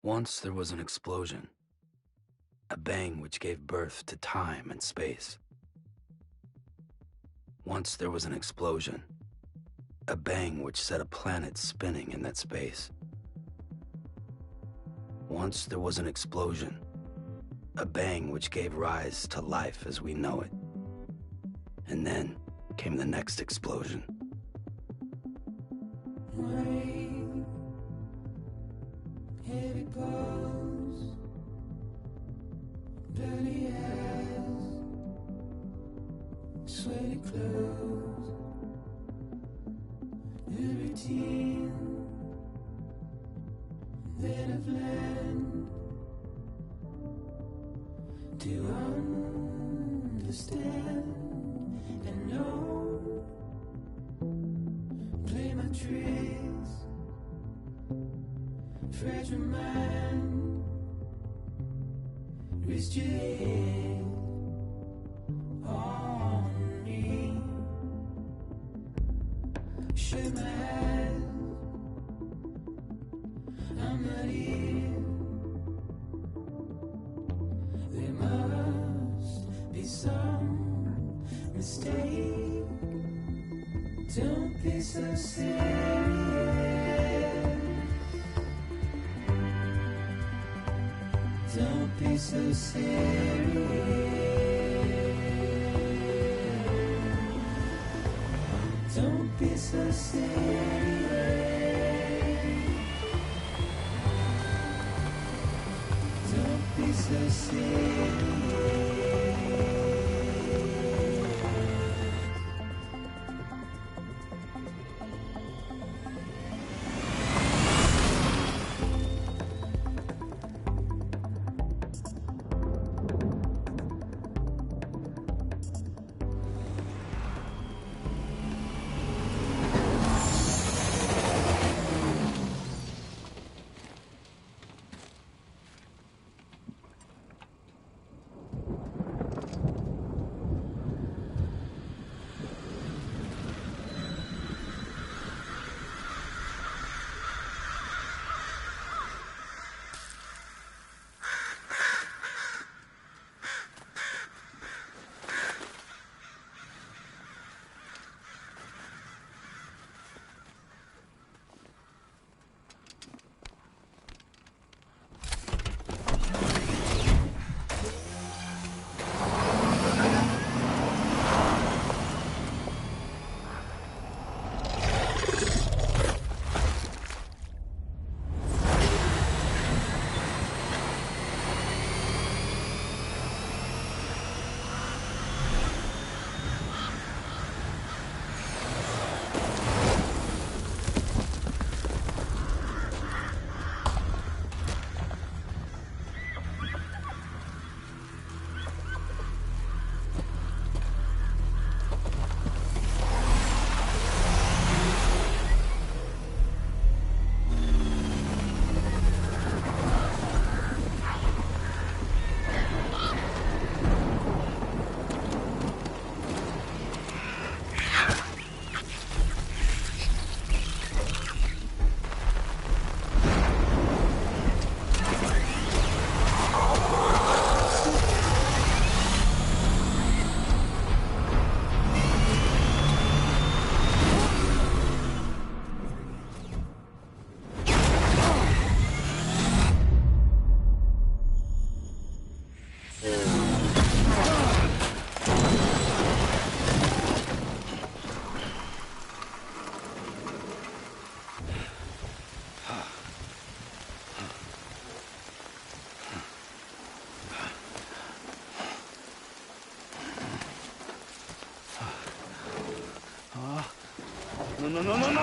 Once there was an explosion, a bang which gave birth to time and space. Once there was an explosion, a bang which set a planet spinning in that space. Once there was an explosion, a bang which gave rise to life as we know it. And then came the next explosion. Rain, heavy blows, dirty hands, sweaty clothes, the routine that I've learned to understand and know. Play my tricks, fragile mind, rest your head on me. Shut my eyes, I'm not here. There must be some mistake. Don't be so serious. Don't be so serious. Don't be so serious. Don't be so serious.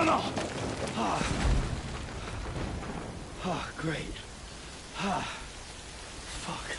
No. Great. Fuck.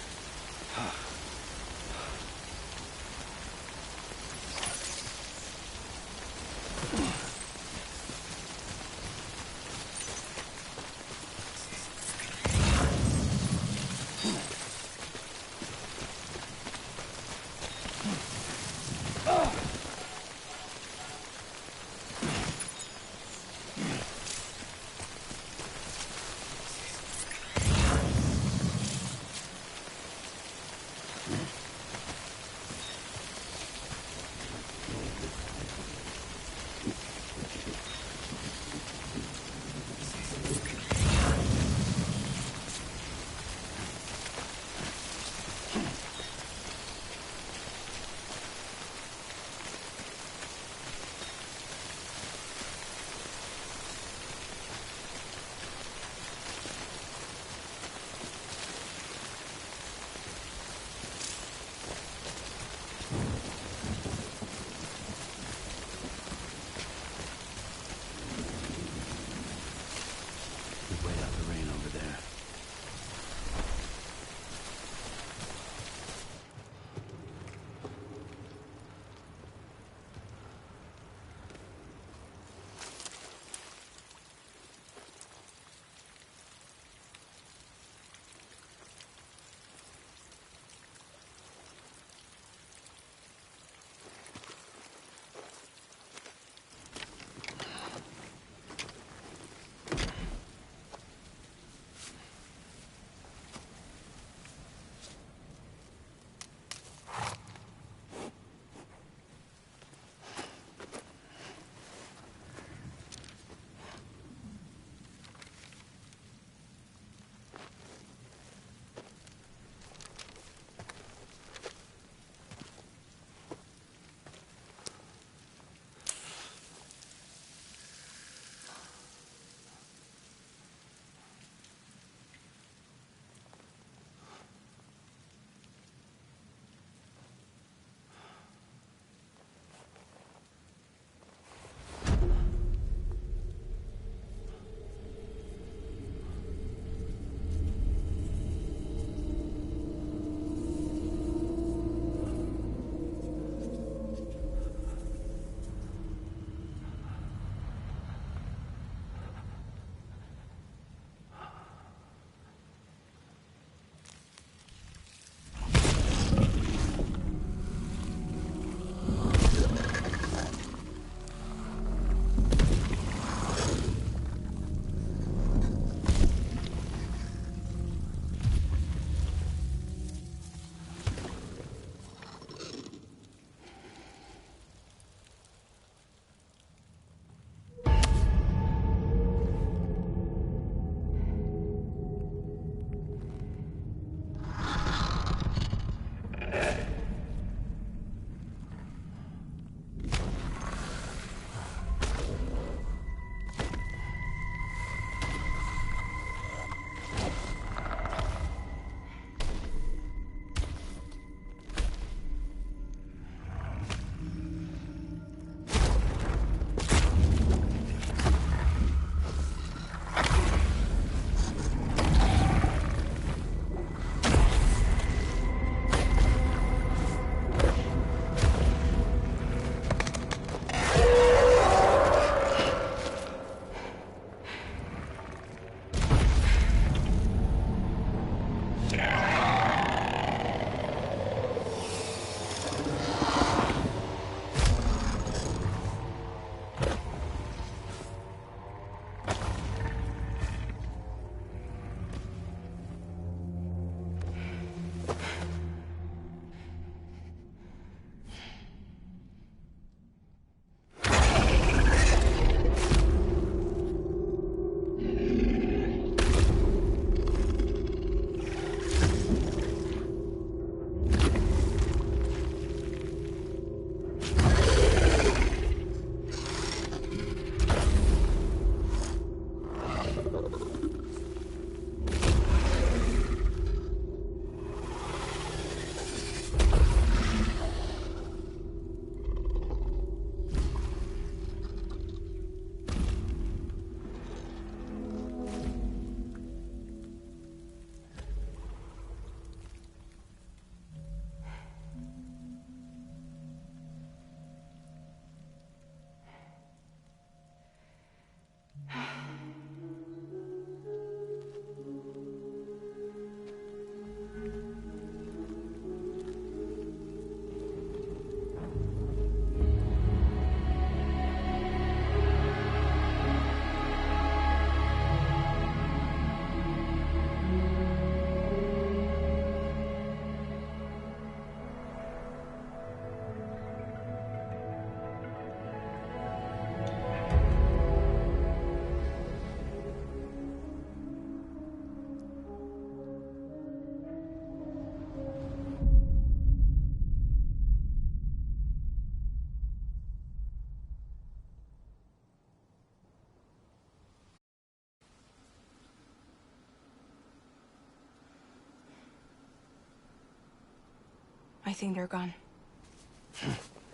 I think they're gone.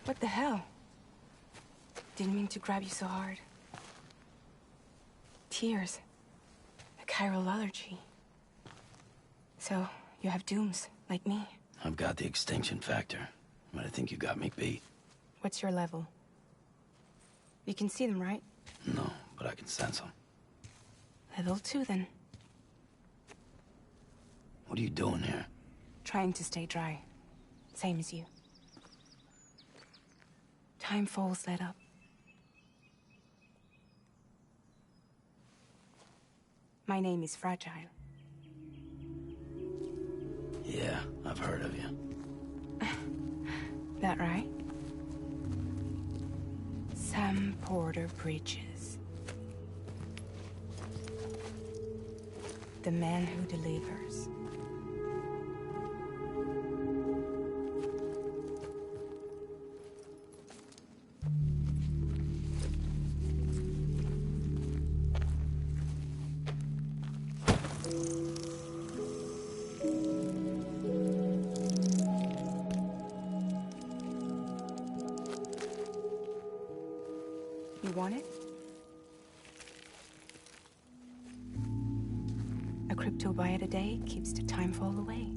What the hell? Didn't mean to grab you so hard. Tears. A chiral allergy. So, you have dooms, like me. I've got the extinction factor, but I think you got me beat. What's your level? You can see them, right? No, but I can sense them. Level 2, then. What are you doing here? Trying to stay dry. Same as you. Time falls let up. My name is Fragile. Yeah, I've heard of you. That right? Sam Porter Bridges. The man who delivers. You want it? A crypto buy a day keeps the time fall away.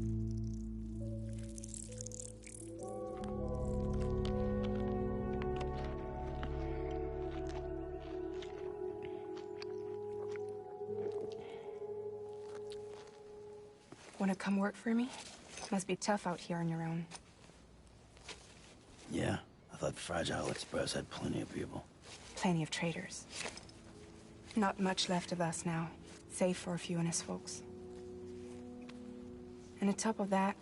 Wanna come work for me? Must be tough out here on your own. Yeah, I thought Fragile Express had plenty of people. Plenty of traitors. Not much left of us now, save for a few honest folks. And on top of that,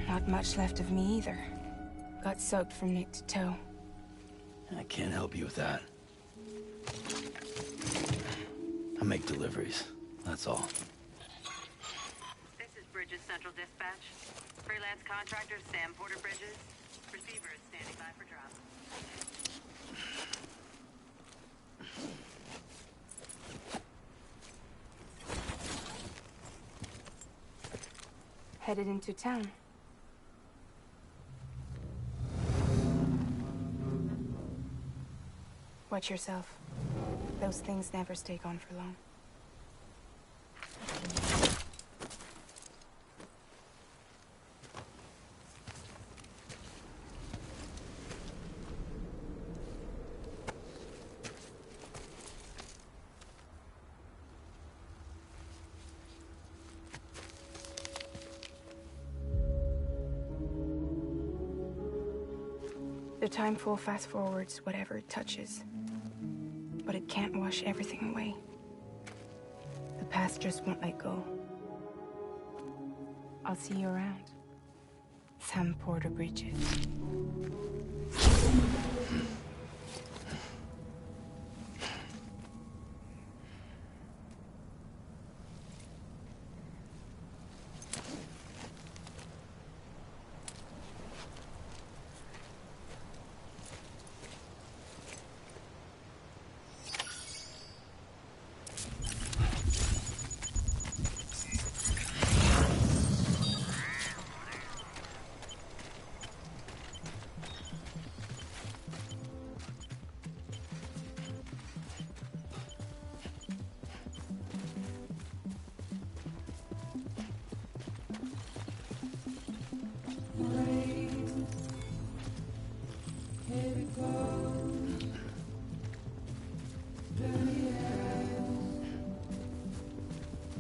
not much left of me either. Got soaked from neck to toe. I can't help you with that. I make deliveries, that's all. This is Bridges Central Dispatch. Freelance contractor Sam Porter Bridges. Receiver is standing by for drop. Headed into town. Watch yourself. Those things never stay gone for long. The timefall fast forwards whatever it touches. But it can't wash everything away. The past just won't let go. I'll see you around. Sam Porter Bridges.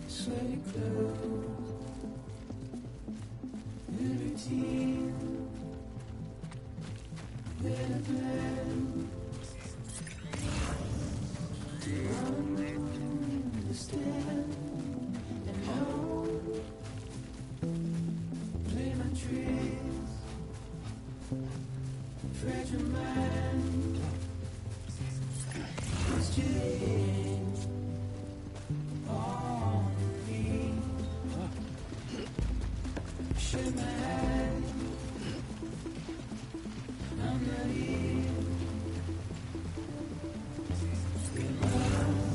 Sweaty clothes, new routine, then a plan to understand and know. Play my tricks, fragile mind, it's change on me. Shut my eyes, I'm not here. We lost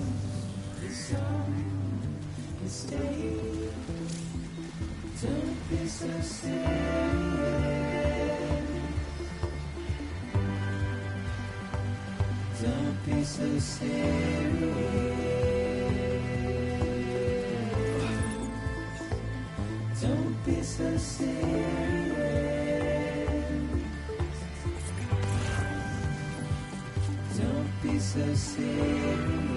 the sun and stay. Turn be so serious. Don't be so serious. Don't be so serious. Don't be so serious.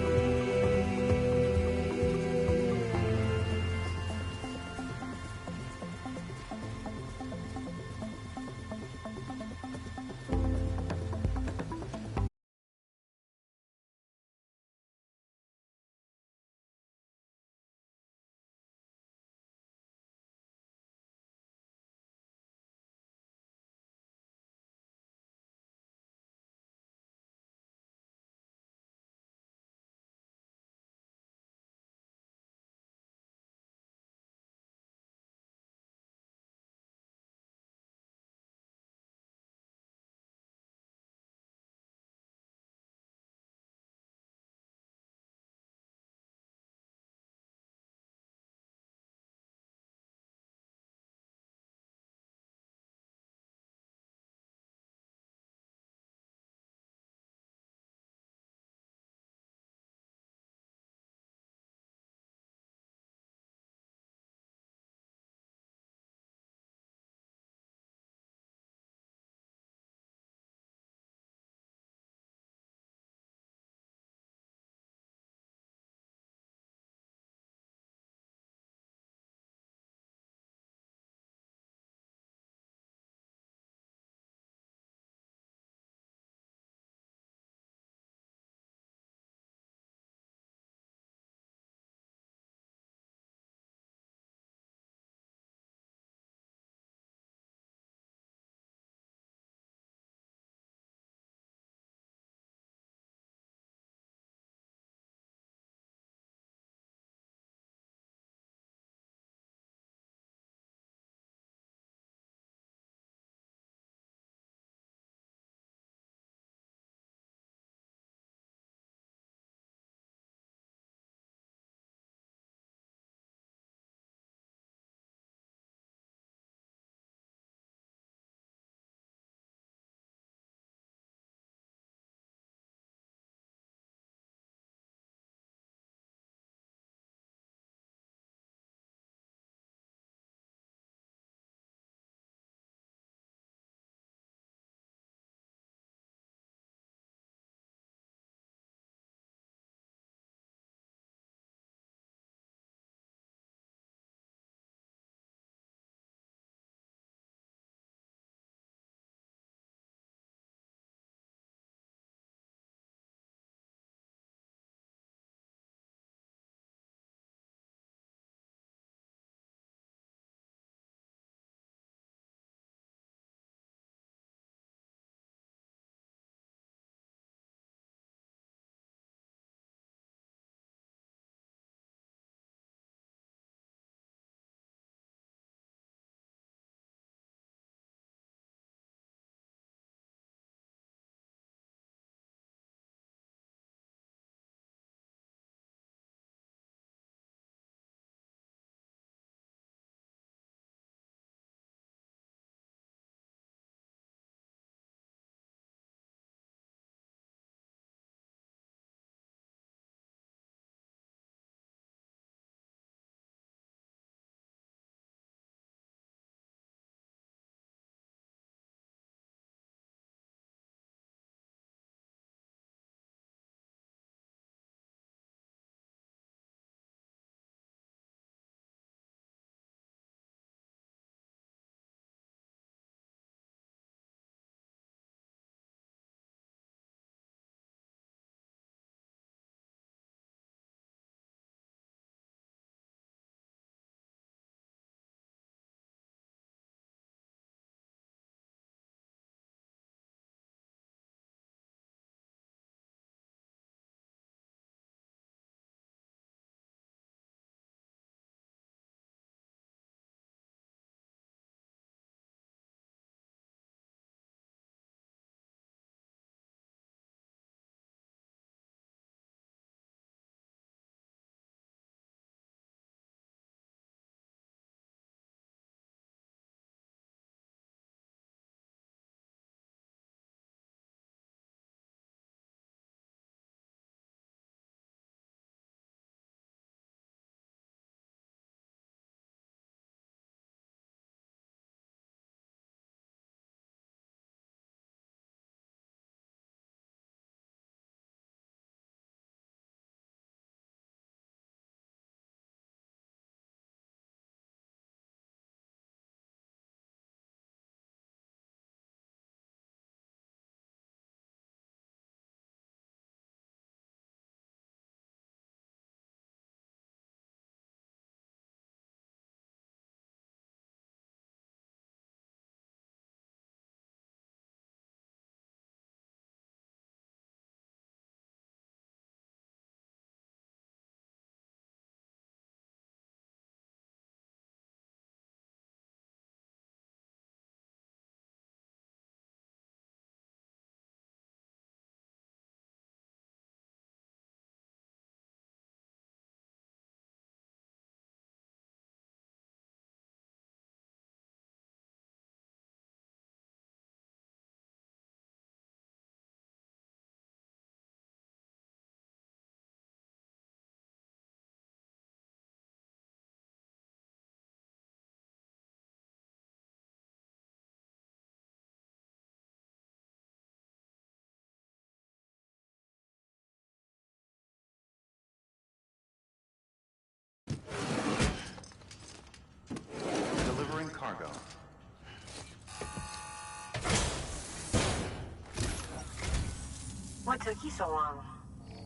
took you so long?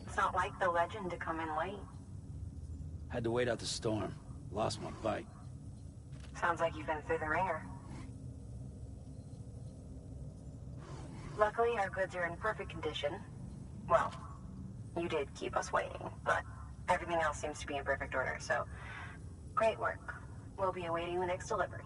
It's not like the legend to come in late. Had to wait out the storm. Lost my bike. Sounds like you've been through the ringer. Luckily, our goods are in perfect condition. Well, you did keep us waiting, but everything else seems to be in perfect order, so great work. We'll be awaiting the next delivery.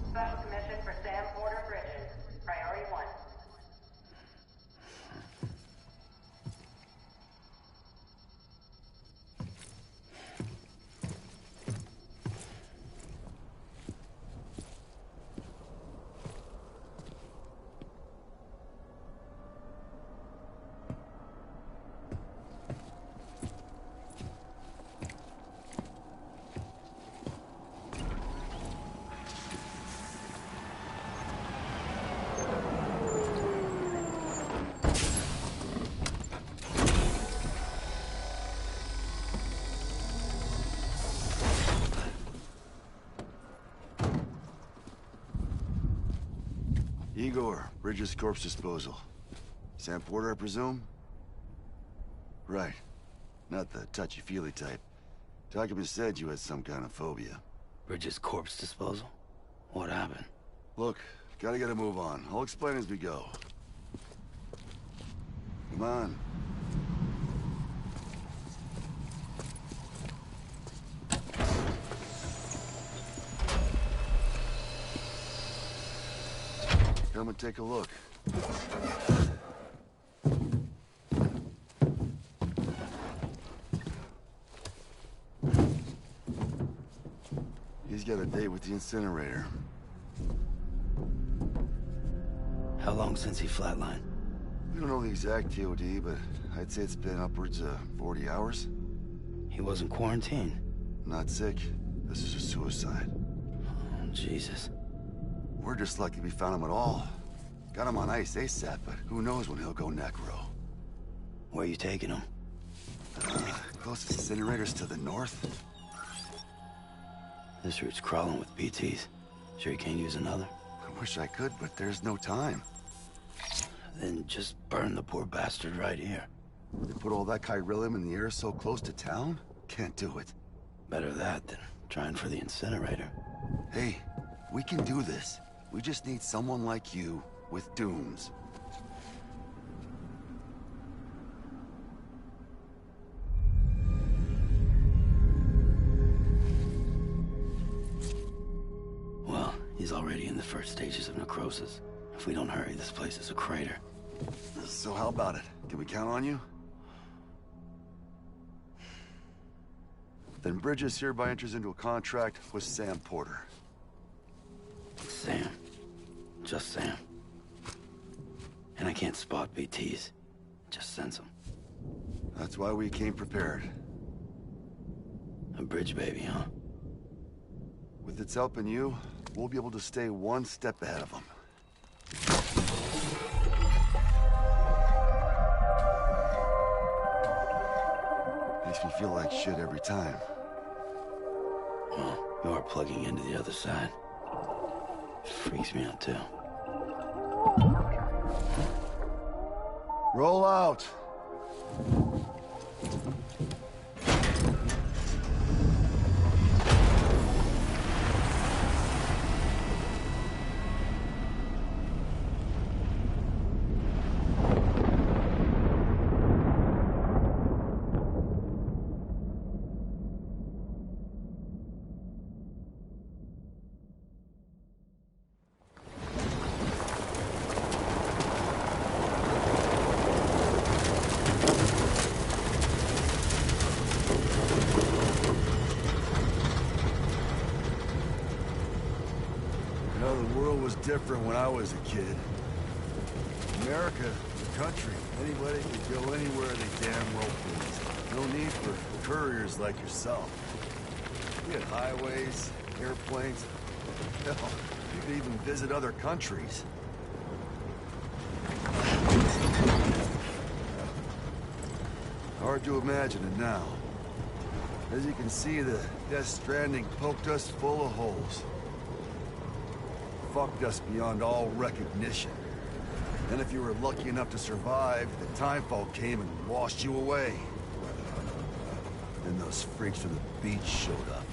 Special commission for Sam Porter Bridges. Priority 1. Igor, Bridges Corpse Disposal. Sam Porter, I presume? Right. Not the touchy-feely type. Documents said you had some kind of phobia. Bridges corpse disposal? What happened? Look, gotta get a move on. I'll explain as we go. Come on. Come and take a look. He's got a date with the incinerator. How long since he flatlined? We don't know the exact TOD, but I'd say it's been upwards of 40 hours. He wasn't quarantined. Not sick. This is a suicide. Oh, Jesus. We're just lucky we found him at all. Got him on ice ASAP, but who knows when he'll go necro. Where you taking him? Closest incinerator's to the north. This route's crawling with BTs. Sure you can't use another? I wish I could, but there's no time. Then just burn the poor bastard right here. They put all that chiralium in the air so close to town? Can't do it. Better that than trying for the incinerator. Hey, we can do this. We just need someone like you with dooms. Well, he's already in the first stages of necrosis. If we don't hurry, this place is a crater. So how about it? Can we count on you? Then Bridges hereby enters into a contract with Sam Porter. Sam. Just Sam. And I can't spot BTs. Just sense them. That's why we came prepared. A bridge baby, huh? With its help and you, we'll be able to stay one step ahead of them. Makes me feel like shit every time. Well, you are plugging into the other side. Freaks me out, too. Roll out! Different when I was a kid. America, the country, anybody could go anywhere they damn well please. No need for couriers like yourself. We had highways, airplanes. Hell, you could even visit other countries. Hard to imagine it now. As you can see, the Death Stranding poked us full of holes. Fucked us beyond all recognition. Then if you were lucky enough to survive, the timefall came and washed you away. Then those freaks from the beach showed up.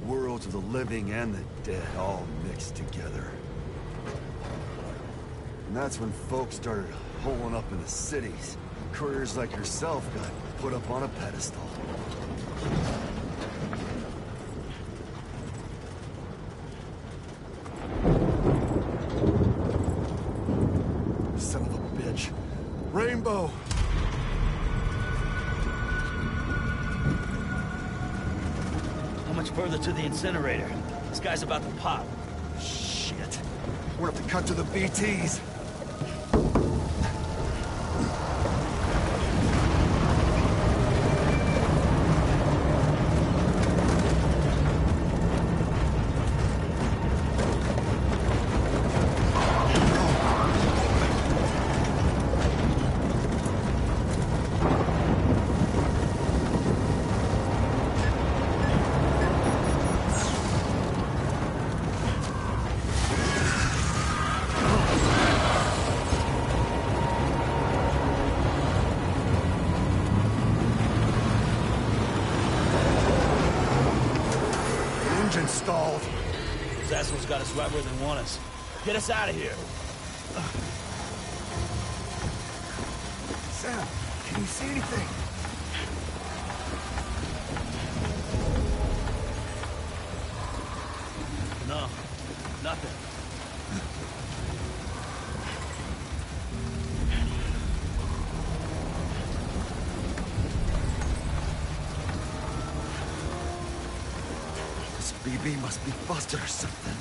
Worlds of the living and the dead all mixed together. And that's when folks started holing up in the cities. Couriers like yourself got put up on a pedestal. Rainbow! How much further to the incinerator? This guy's about to pop. Shit. We're gonna have to cut to the BTs. Stalled. Those assholes got us right where they want us. Get us out of here. Sam, can you see anything? No, nothing. BB must be busted or something.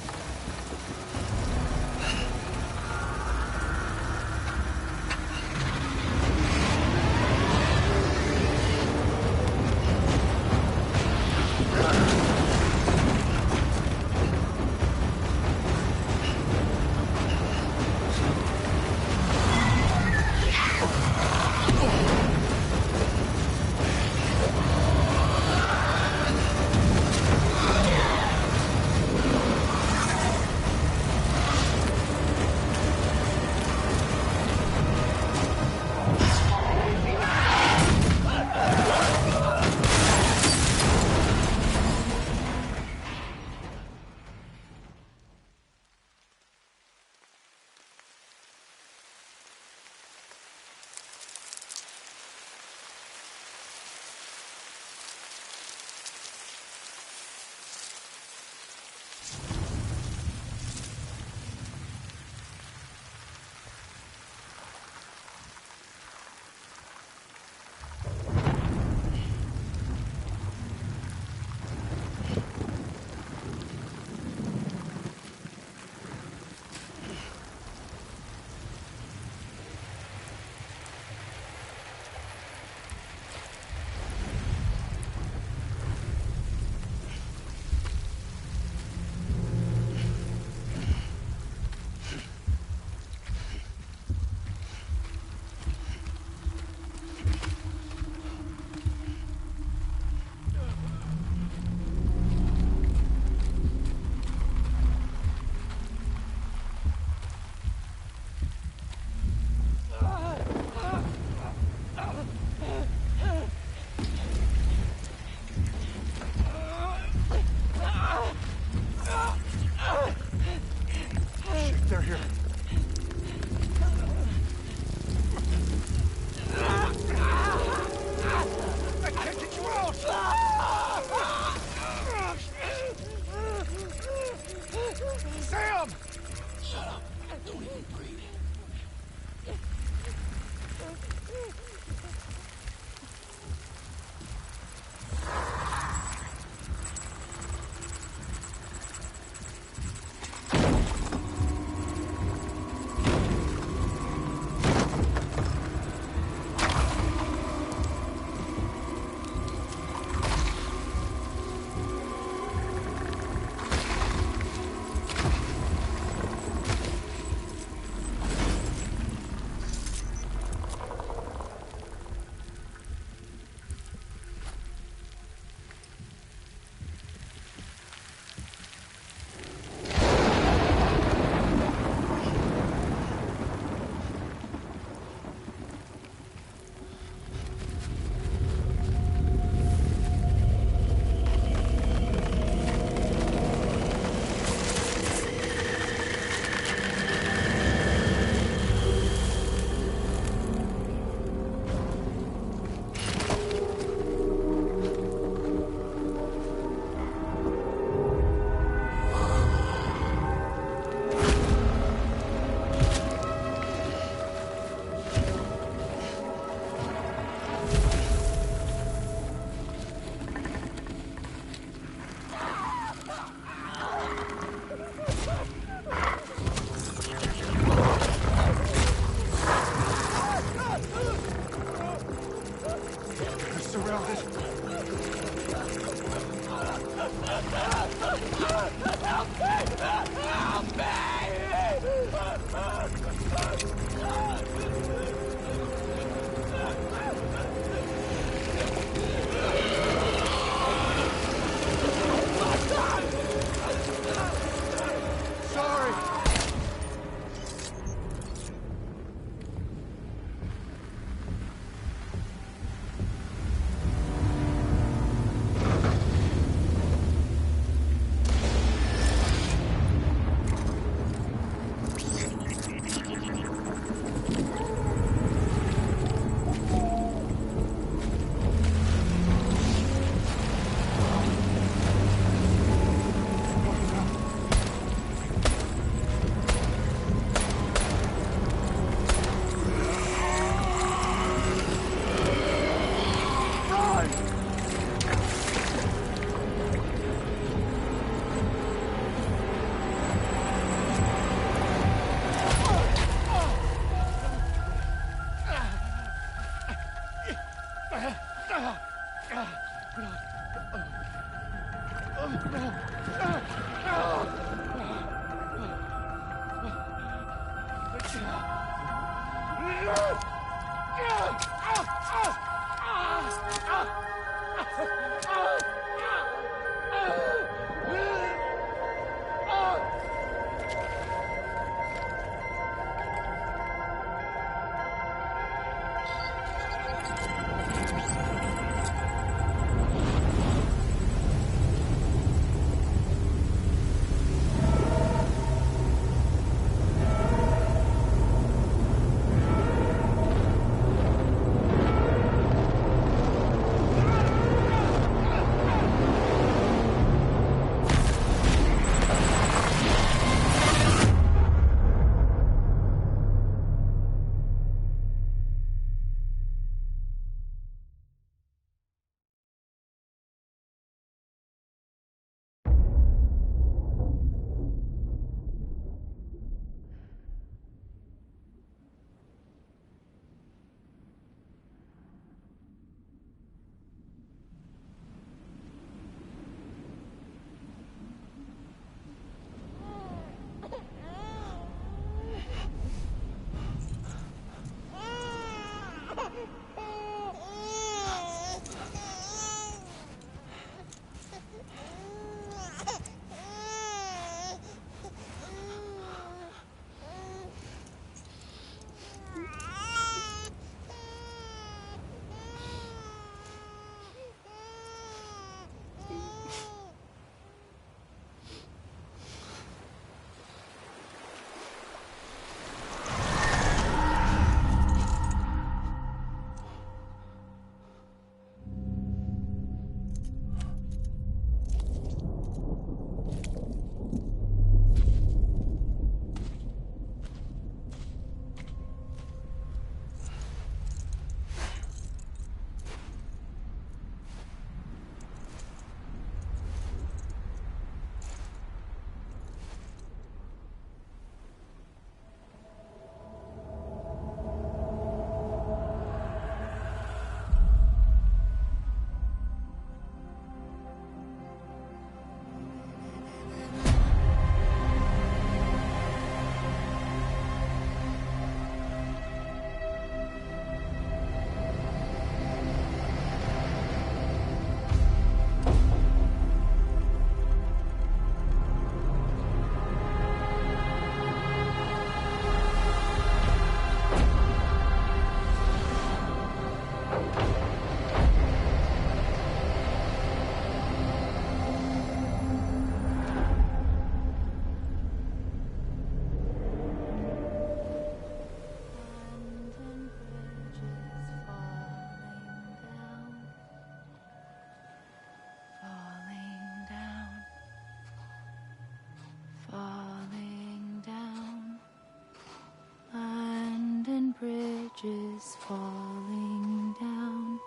Come! Shut up. Don't even breathe. bridges falling down,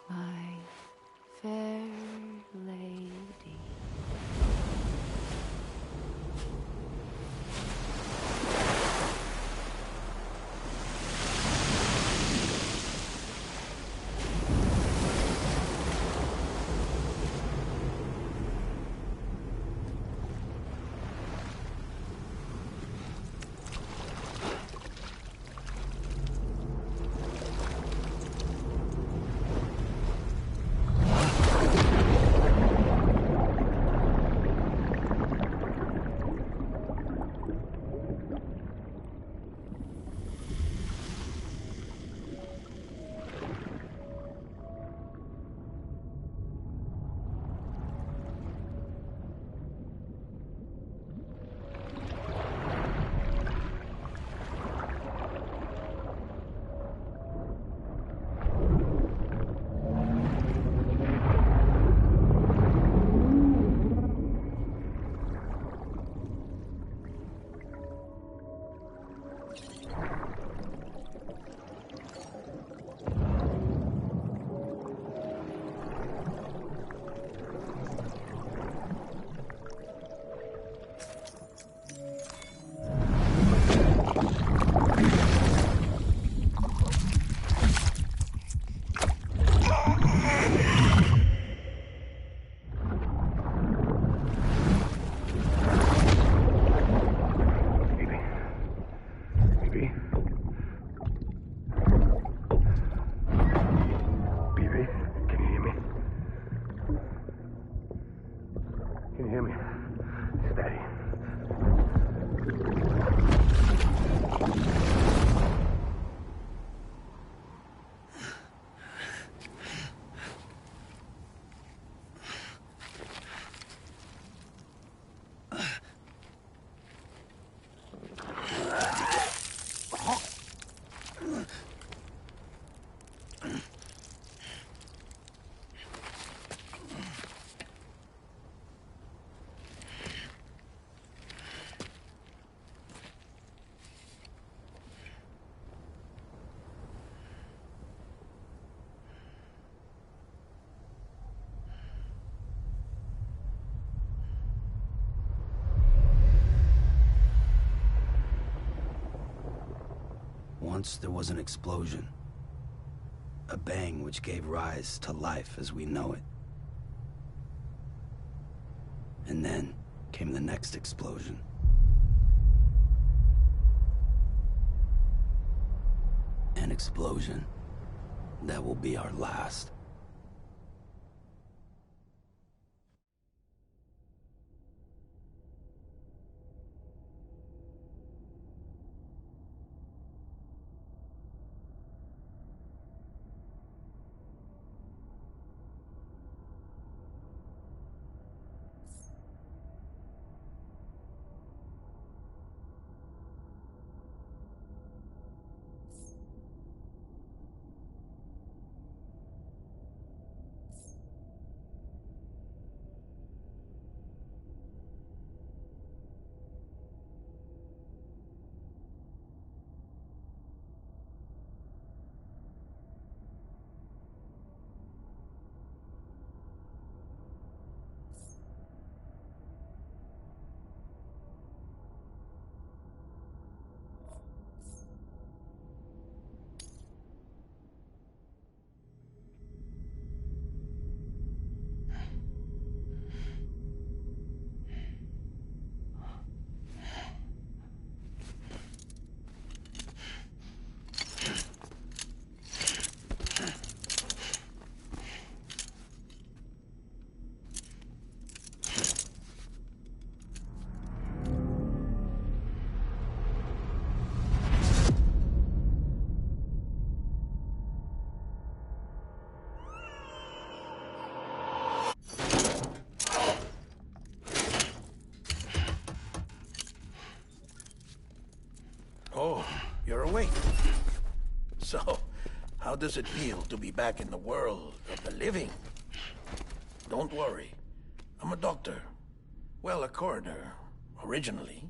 my fair lady. Can you hear me? Steady. Once there was an explosion. A bang which gave rise to life as we know it. And then came the next explosion. An explosion that will be our last. Oh, you're awake. So, how does it feel to be back in the world of the living? Don't worry. I'm a doctor. Well, a coroner, originally.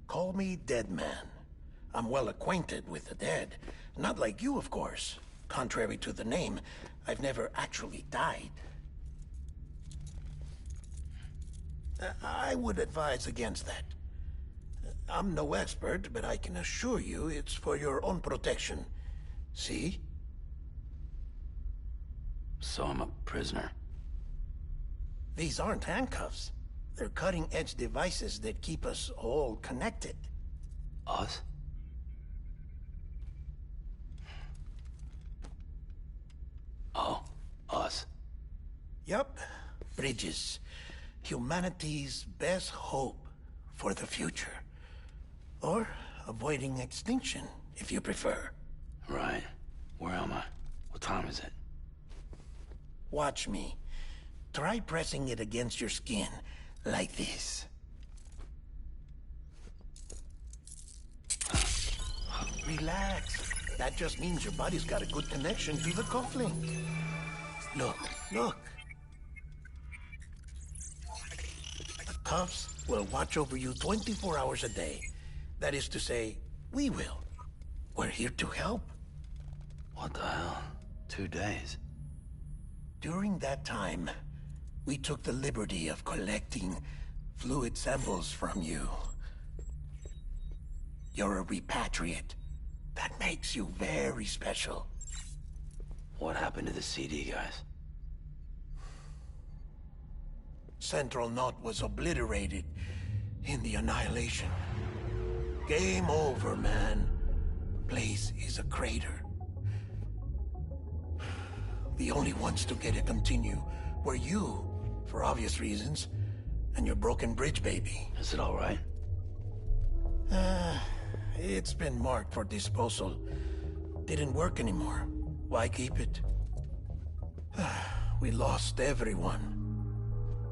Call me Dead Man. I'm well acquainted with the dead. Not like you, of course. Contrary to the name, I've never actually died. I would advise against that. I'm no expert, but I can assure you it's for your own protection. See? So I'm a prisoner. These aren't handcuffs. They're cutting-edge devices that keep us all connected. Us? Oh, us. Yup. Bridges. Humanity's best hope for the future. Or avoiding extinction, if you prefer. Right. Where am I? What time is it? Watch me. Try pressing it against your skin, like this. Relax. That just means your body's got a good connection to the cufflink. Look, look. The cuffs will watch over you 24 hours a day. That is to say, we will. We're here to help. What the hell? 2 days? During that time, we took the liberty of collecting fluid samples from you. You're a repatriate. That makes you very special. What happened to the CD guys? Central Knot was obliterated in the Annihilation. Game over, man. Place is a crater. The only ones to get to continue were you, for obvious reasons, and your broken bridge baby. Is it all right? It's been marked for disposal. Didn't work anymore. Why keep it? We lost everyone.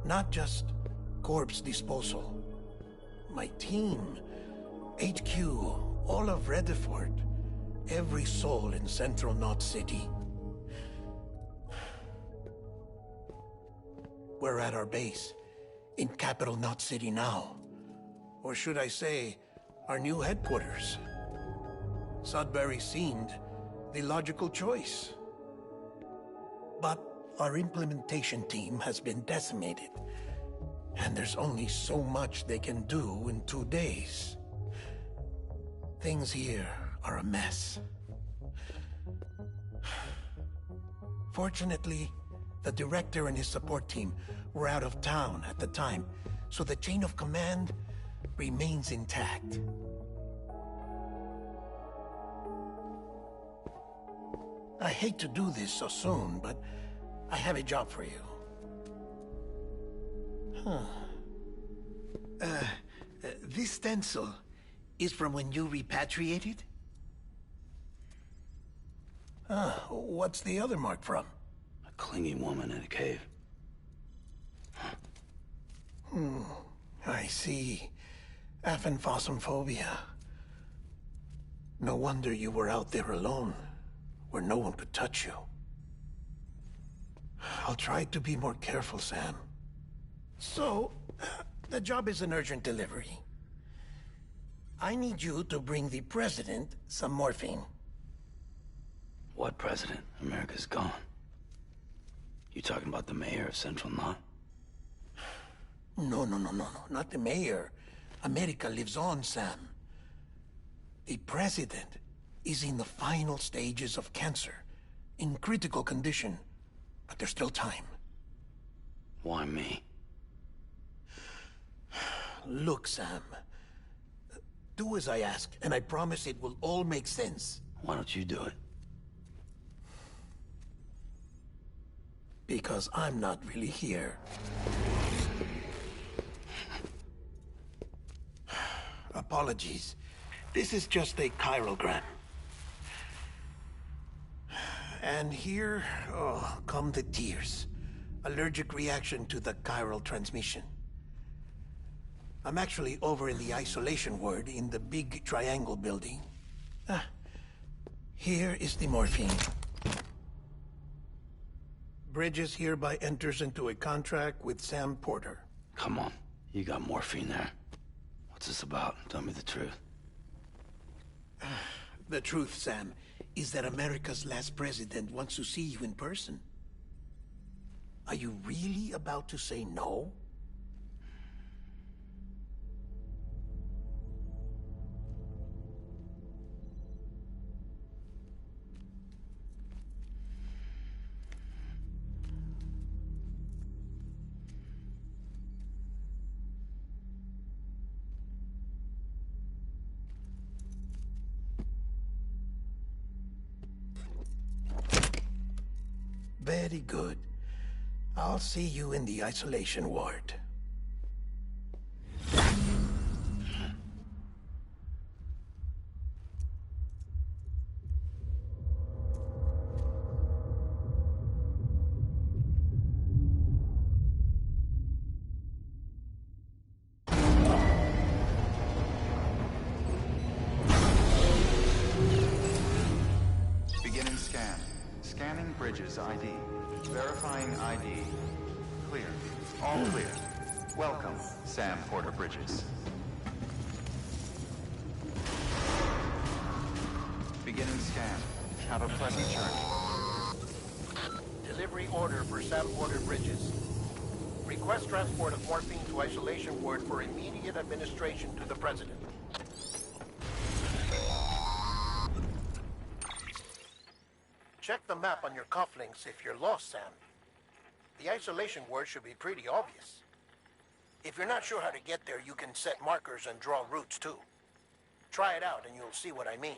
Not just corpse disposal. My team, HQ, all of Redford, every soul in Central Knot City. We're at our base, in Capital Knot City now. Or should I say, our new headquarters. Sudbury seemed the logical choice. But our implementation team has been decimated, and there's only so much they can do in 2 days. Things here are a mess. Fortunately, the director and his support team were out of town at the time, so the chain of command remains intact. I hate to do this so soon, but I have a job for you. This stencil is from when you repatriated? What's the other mark from? A clingy woman in a cave. I see. Aphenphosmphobia. No wonder you were out there alone, where no one could touch you. I'll try to be more careful, Sam. So, the job is an urgent delivery. I need you to bring the president some morphine. What president? America's gone. You talking about the mayor of Central Knot? No, not the mayor. America lives on, Sam. The president is in the final stages of cancer, in critical condition, but there's still time. Why me? Look, Sam. Do as I ask, and I promise it will all make sense. Why don't you do it? Because I'm not really here. Apologies. This is just a chirogram. And here, come the tears. Allergic reaction to the chiral transmission. I'm actually over in the isolation ward in the big triangle building. Here is the morphine. Bridges hereby enters into a contract with Sam Porter. Come on. You got morphine there. What's What's this about? Tell me the truth. The truth, Sam, is that America's last president wants to see you in person. Are you really about to say no? Very good. I'll see you in the isolation ward. Beginning scan. Scanning Bridges ID. Verifying ID. Clear. All clear. Welcome, Sam Porter Bridges. Beginning scan. Have a pleasant journey. Delivery order for Sam Porter Bridges. Request transport of morphine to isolation ward for immediate administration to the President. Check the map on your cufflinks if you're lost, Sam. The isolation word should be pretty obvious. If you're not sure how to get there, you can set markers and draw routes too. Try it out and you'll see what I mean.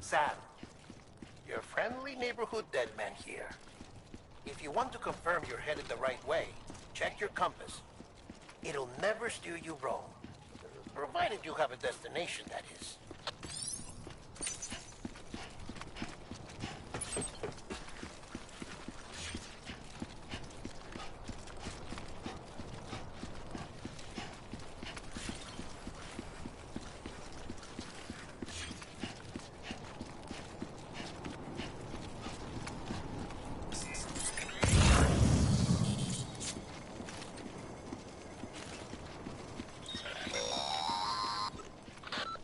Sam, your friendly neighborhood dead man here. If you want to confirm you're headed the right way, check your compass. It'll never steer you wrong. Provided you have a destination, that is.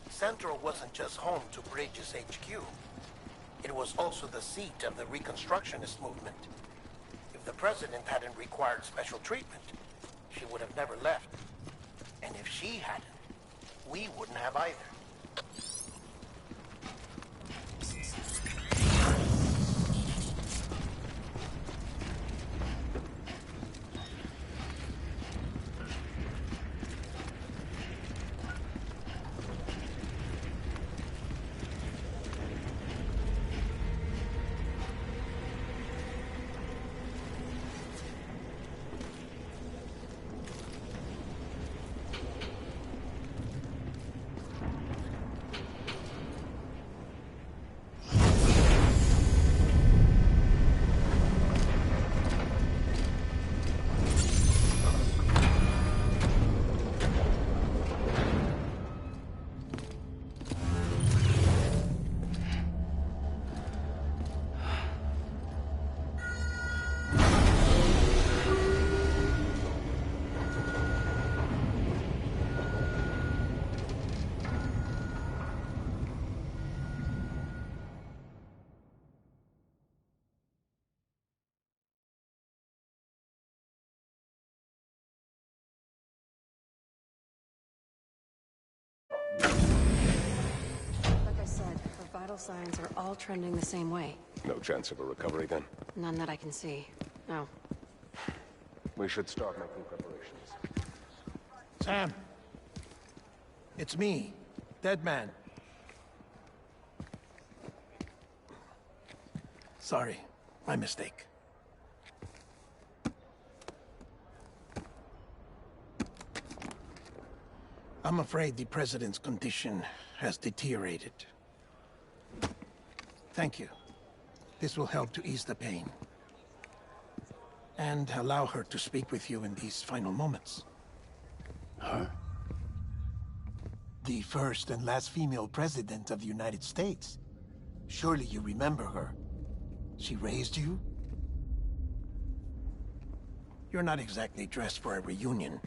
Central wasn't just home to Bridges HQ. It was also the seat of the Reconstructionist movement. If the president hadn't required special treatment, she would have never left. And if she hadn't, we wouldn't have either. vital signs are all trending the same way. No chance of a recovery then? None that I can see. No. We should start making preparations. Sam! It's me, Dead Man. Sorry, my mistake. I'm afraid the President's condition has deteriorated. Thank you. This will help to ease the pain. And allow her to speak with you in these final moments. Her? The first and last female president of the United States. Surely you remember her. She raised you? You're not exactly dressed for a reunion.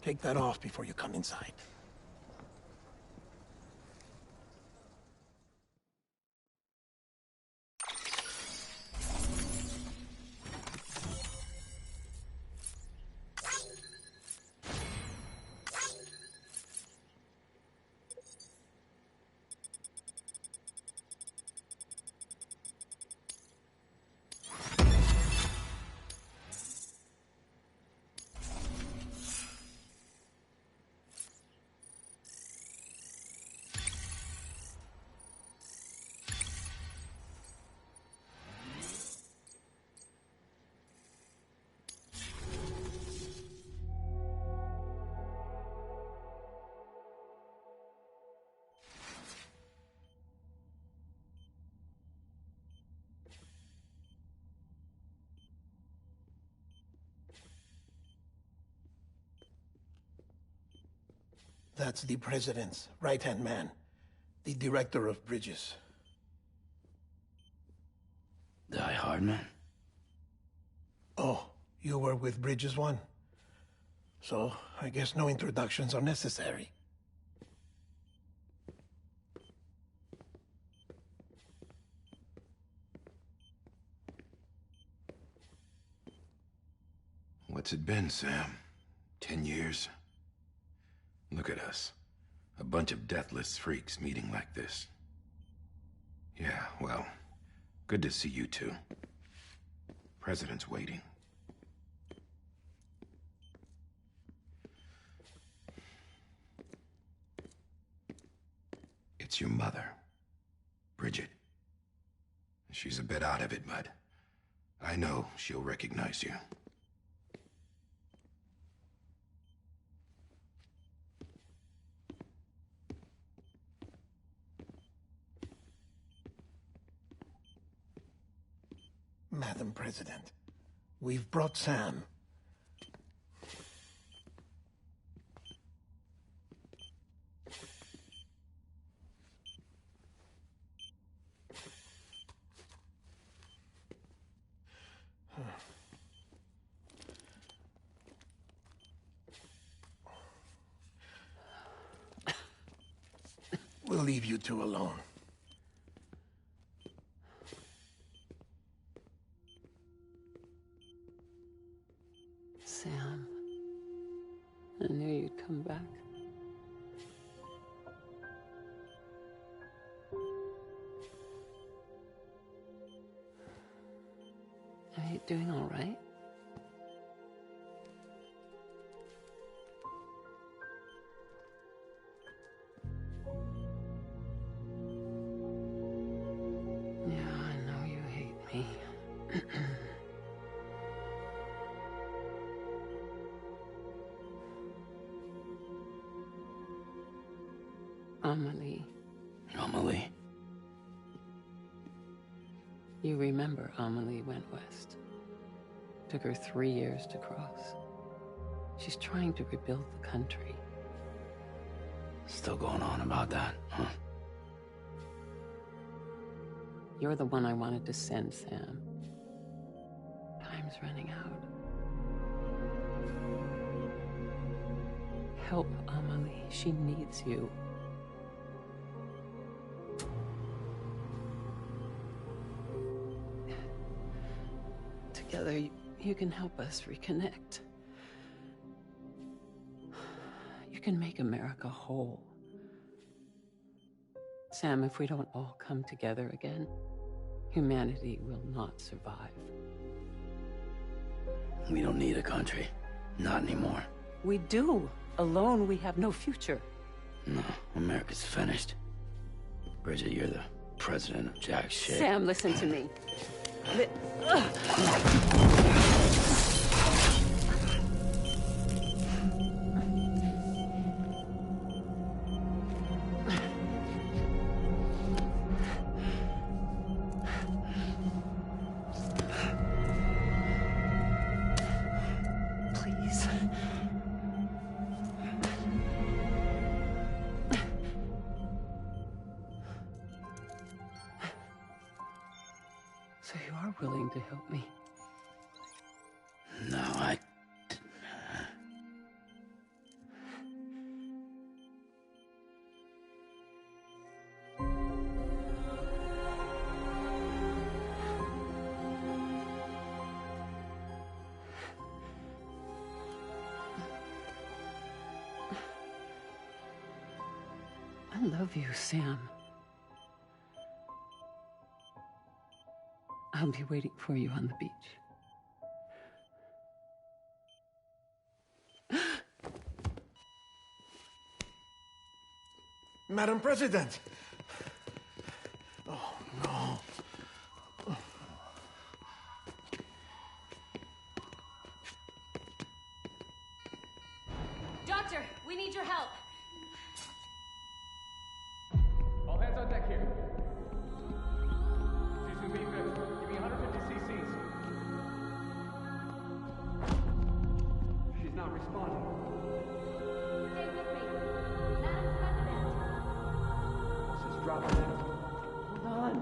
Take that off before you come inside. That's the President's right-hand man, the Director of Bridges. Die Hard Man? Oh, you were with Bridges 1? So, I guess no introductions are necessary. What's it been, Sam? 10 years? Look at us. A bunch of deathless freaks meeting like this. Yeah, well, good to see you two. President's waiting. It's your mother, Bridget. She's a bit out of it, but I know she'll recognize you. Madam President, we've brought Sam. We'll leave you two alone. Sam, I knew you'd come back. Are you doing all right? Yeah, I know you hate me. Amelie. Amelie? You remember Amelie went west. Took her 3 years to cross. She's trying to rebuild the country. Still going on about that, huh? You're the one I wanted to send, Sam. Time's running out. Help Amelie. She needs you. Together, you can help us reconnect. You can make America whole. Sam, if we don't all come together again, humanity will not survive. We don't need a country. Not anymore. We do. Alone, we have no future. No, America's finished. Bridget, you're the president of jack shit. Sam, listen to me. Please. So you are willing to help me? No, I... I love you, Sam. I'll be waiting for you on the beach. Madam President! Oh, no. Doctor, we need your help. All hands on deck here. Season B, give me 150 cc's. She's not responding. Stay with me. Madam President. This is dropping in. Hold on.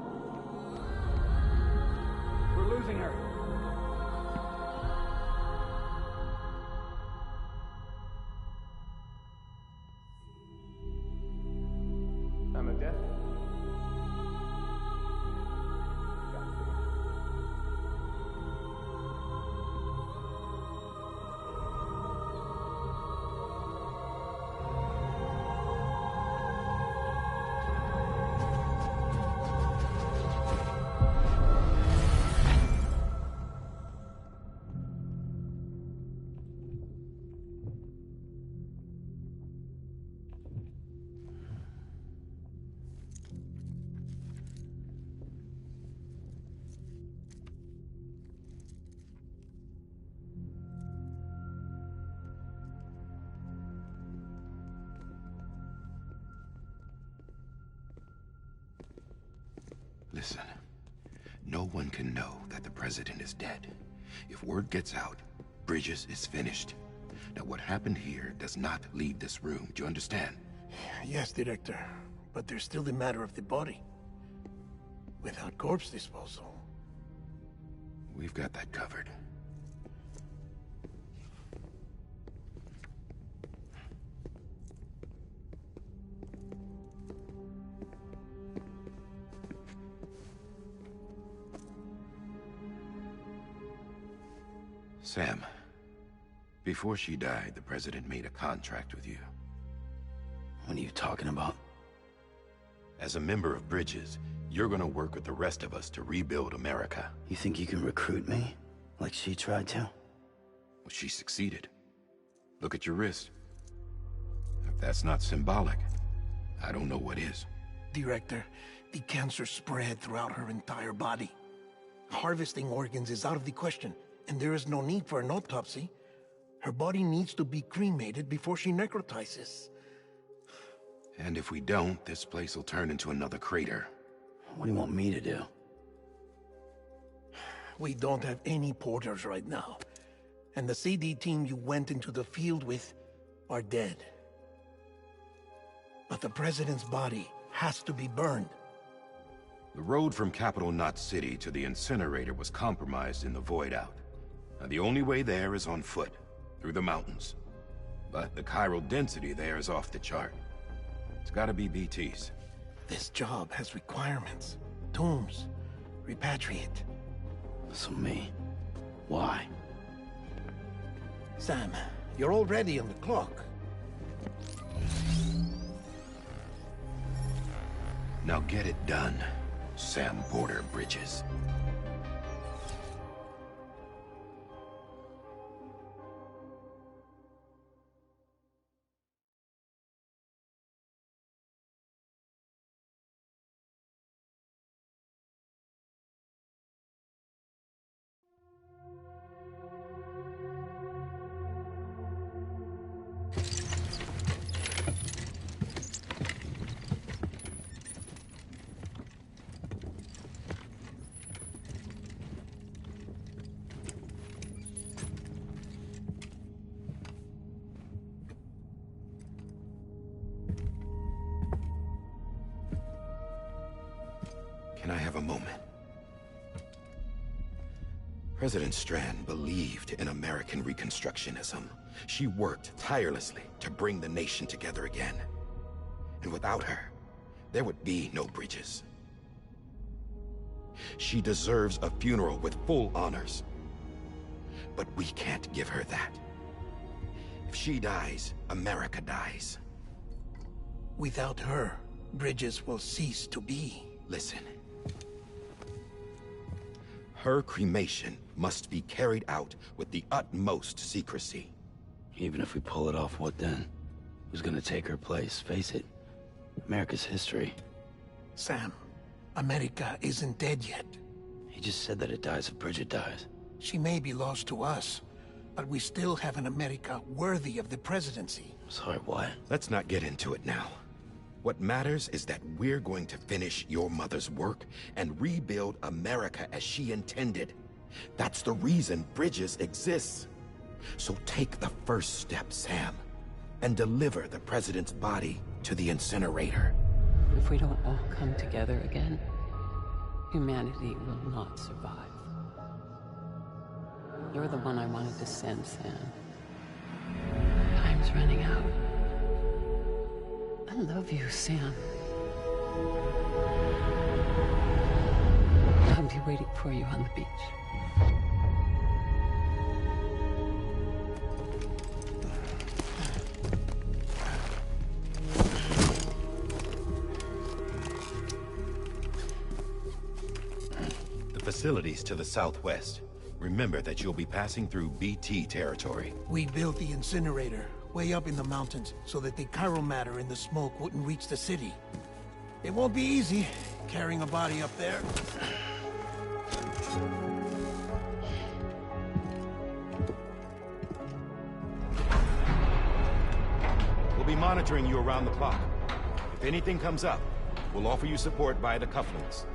We're losing her. Time of death? Listen, no one can know that the president is dead. If word gets out, Bridges is finished. Now, what happened here does not leave this room. Do you understand? Yes, Director. But there's still the matter of the body. Without corpse disposal. We've got that covered. Sam, before she died, the president made a contract with you. What are you talking about? As a member of Bridges, you're gonna work with the rest of us to rebuild America. You think you can recruit me? Like she tried to? Well, she succeeded. Look at your wrist. If that's not symbolic, I don't know what is. Director, the cancer spread throughout her entire body. Harvesting organs is out of the question, and there is no need for an autopsy. Her body needs to be cremated before she necrotizes. And if we don't, this place will turn into another crater. What do you want me to do? We don't have any porters right now. And the CD team you went into the field with are dead. But the president's body has to be burned. The road from Capital Knot City to the incinerator was compromised in the void out. Now, the only way there is on foot, through the mountains. But the chiral density there is off the chart. It's gotta be BTs. This job has requirements. Tombs. Repatriate. So me? Why? Sam, you're already on the clock. Now get it done, Sam Porter Bridges. Can I have a moment? President Strand believed in American Reconstructionism. She worked tirelessly to bring the nation together again. And without her, there would be no bridges. She deserves a funeral with full honors. But we can't give her that. If she dies, America dies. Without her, bridges will cease to be. Listen. Her cremation must be carried out with the utmost secrecy. Even if we pull it off, what then? Who's gonna take her place? Face it, America's history. Sam, America isn't dead yet. He just said that it dies if Bridget dies. She may be lost to us, but we still have an America worthy of the presidency. Sorry, what? Let's not get into it now. What matters is that we're going to finish your mother's work and rebuild America as she intended. That's the reason Bridges exists. So take the first step, Sam, and deliver the president's body to the incinerator. If we don't all come together again, humanity will not survive. You're the one I wanted to send, Sam. Time's running out. I love you, Sam. I'll be waiting for you on the beach. The facilities to the southwest. Remember that you'll be passing through BT territory. We built the incinerator way up in the mountains so that the chiral matter in the smoke wouldn't reach the city. It won't be easy carrying a body up there. We'll be monitoring you around the clock. If anything comes up, we'll offer you support via the cufflinks.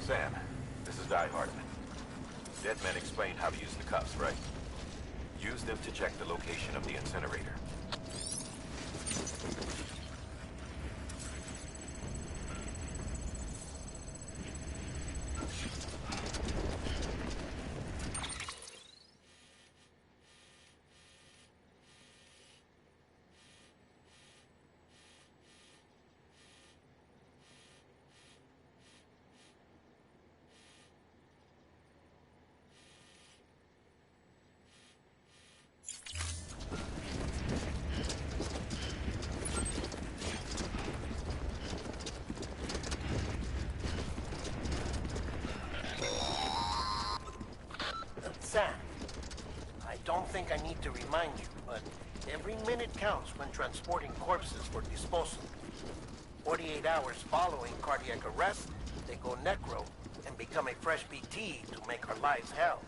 Sam, this is Die Hard. Dead men explained how to use the cuffs, right? Use them to check the location of the incinerator. Sam, I don't think I need to remind you, but every minute counts when transporting corpses for disposal. 48 hours following cardiac arrest, they go necro and become a fresh BT to make our lives hell.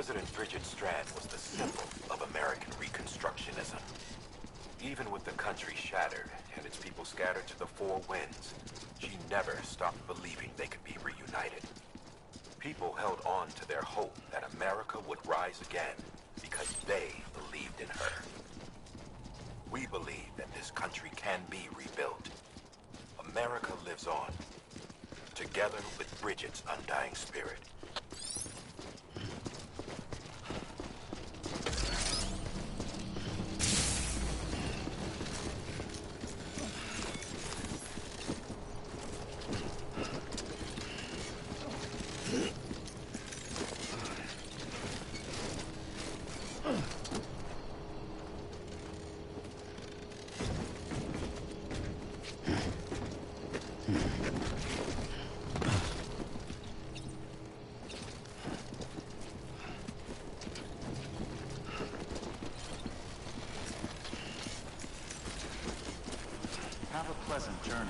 President Bridget Strand was the symbol of American Reconstructionism. Even with the country shattered and its people scattered to the four winds, she never stopped believing they could be reunited. People held on to their hope that America would rise again because they believed in her. We believe that this country can be rebuilt. America lives on, together with Bridget's undying spirit. Have a pleasant journey.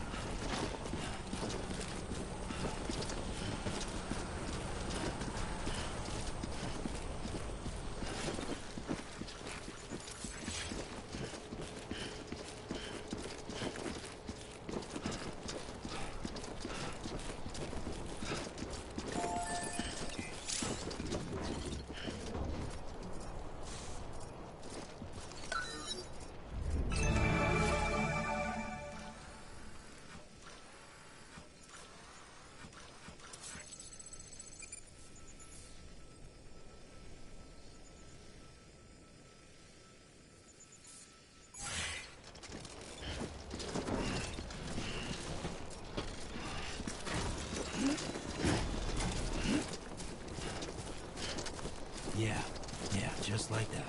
Yeah, just like that.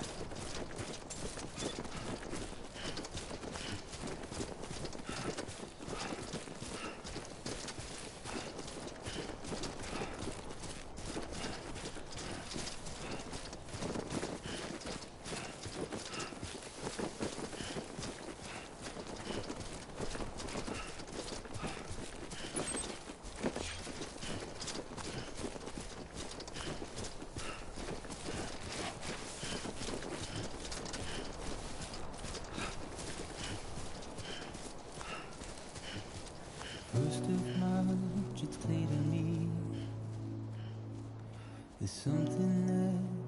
First of March, it's clear to me there's something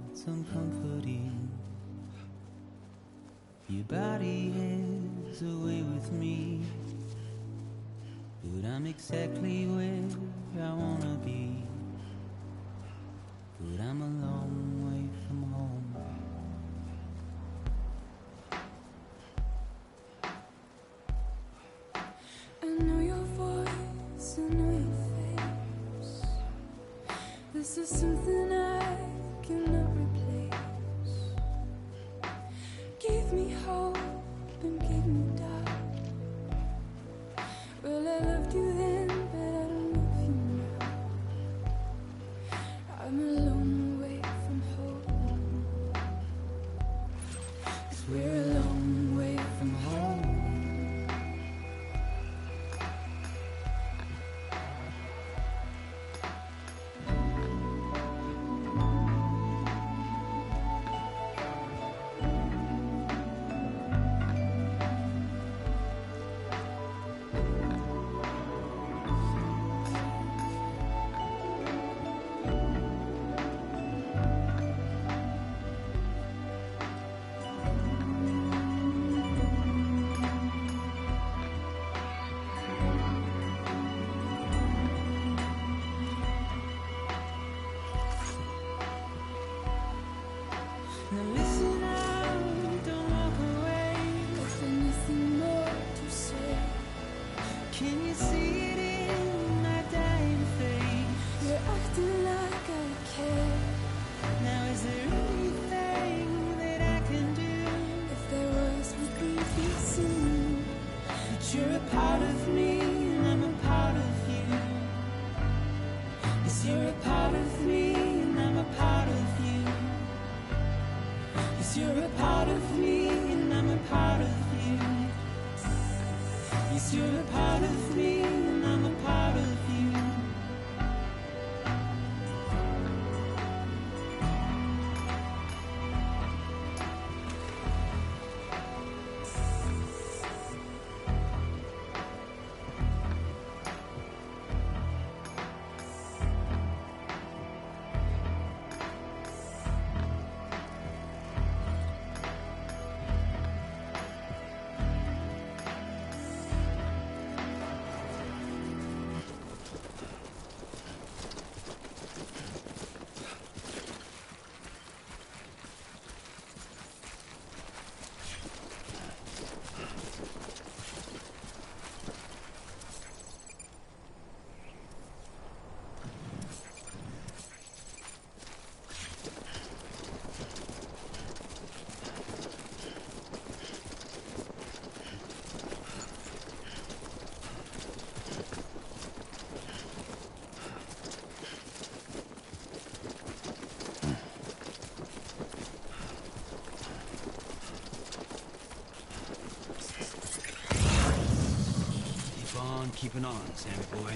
that's uncomforting. Your body is away with me, but I'm exactly where I wanna be. But I'm a long way from home. I know your voice, I know your face. This is something I cannot replace. Give me hope and give me doubt. Well, I loved you then, but I don't love you now. I'm a long way from home. 'Cause we're a long way from home. Now listen out, don't walk away. There's nothing more to say. Can you see it in my dying face? You're acting like I care. Now is there anything that I can do? If there was, would be soon. But you're a part of me, and I'm a part of you. Yes, you're a part of me, and I'm a part of you. Yes, you're a part of me, and I'm a part of you. Yes, you're a part of me, and I'm a part of you. keeping on, Sammy boy.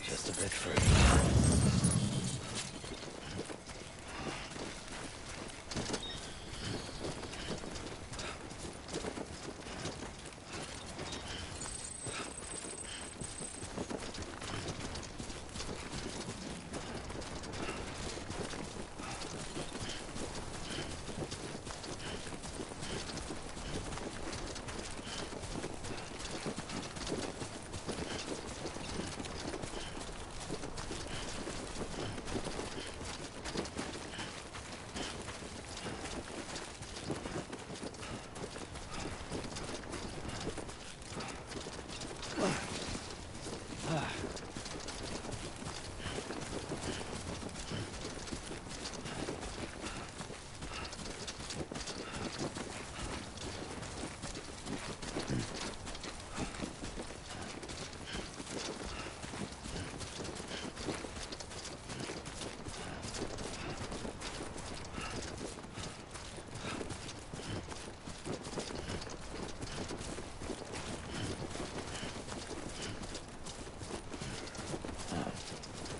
Just a bit further.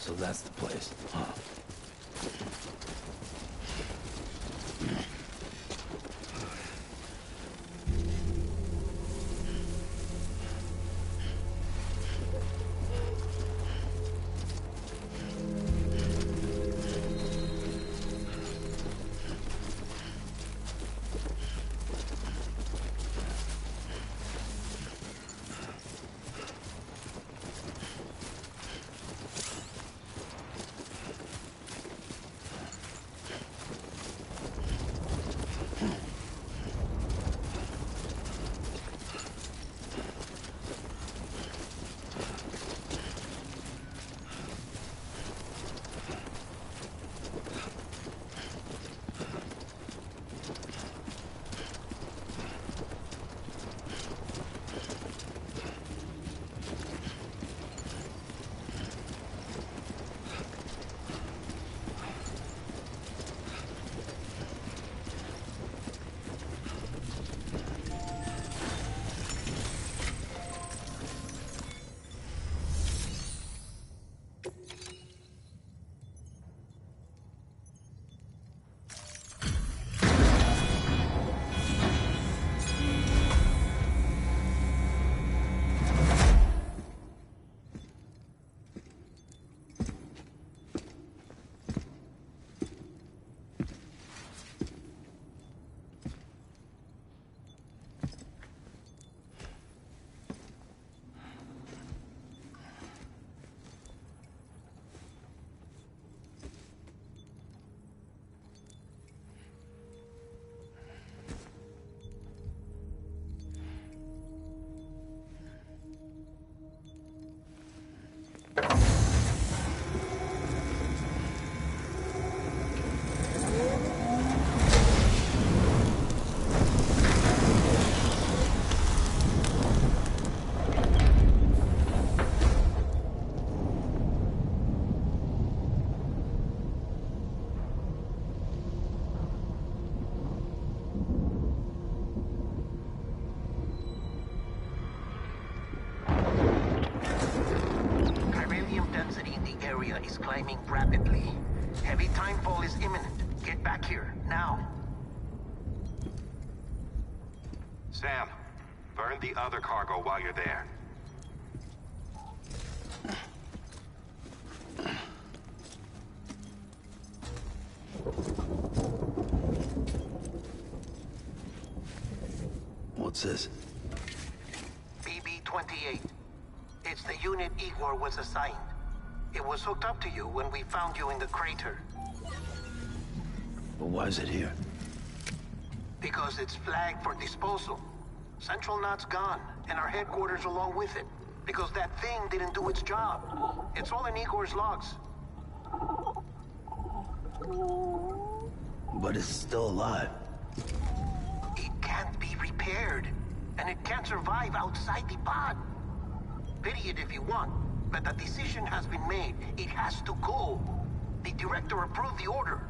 So that's the place, huh? activity in the area is climbing rapidly. Heavy timefall is imminent. Get back here, now. Sam, burn the other cargo while you're there. What's this? BB-28. It's the unit Igor was assigned. It was hooked up to you when we found you in the crater. But why is it here? Because it's flagged for disposal. Central Knot's gone, and our headquarters along with it. Because that thing didn't do its job. It's all in Igor's logs. But it's still alive. It can't be repaired, and it can't survive outside the pod. Pity it if you want, but the decision has been made. It has to go. The director approved the order.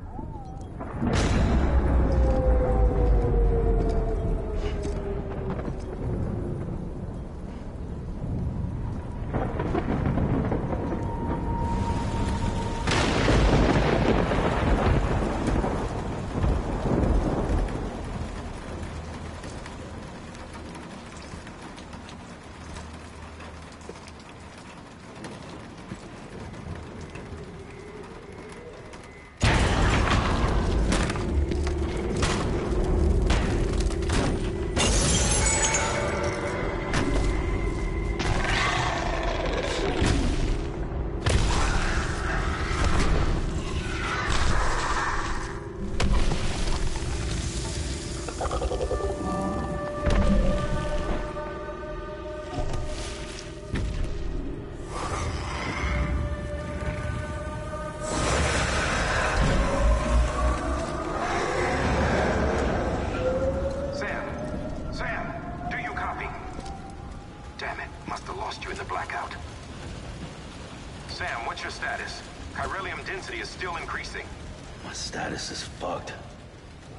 Status is fucked.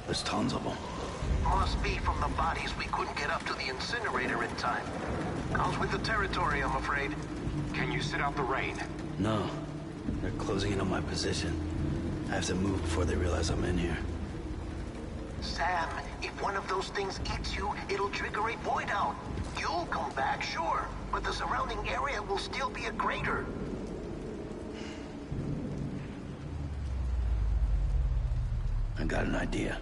There's tons of them. Must be from the bodies we couldn't get up to the incinerator in time. Comes with the territory, I'm afraid. Can you sit out the rain? No. They're closing in on my position. I have to move before they realize I'm in here. Sam, if one of those things eats you, it'll trigger a void out. You'll come back, sure, but the surrounding area will still be a crater. I got an idea.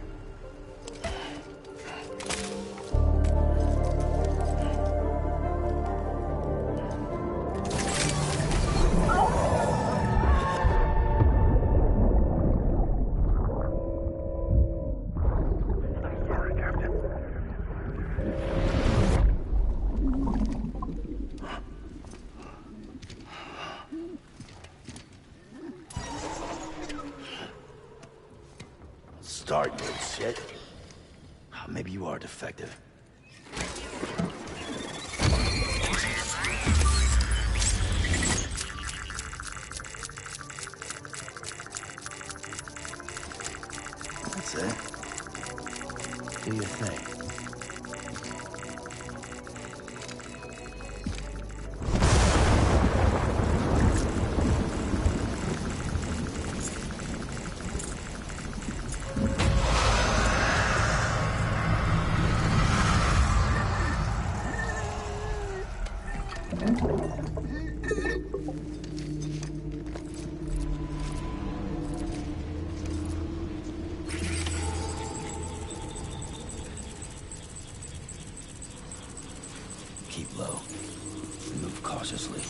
Start, you shit. Maybe you are defective. That's it. Do your thing. Keep low. Move cautiously.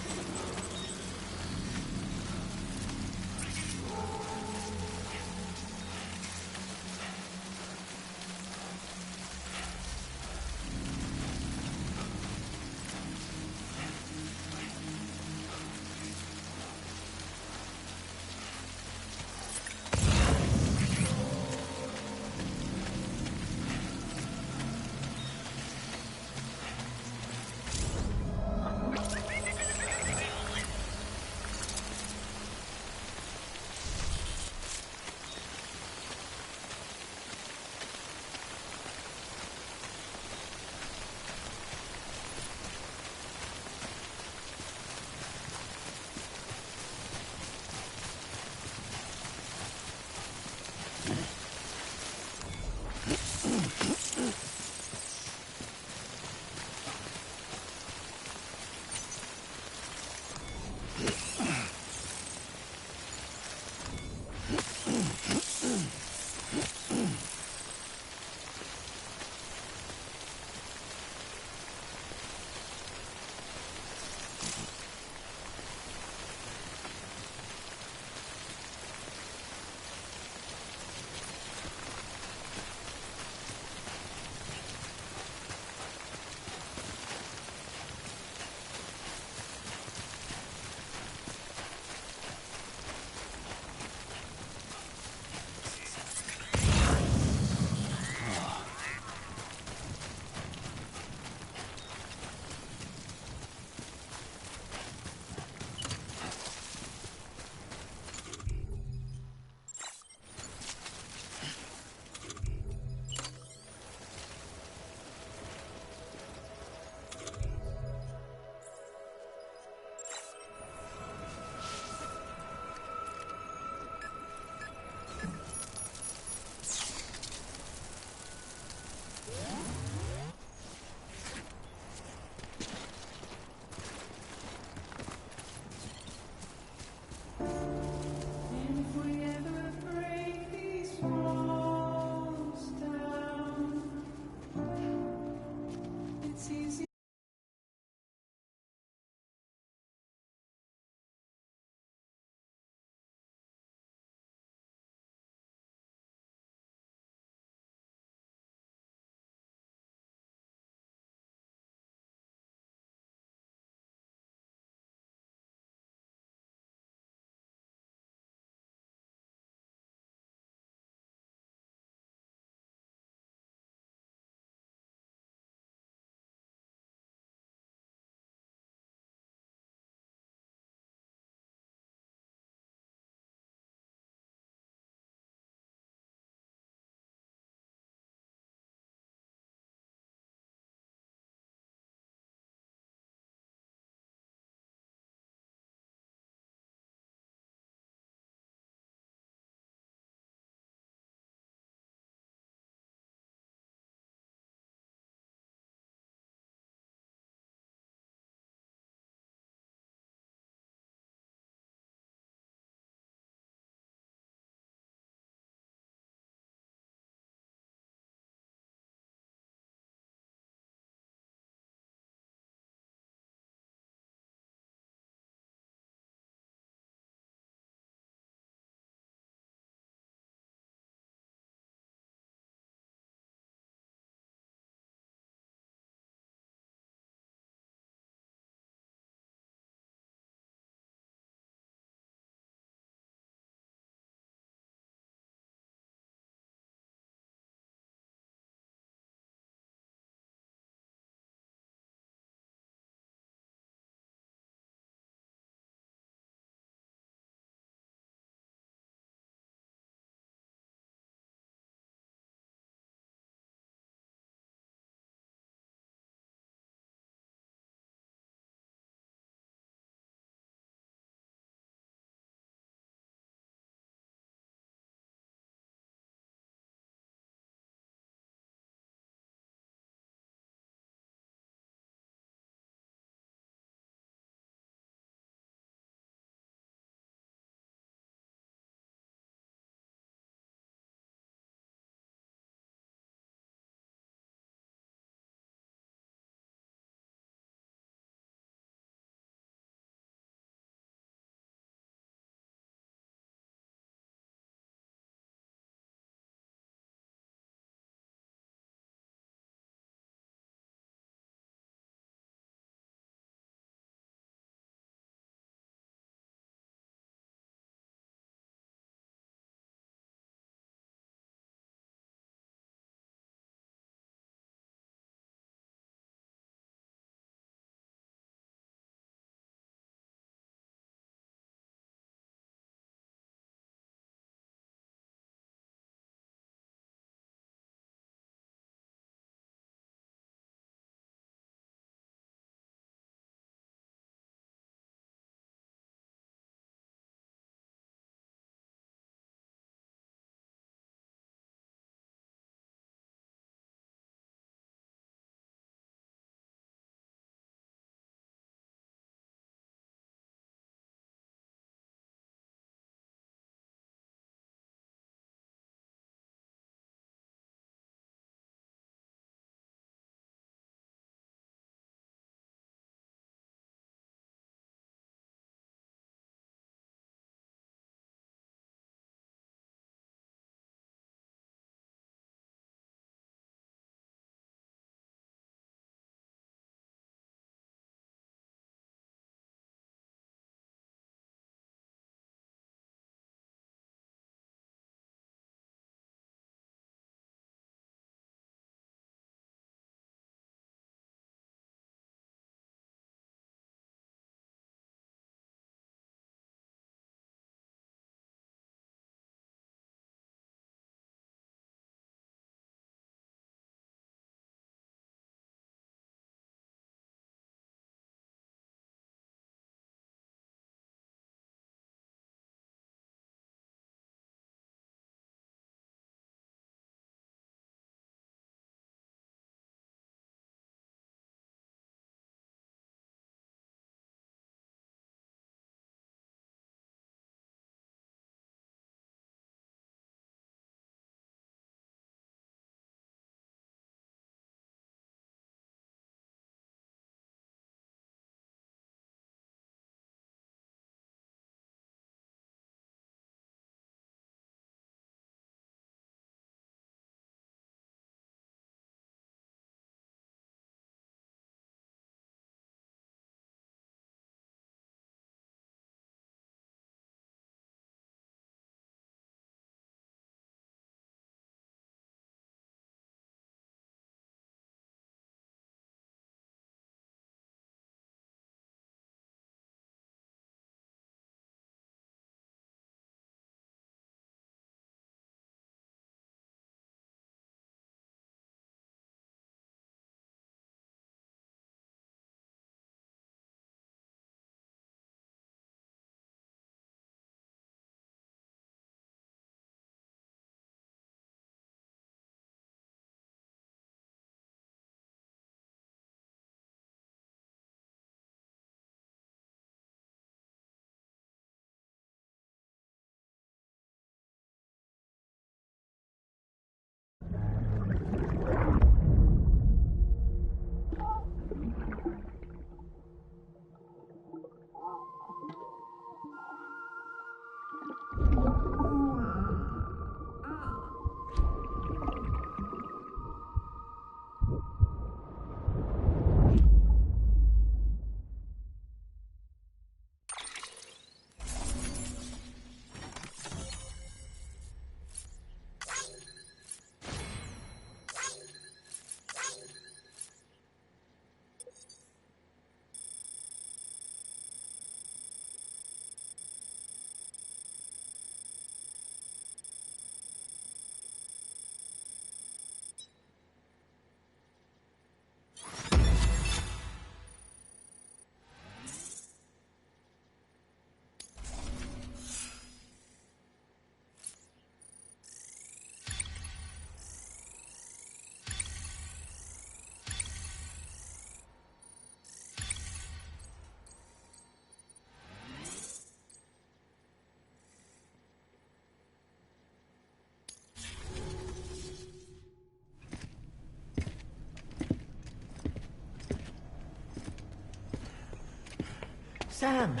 Sam,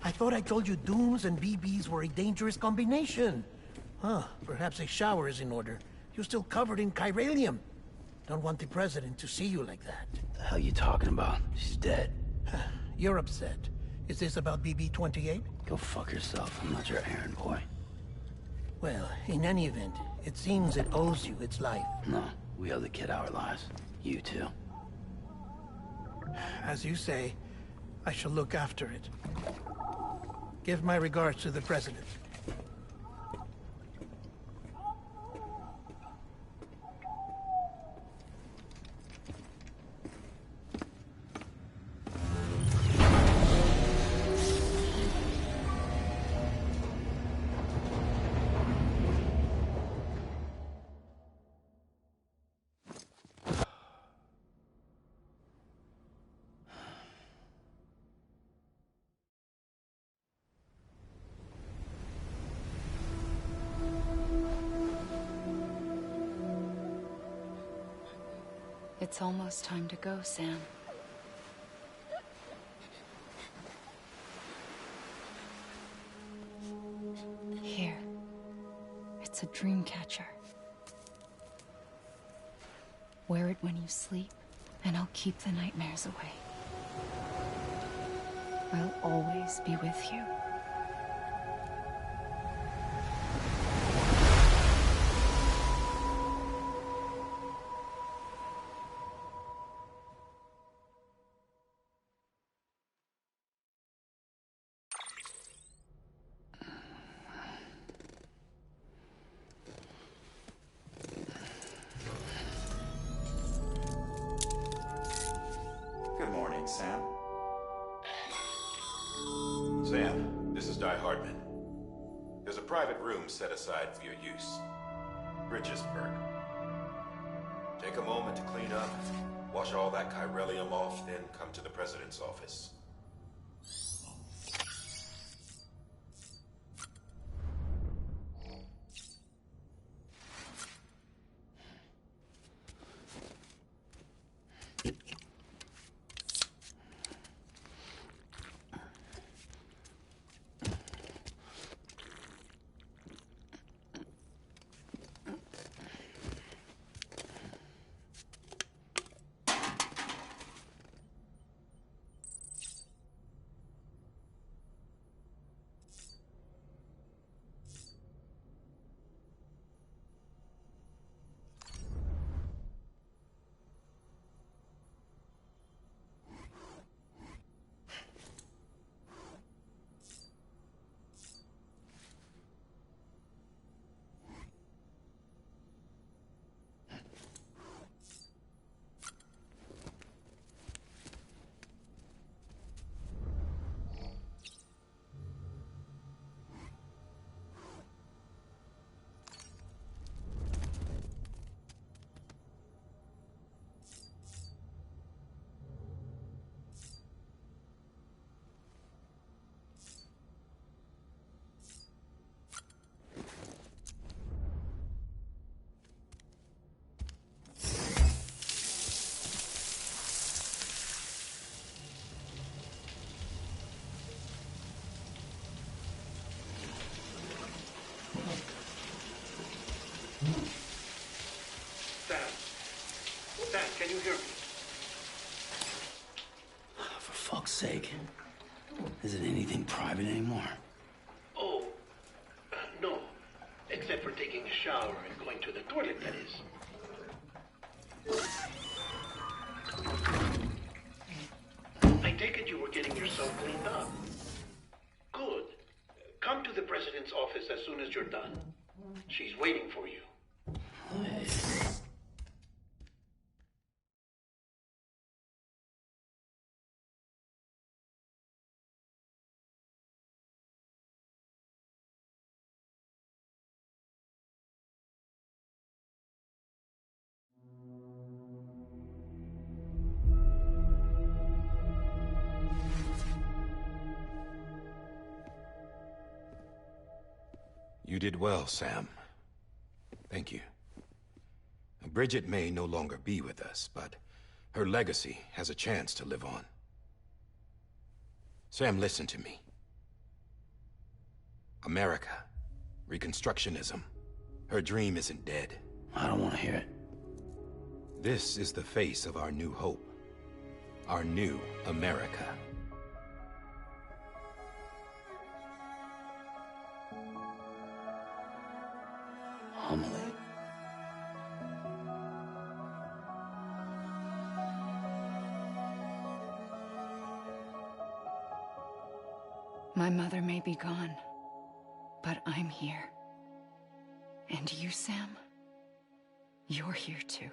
I thought I told you dooms and BBs were a dangerous combination. Huh, perhaps a shower is in order. You're still covered in chiralium. Don't want the president to see you like that. The hell you talking about? She's dead. You're upset. Is this about BB-28? Go fuck yourself. I'm not your errand boy. Well, in any event, it seems it owes you its life. No, we owe the kid our lives. You too. As you say, I shall look after it. Give my regards to the president. It's almost time to go, Sam. Here. It's a dream catcher. Wear it when you sleep, and I'll keep the nightmares away. I'll always be with you. Good morning, Sam. Sam, this is Di Hardman. There's a private room set aside for your use. Bridgesburg. Take a moment to clean up, wash all that chiralium off, then come to the president's office. Sam, can you hear me? For fuck's sake. Is it anything private anymore? Oh, no. Except for taking a shower and going to the toilet, that is. I take it you were getting yourself cleaned up. Good. Come to the president's office as soon as you're done. She's waiting for you. You did well, Sam. Thank you. Bridget may no longer be with us, but her legacy has a chance to live on. Sam, listen to me. America, Reconstructionism. Her dream isn't dead. I don't want to hear it. This is the face of our new hope. Our new America. Amelie. My mother may be gone, but I'm here. And you, Sam? You're here too.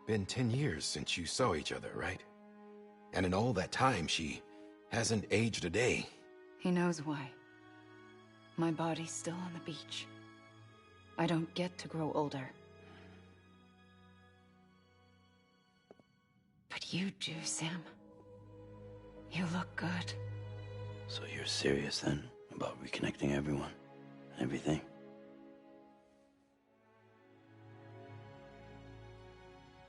Been 10 years since you saw each other, right? And in all that time, she hasn't aged a day. He knows why. My body's still on the beach. I don't get to grow older. But you do, Sam. You look good. So you're serious then about reconnecting everyone and everything?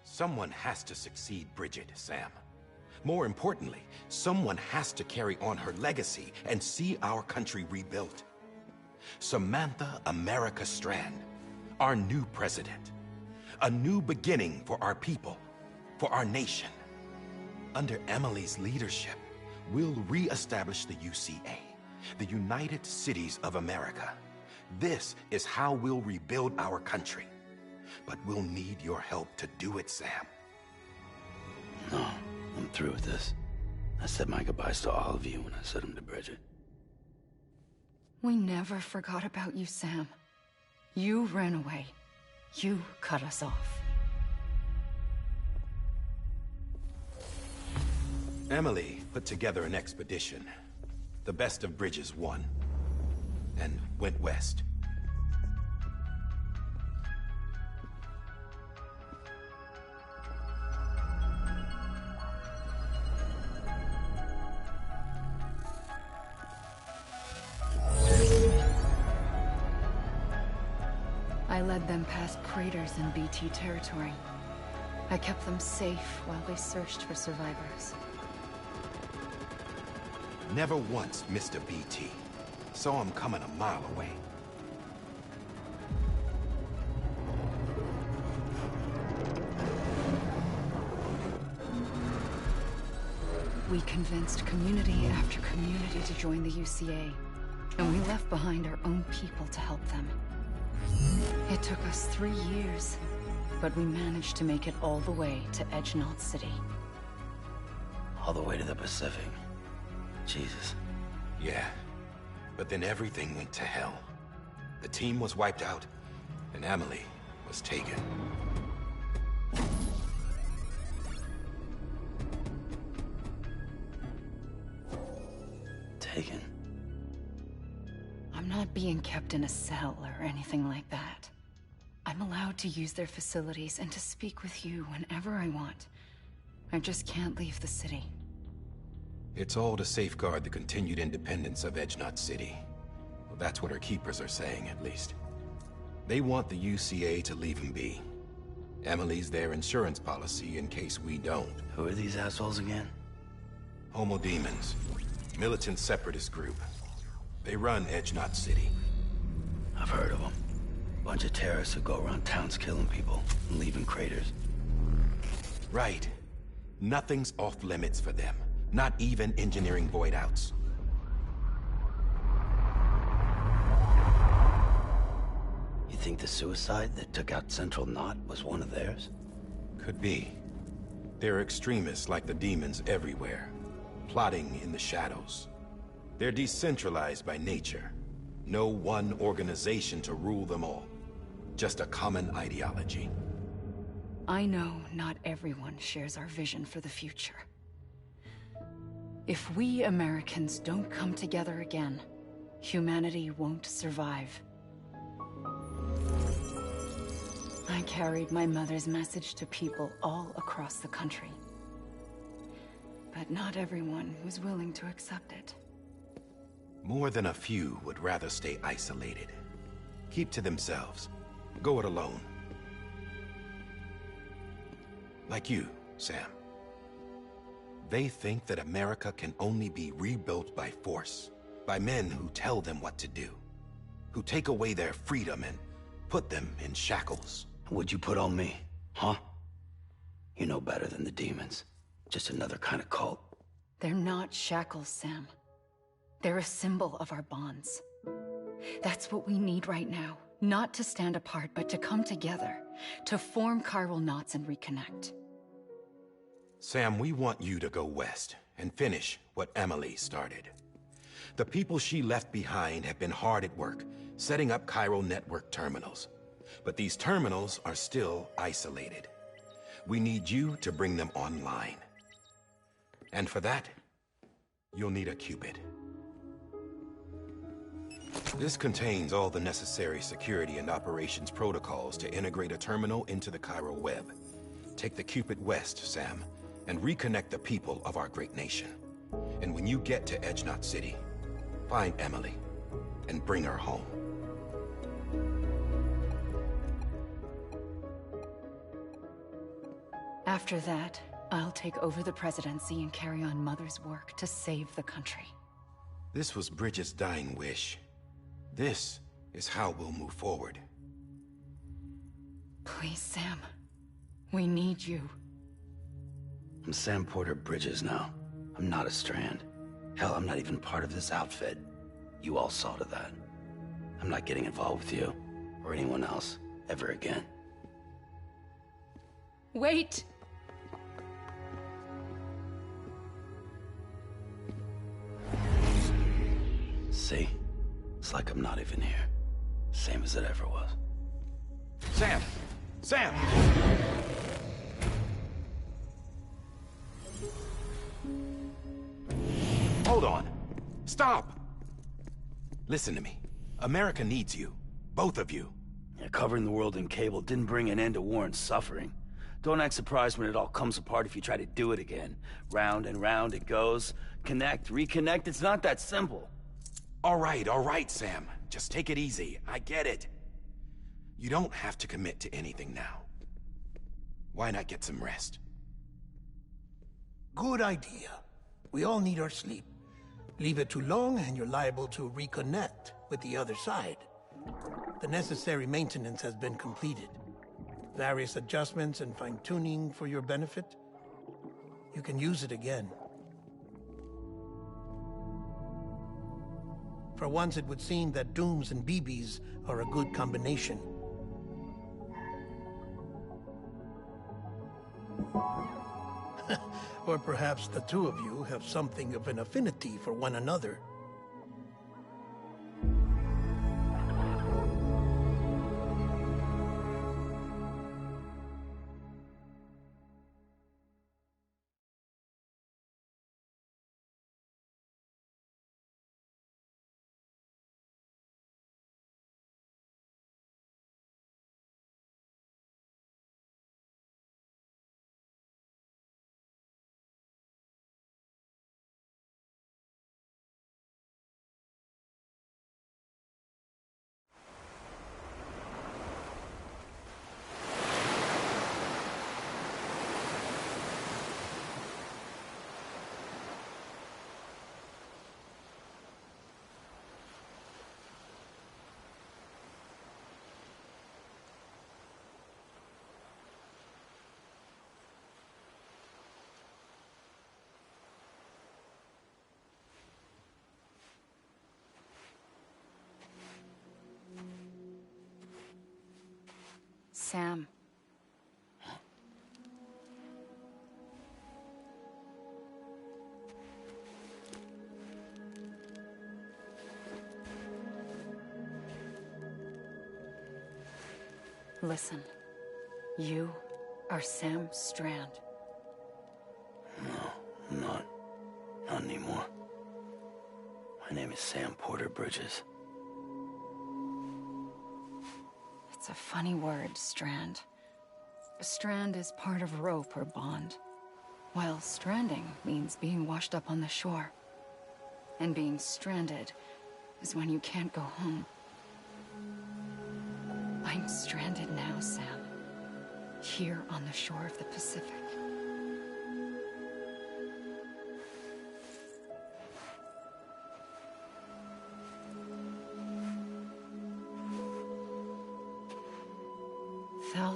Someone has to succeed Bridget, Sam. More importantly, someone has to carry on her legacy and see our country rebuilt. Samantha America Strand, our new president. A new beginning for our people, for our nation. Under Emily's leadership, we'll re-establish the UCA, the United Cities of America. This is how we'll rebuild our country. But we'll need your help to do it, Sam. No, I'm through with this. I said my goodbyes to all of you when I said them to Bridget. We never forgot about you, Sam. You ran away. You cut us off. Emily put together an expedition. The best of Bridges won. And went west. I led them past craters in BT territory. I kept them safe while they searched for survivors. Never once missed a BT. Saw him coming a mile away. We convinced community after community to join the UCA, and we left behind our own people to help them. It took us 3 years, but we managed to make it all the way to Edgenot City. All the way to the Pacific. Jesus. Yeah, but then everything went to hell. The team was wiped out, and Emily was taken. Taken? I'm not being kept in a cell or anything like that. I'm allowed to use their facilities and to speak with you whenever I want. I just can't leave the city. It's all to safeguard the continued independence of Edgenot City. Well, that's what our keepers are saying, at least. They want the UCA to leave him be. Emily's their insurance policy in case we don't. Who are these assholes again? Homo Demons. Militant separatist group. They run Edgenot City. I've heard of them. Bunch of terrorists who go around towns killing people and leaving craters. Right. Nothing's off limits for them. Not even engineering void outs. You think the suicide that took out Central Knot was one of theirs? Could be. There are extremists like the demons everywhere, plotting in the shadows. They're decentralized by nature. No one organization to rule them all. Just a common ideology. I know not everyone shares our vision for the future. If we Americans don't come together again, humanity won't survive. I carried my mother's message to people all across the country. But not everyone was willing to accept it. More than a few would rather stay isolated. Keep to themselves. Go it alone. Like you. Sam. They think that America can only be rebuilt by force, by men who tell them what to do, who take away their freedom and put them in shackles. What'd you put on me, huh? You know better than the demons. Just another kind of cult. They're not shackles, Sam. They're a symbol of our bonds. That's what we need right now. Not to stand apart, but to come together. To form chiral knots and reconnect. Sam, we want you to go west and finish what Emily started. The people she left behind have been hard at work, setting up chiral network terminals. But these terminals are still isolated. We need you to bring them online. And for that, you'll need a Cupid. This contains all the necessary security and operations protocols to integrate a terminal into the chiral web. Take the Cupid west, Sam, and reconnect the people of our great nation. And when you get to Edge Knot City, find Emily and bring her home. After that, I'll take over the presidency and carry on Mother's work to save the country. This was Bridget's dying wish. This is how we'll move forward. Please, Sam. We need you. I'm Sam Porter Bridges now. I'm not a Strand. Hell, I'm not even part of this outfit. You all saw to that. I'm not getting involved with you, or anyone else, ever again. Wait! See? It's like I'm not even here. Same as it ever was. Sam! Sam! Hold on. Stop! Listen to me. America needs you. Both of you. Yeah, covering the world in cable didn't bring an end to war and suffering. Don't act surprised when it all comes apart if you try to do it again. Round and round it goes. Connect, reconnect, it's not that simple. All right, Sam. Just take it easy. I get it. You don't have to commit to anything now. Why not get some rest? Good idea. We all need our sleep. Leave it too long and you're liable to reconnect with the other side. The necessary maintenance has been completed. Various adjustments and fine-tuning for your benefit. You can use it again. For once, it would seem that Dooms and BBs are a good combination. Or perhaps the two of you have something of an affinity for one another. Sam. Listen. You are Sam Strand. No, I'm not. Not anymore. My name is Sam Porter Bridges. It's a funny word, strand. A strand is part of rope or bond, while stranding means being washed up on the shore. And being stranded is when you can't go home. I'm stranded now, Sam. Here on the shore of the Pacific.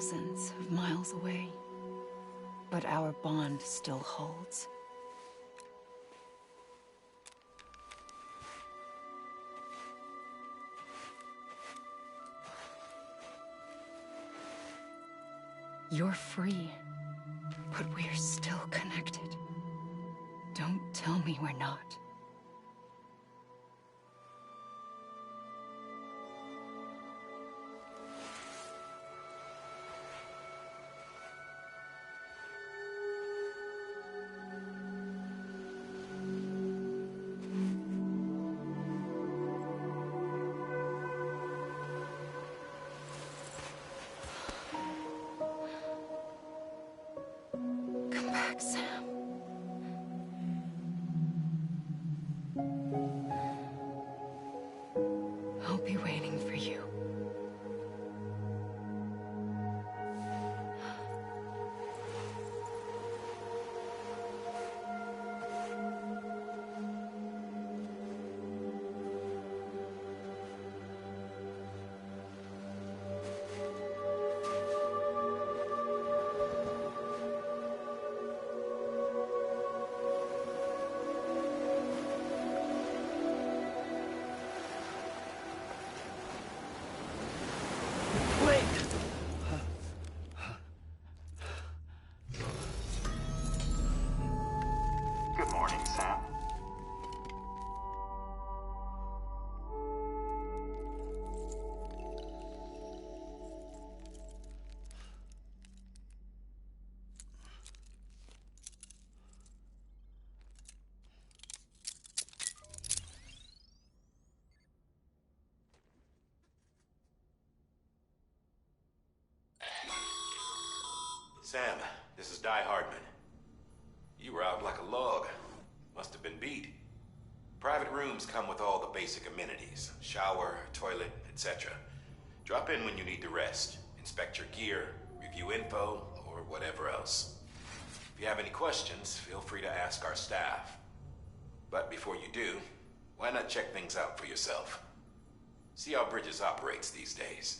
thousands of miles away, but our bond still holds. You're free, but we're still connected. Don't tell me we're not. Come back, Sam. I'll be waiting for you. Good morning, Sam. Sam, this is Di Hardman. You were out like a log. Must have been beat. Private rooms come with all the basic amenities. Shower, toilet, etc. Drop in when you need to rest. Inspect your gear, review info, or whatever else. If you have any questions, feel free to ask our staff. But before you do, why not check things out for yourself? See how Bridges operates these days.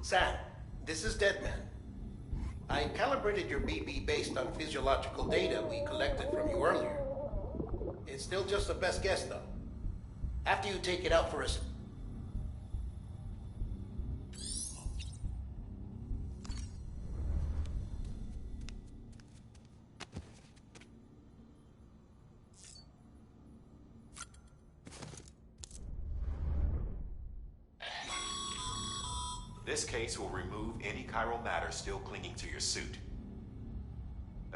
Sam, this is Deadman. I calibrated your BB based on physiological data we collected from you earlier. It's still just a best guess, though. After you take it out for us... This case will remove any chiral matter still clinging to your suit.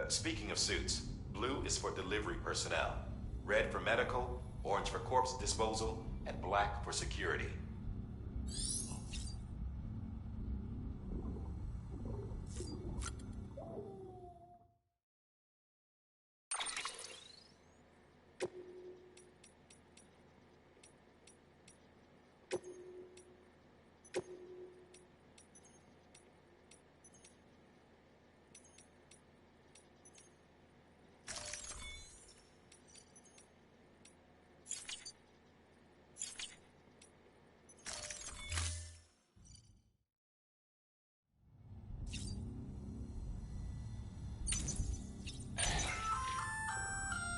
Speaking of suits, blue is for delivery personnel, red for medical, orange for corpse disposal, and black for security.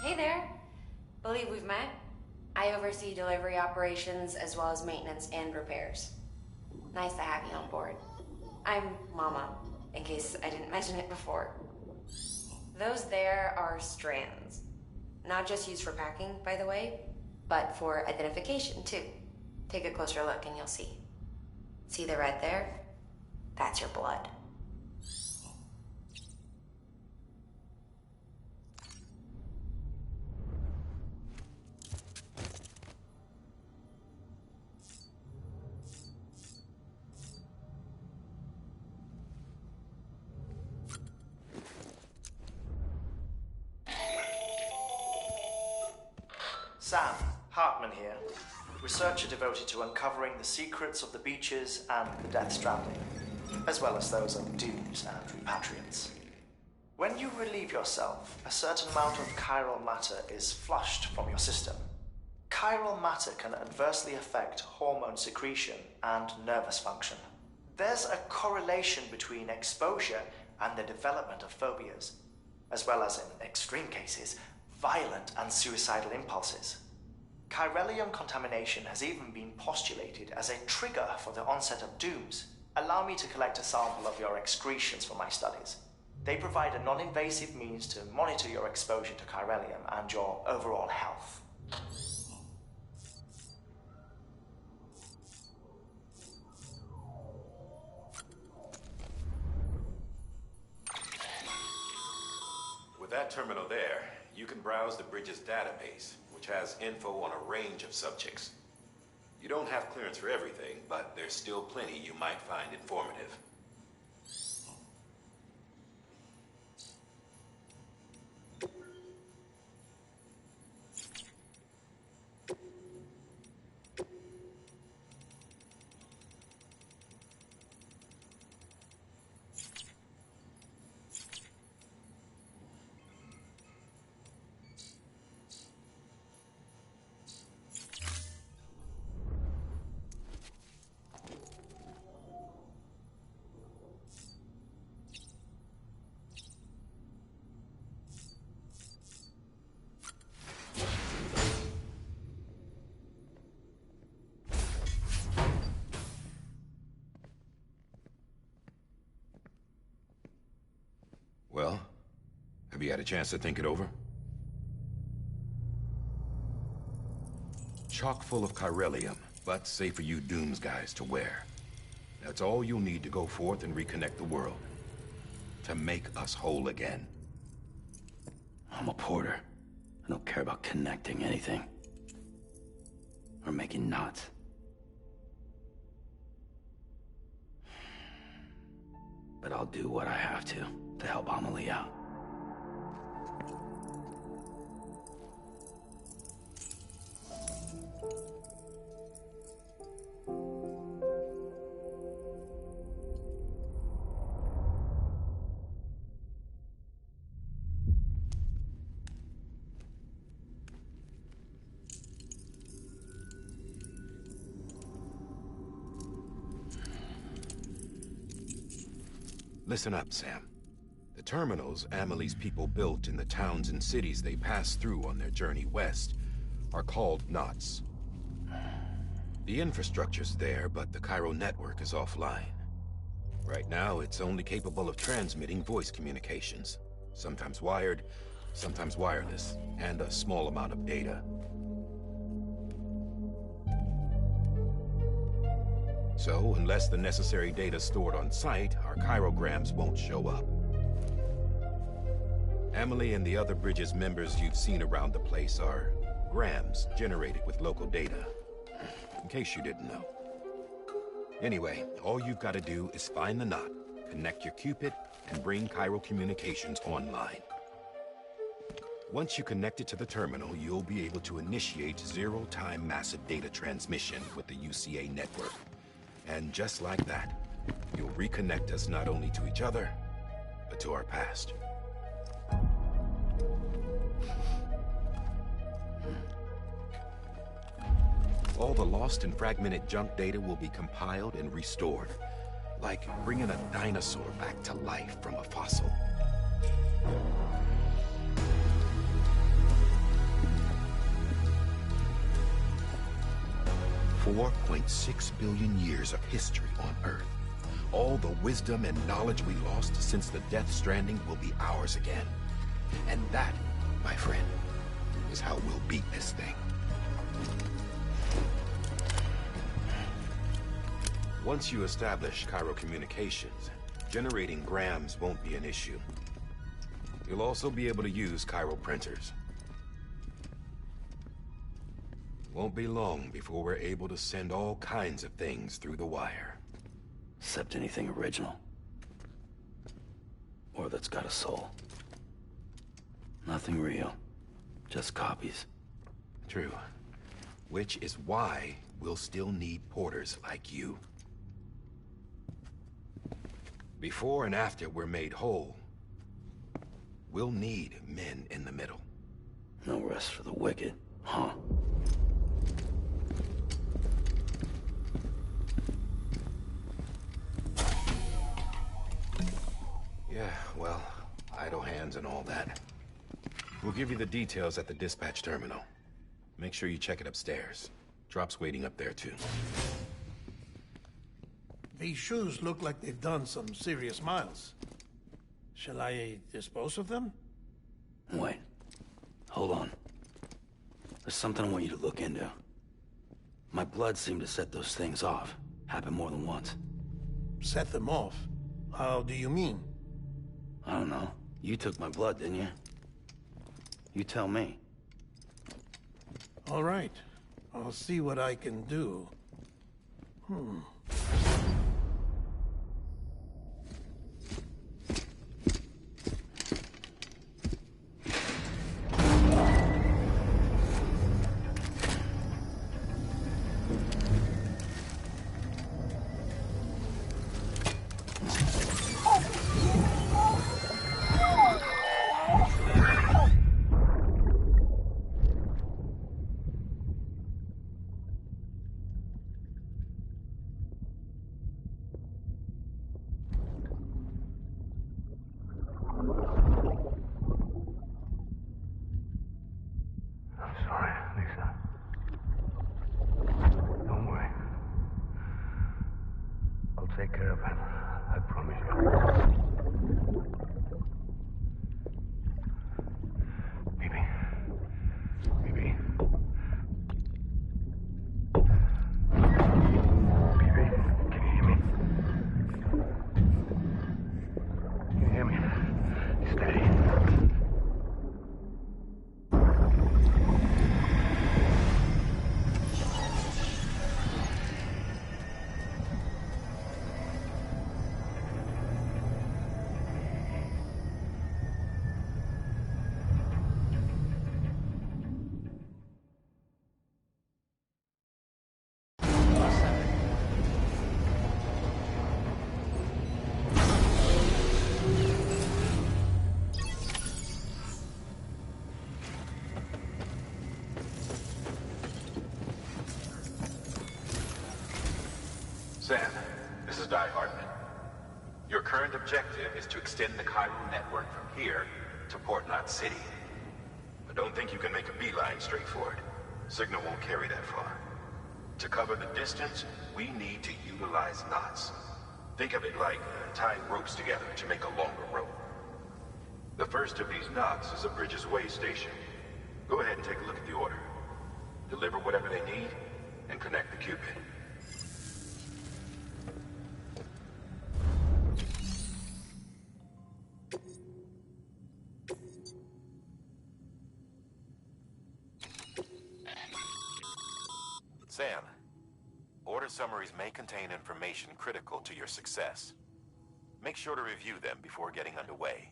Hey there. Believe we've met? I oversee delivery operations as well as maintenance and repairs. Nice to have you on board. I'm Mama, in case I didn't mention it before. Those there are strands. Not just used for packing, by the way, but for identification, too. Take a closer look and you'll see. See the red there? That's your blood. Sam, Hartman here, researcher devoted to uncovering the secrets of the beaches and the Death Stranding, as well as those of dooms and repatriants. When you relieve yourself, a certain amount of chiral matter is flushed from your system. Chiral matter can adversely affect hormone secretion and nervous function. There's a correlation between exposure and the development of phobias, as well as, in extreme cases, violent and suicidal impulses. Chiralium contamination has even been postulated as a trigger for the onset of dooms. Allow me to collect a sample of your excretions for my studies. They provide a non-invasive means to monitor your exposure to chiralium and your overall health. With that terminal there, you can browse the bridge's database, which has info on a range of subjects. You don't have clearance for everything, but there's still plenty you might find informative. Well, have you had a chance to think it over? Chock full of chiralium, but safe for you Dooms guys to wear. That's all you'll need to go forth and reconnect the world. To make us whole again. I'm a porter. I don't care about connecting anything. Or making knots. But I'll do what I have to help Amelie out. Listen up, Sam. The terminals Amelie's people built in the towns and cities they passed through on their journey west are called knots. The infrastructure's there, but the Cairo network is offline. Right now, it's only capable of transmitting voice communications. Sometimes wired, sometimes wireless, and a small amount of data. So, unless the necessary data's stored on site, our chirograms won't show up. Amelie and the other Bridges members you've seen around the place are grams generated with local data. In case you didn't know. Anyway, all you've got to do is find the knot, connect your Cupid, and bring Cairo communications online. Once you connect it to the terminal, you'll be able to initiate zero-time massive data transmission with the UCA network. And just like that, you'll reconnect us not only to each other, but to our past. All the lost and fragmented junk data will be compiled and restored, like bringing a dinosaur back to life from a fossil. 4.6 billion years of history on Earth. All the wisdom and knowledge we lost since the Death Stranding will be ours again. And that, my friend, is how we'll beat this thing. Once you establish Cairo communications, generating grams won't be an issue. You'll also be able to use Cairo printers. Won't be long before we're able to send all kinds of things through the wire. Except anything original. Or that's got a soul. Nothing real. Just copies. True. Which is why we'll still need porters like you. Before and after we're made whole, we'll need men in the middle. No rest for the wicked, huh? Yeah, well, idle hands and all that. We'll give you the details at the dispatch terminal. Make sure you check it upstairs. Drop's waiting up there, too. These shoes look like they've done some serious miles. Shall I dispose of them? Wait. Hold on. There's something I want you to look into. My blood seemed to set those things off. Happened more than once. Set them off? How do you mean? I don't know. You took my blood, didn't you? You tell me. All right. I'll see what I can do. Take care of him. I promise you. Baby. Baby. Baby, can you hear me? Can you hear me? Steady. Sam, this is Di Hartman. Your current objective is to extend the Cairo network from here to Port Knot City. I don't think you can make a beeline straight for it. Signal won't carry that far. To cover the distance, we need to utilize knots. Think of it like tying ropes together to make a longer rope. The first of these knots is a Bridges Way station. Go ahead and take a look at the order. Deliver whatever they need, and connect the Cupid. Sam, order summaries may contain information critical to your success. Make sure to review them before getting underway.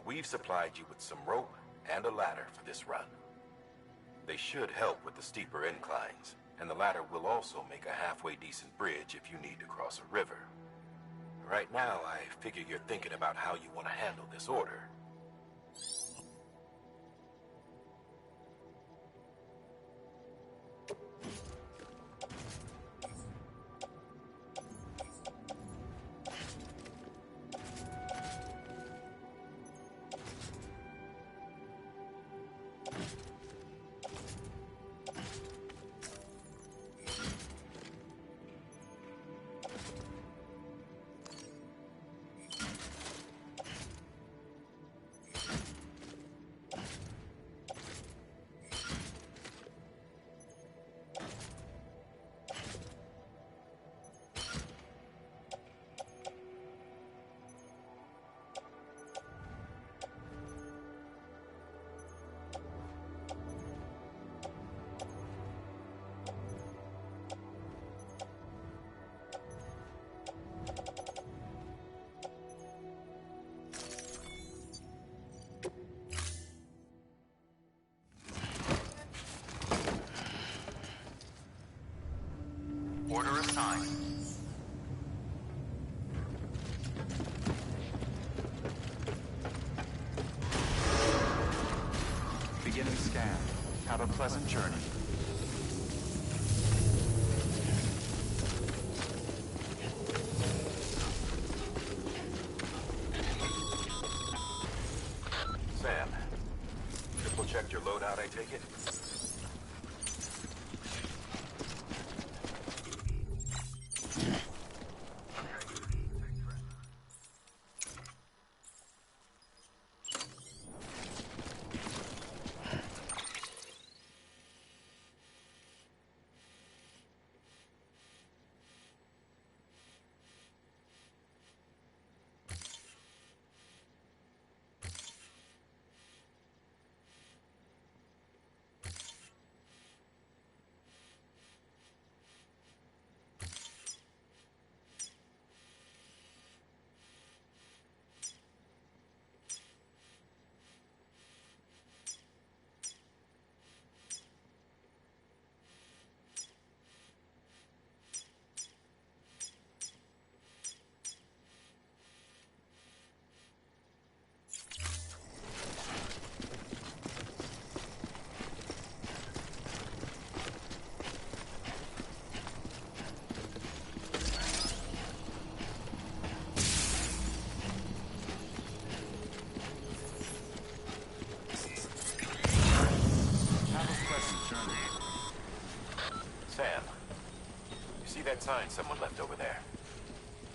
We've supplied you with some rope and a ladder for this run. They should help with the steeper inclines, and the ladder will also make a halfway decent bridge if you need to cross a river. Right now, I figure you're thinking about how you want to handle this order. Order assigned. Beginning scan. Have a pleasant journey. Sam, triple checked your loadout, I take it? Sam, you see that sign someone left over there?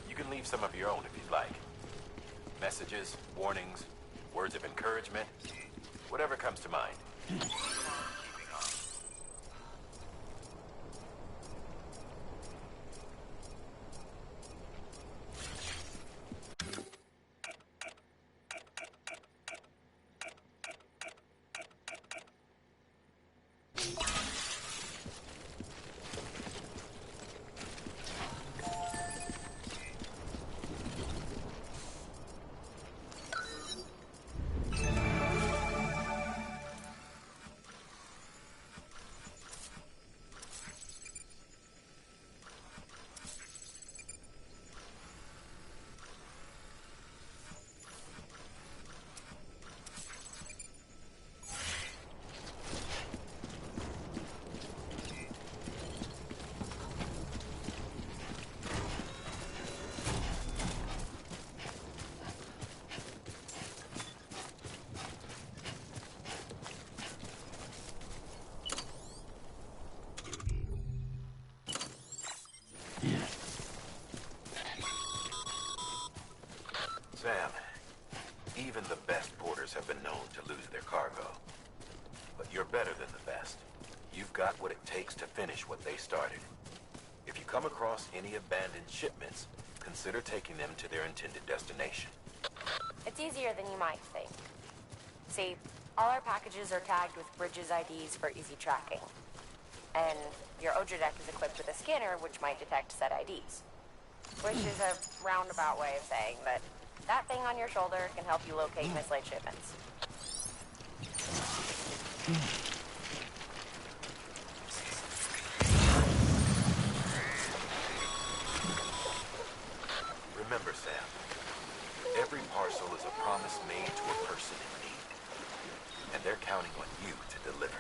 You can leave some of your own if you'd like. Messages, warnings, words of encouragement, whatever comes to mind. Sam, even the best porters have been known to lose their cargo. But you're better than the best. You've got what it takes to finish what they started. If you come across any abandoned shipments, consider taking them to their intended destination. It's easier than you might think. See, all our packages are tagged with Bridges IDs for easy tracking. And your Odra deck is equipped with a scanner which might detect said IDs. Which is a roundabout way of saying that That thing on your shoulder can help you locate mislaid shipments. Remember, Sam, every parcel is a promise made to a person in need. And they're counting on you to deliver.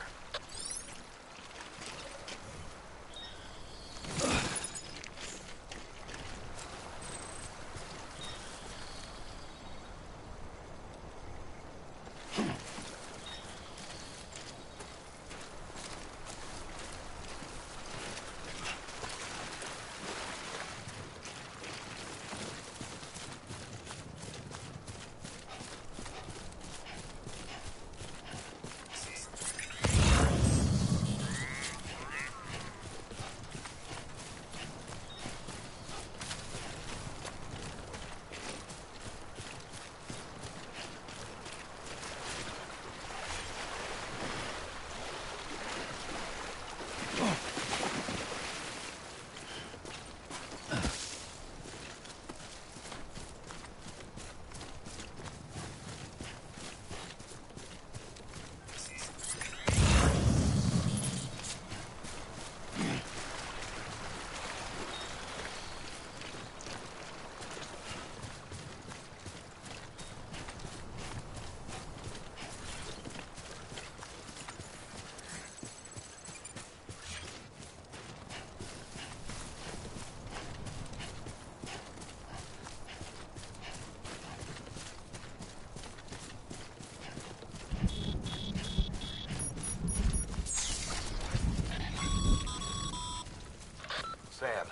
Sam,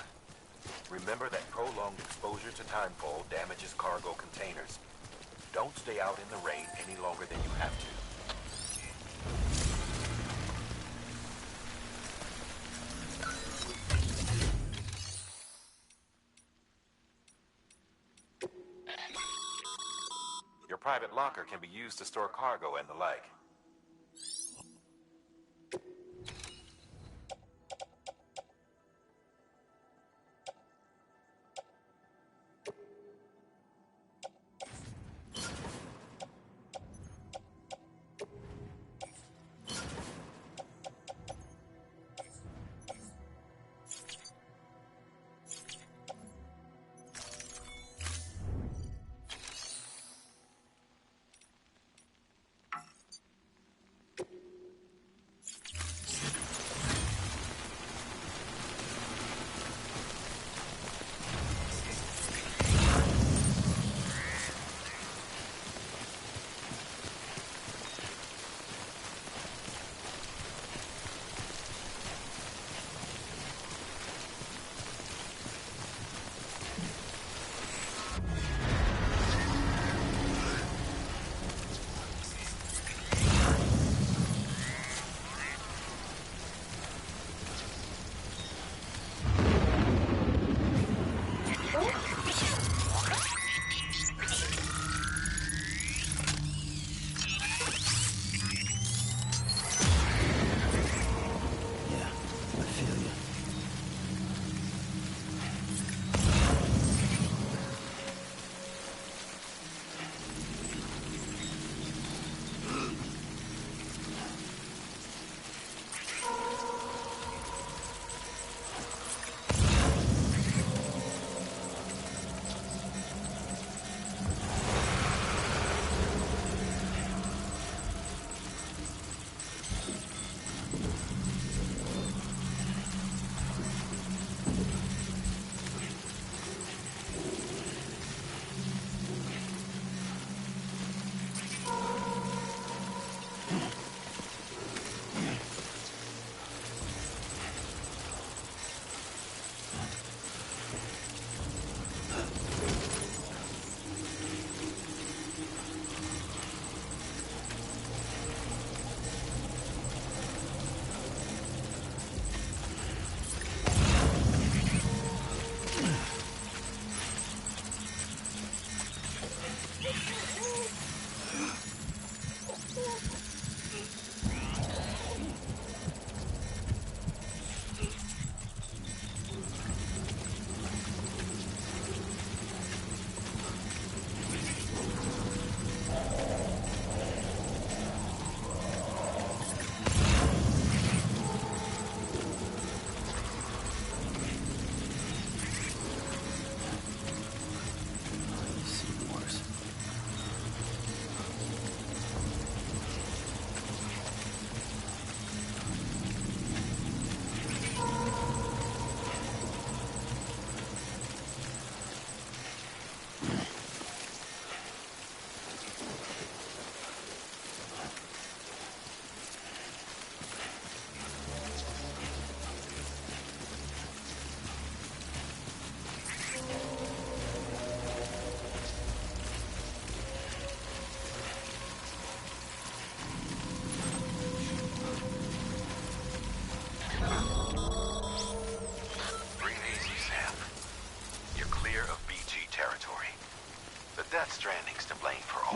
remember that prolonged exposure to timefall damages cargo containers. Don't stay out in the rain any longer than you have to. Your private locker can be used to store cargo and the like.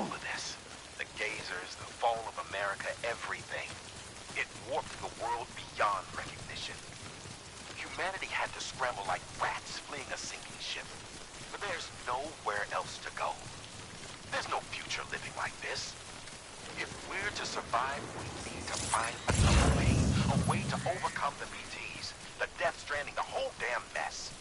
all of this. The gazers, the fall of America, everything. It warped the world beyond recognition. Humanity had to scramble like rats fleeing a sinking ship. But there's nowhere else to go. There's no future living like this. If we're to survive, we need to find another way. A way to overcome the BTs, the Death Stranding, the whole damn mess.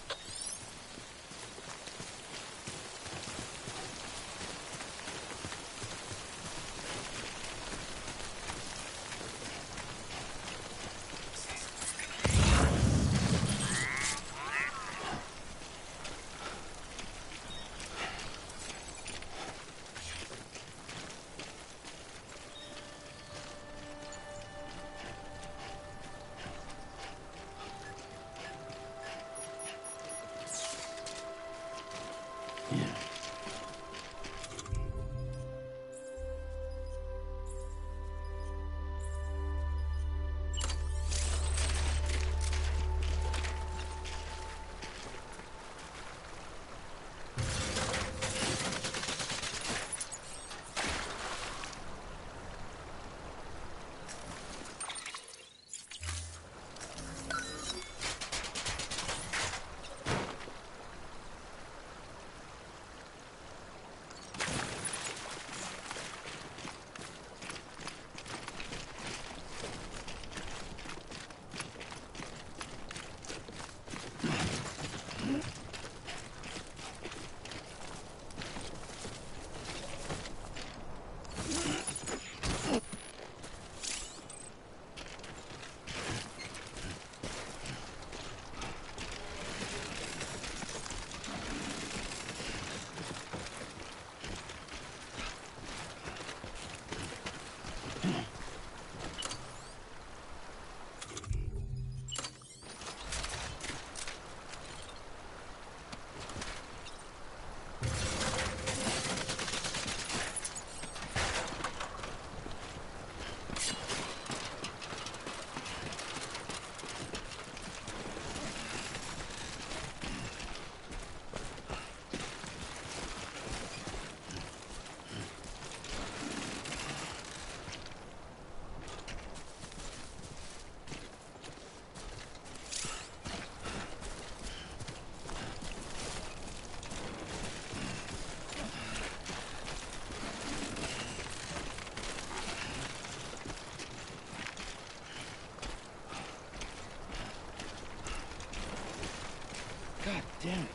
God damn it.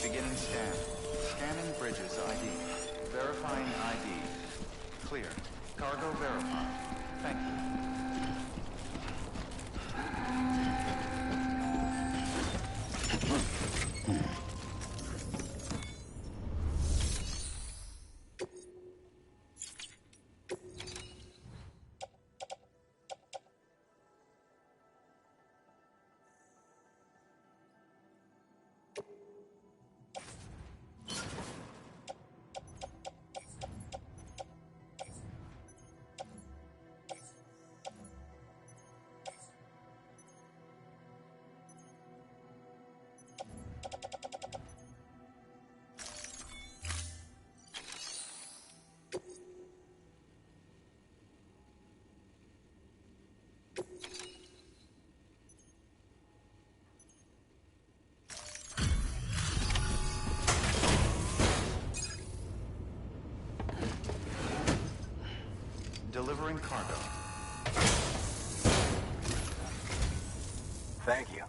Beginning scan. Scanning Bridges ID. Verifying ID. Clear. Cargo verified. Thank you. delivering cargo. Thank you.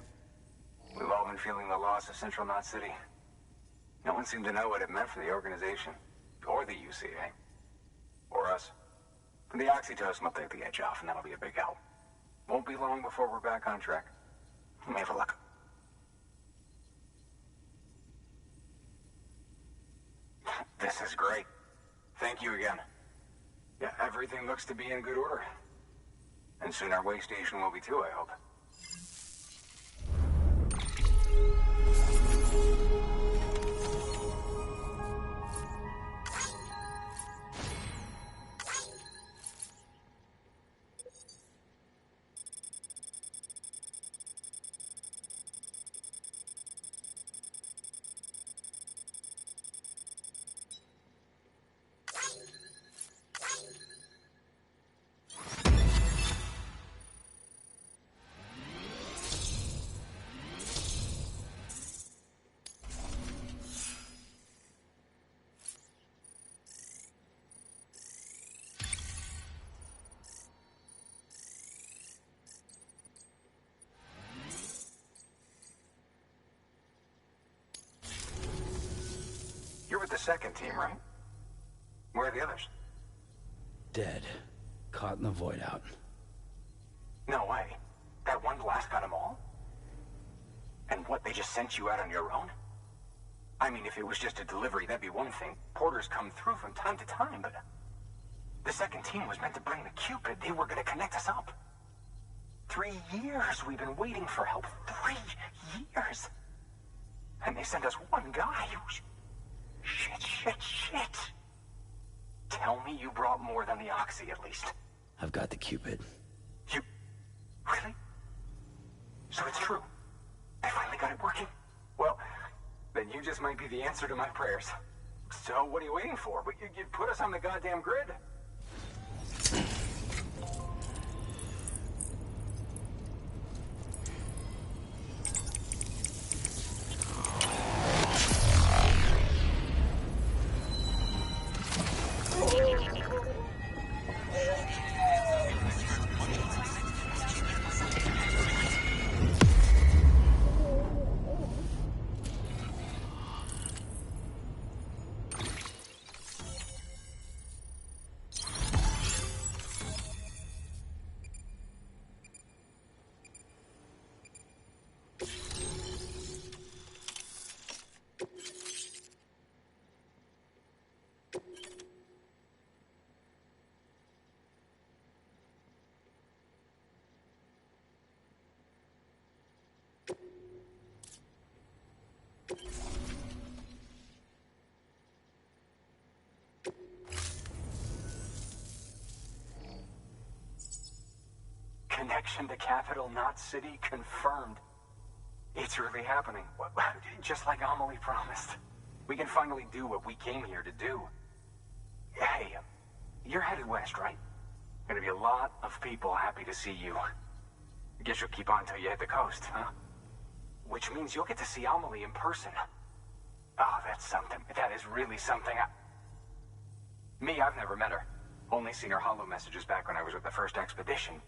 We've all been feeling the loss of Central Knot City. No one seemed to know what it meant for the organization, or the UCA, or us. The oxytocin will take the edge off, and that'll be a big help. Won't be long before we're back on track. You may have a look. This is great. Thank you again. Yeah, everything looks to be in good order. And soon our way station will be too, I hope. You're with the second team, right? Where are the others? Dead. Caught in the void out. No way. That one blast got them all? And what, they just sent you out on your own? I mean, if it was just a delivery, that'd be one thing. Porters come through from time to time, but... The second team was meant to bring the Cupid. They were gonna connect us up. 3 years we've been waiting for help. 3 years! And they sent us one guy. Shit. Tell me you brought more than the Oxy, at least. I've got the Cupid. You... Really? So it's true. I finally got it working. Well, then you just might be the answer to my prayers. So what are you waiting for? You put us on the goddamn grid. Connection to Capital Knot City confirmed. It's really happening. Just like Amelie promised. We can finally do what we came here to do. Hey, you're headed west, right? Gonna be a lot of people happy to see you. I guess you'll keep on till you hit the coast, huh? Which means you'll get to see Amelie in person. Oh, that's something. That is really something. Me, I've never met her. Only seen her holo messages back when I was with the first expedition.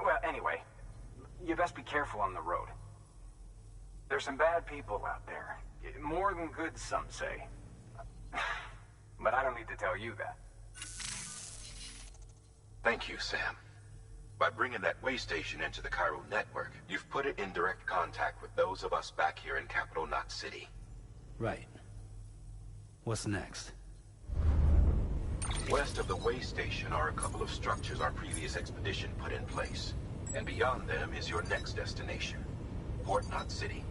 Well, anyway, you best be careful on the road. There's some bad people out there. More than good, some say. But I don't need to tell you that. Thank you, Sam. By bringing that way station into the Cairo network, you've put it in direct contact with those of us back here in Capital Knot City. Right. What's next? West of the way station are a couple of structures our previous expedition put in place. And beyond them is your next destination, Port Knot City.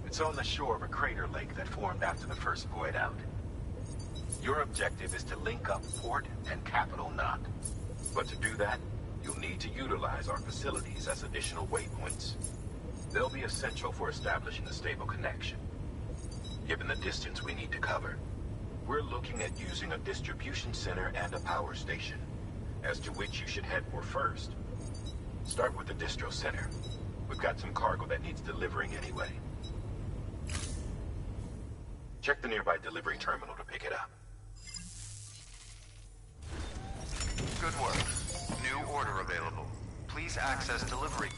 It's on the shore of a crater lake that formed after the first void out. Your objective is to link up Port and Capital Knot. But to do that, you'll need to utilize our facilities as additional waypoints. They'll be essential for establishing a stable connection. Given the distance we need to cover, we're looking at using a distribution center and a power station, as to which you should head for first. Start with the distro center. We've got some cargo that needs delivering anyway. Check the nearby delivery terminal to pick it up. Good work. New order available. Please access delivery.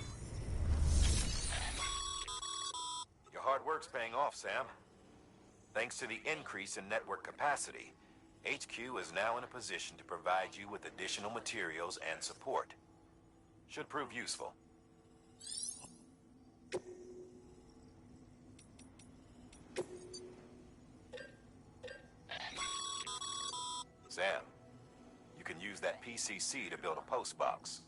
Your hard work's paying off, Sam. Thanks to the increase in network capacity, HQ is now in a position to provide you with additional materials and support. Should prove useful. Sam, you can use that PCC to build a post box.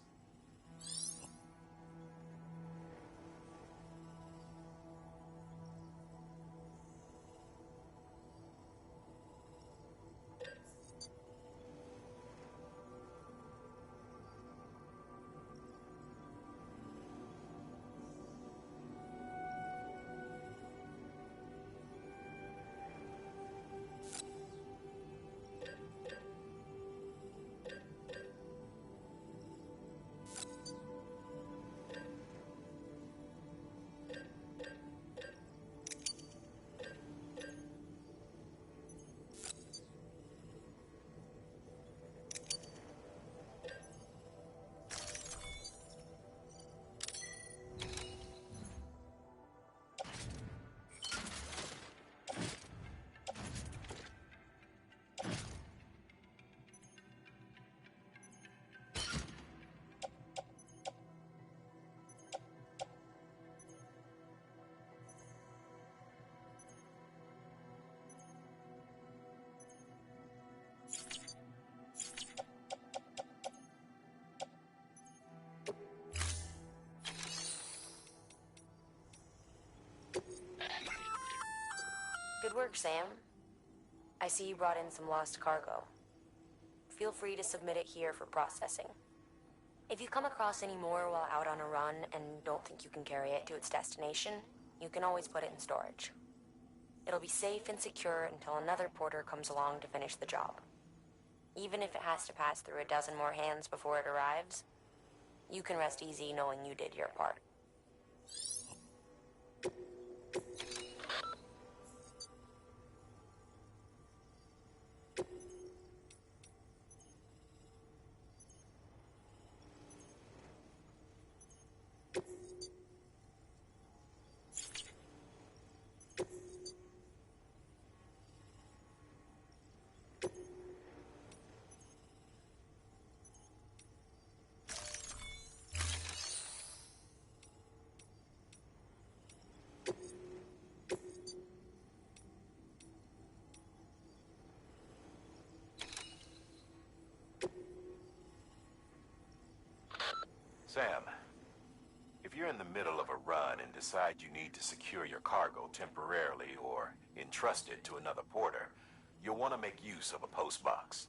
Good work, Sam. I see you brought in some lost cargo. Feel free to submit it here for processing. If you come across any more while out on a run and don't think you can carry it to its destination, you can always put it in storage. It'll be safe and secure until another porter comes along to finish the job. Even if it has to pass through a dozen more hands before it arrives, you can rest easy knowing you did your part. Sam, if you're in the middle of a run and decide you need to secure your cargo temporarily or entrust it to another porter, you'll want to make use of a post box.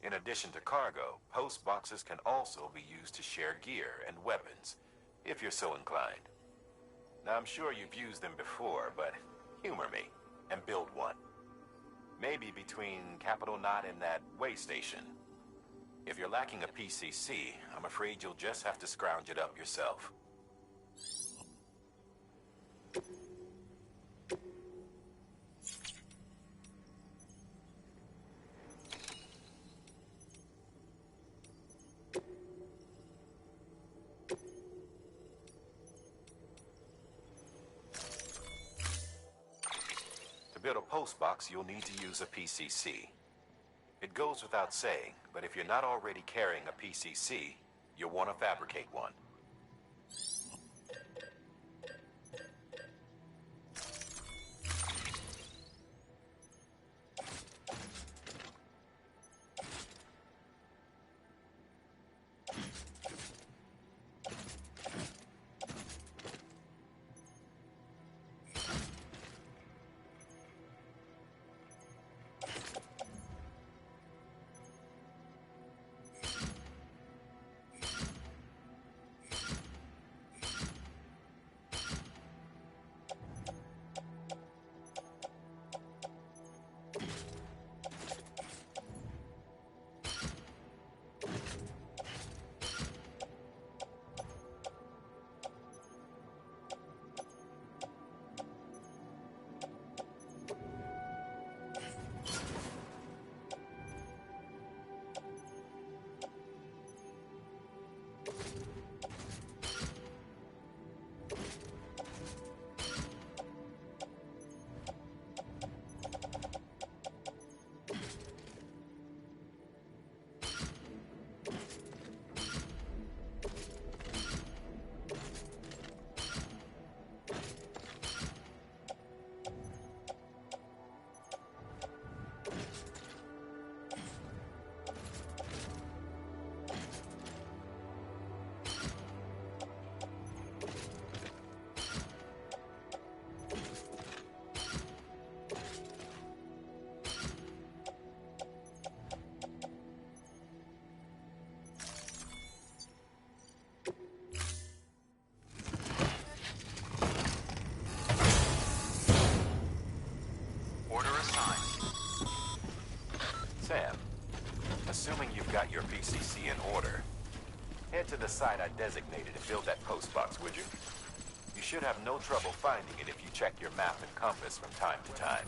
In addition to cargo, post boxes can also be used to share gear and weapons, if you're so inclined. Now, I'm sure you've used them before, but humor me and build one. Maybe between Capital Knot and that way station. If you're lacking a PCC, I'm afraid you'll just have to scrounge it up yourself. To build a post box, you'll need to use a PCC. It goes without saying, but if you're not already carrying a PCC, you'll want to fabricate one. you've got your PCC in order, head to the site I designated and build that post box, would you? You should have no trouble finding it if you check your map and compass from time to time.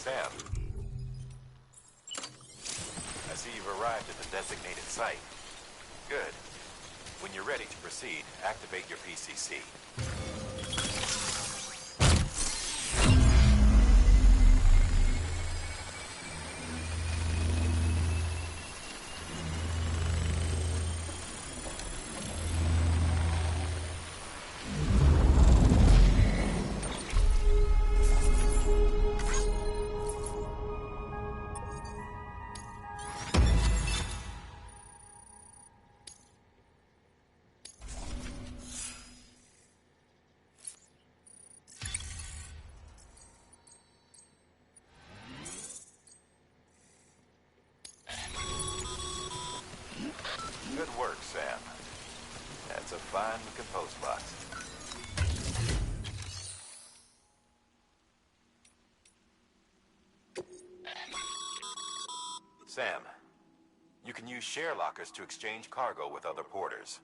Sam, I see you've arrived at the designated site. Good. When you're ready to proceed, activate your PCC. Good work, Sam. That's a fine-looking post box. Sam, you can use share lockers to exchange cargo with other porters.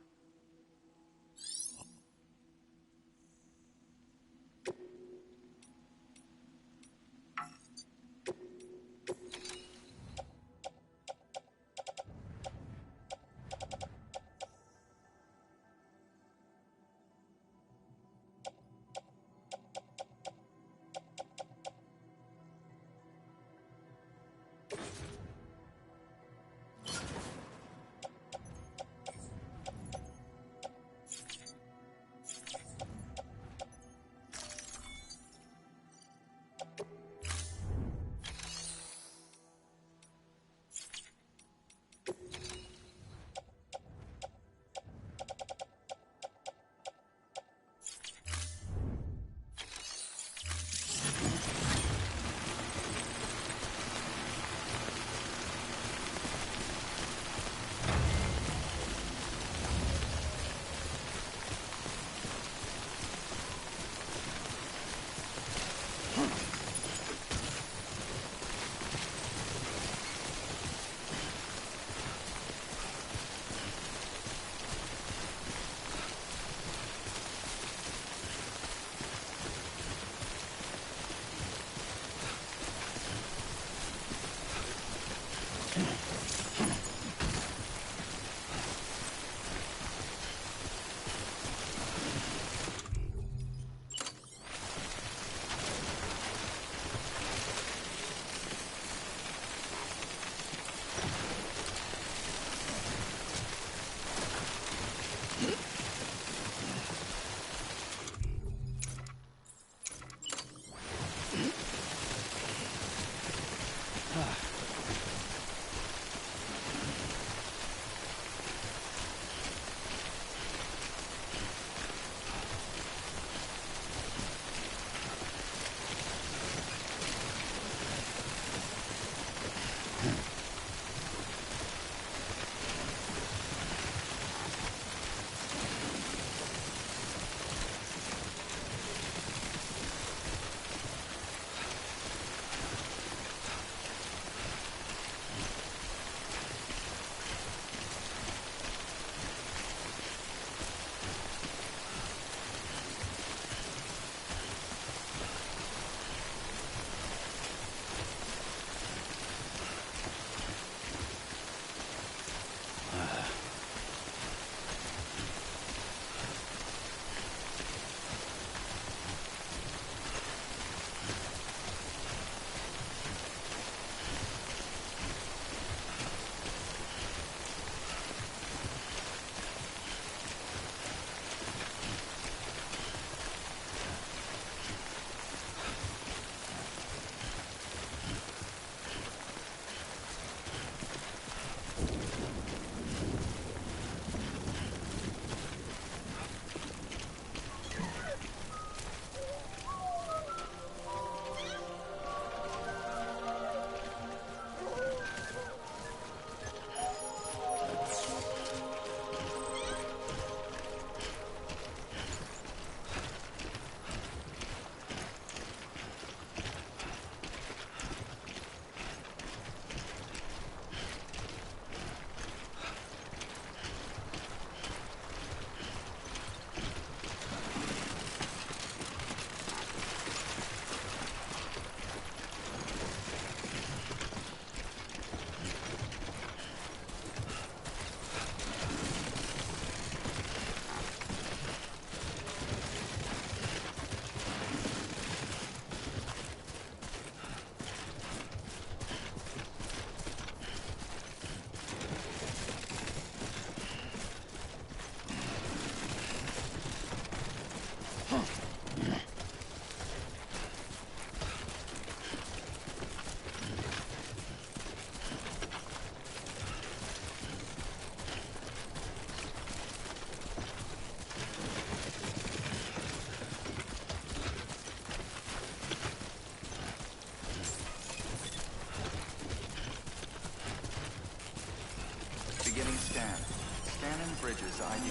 Beginning scan. Scanning Bridges ID.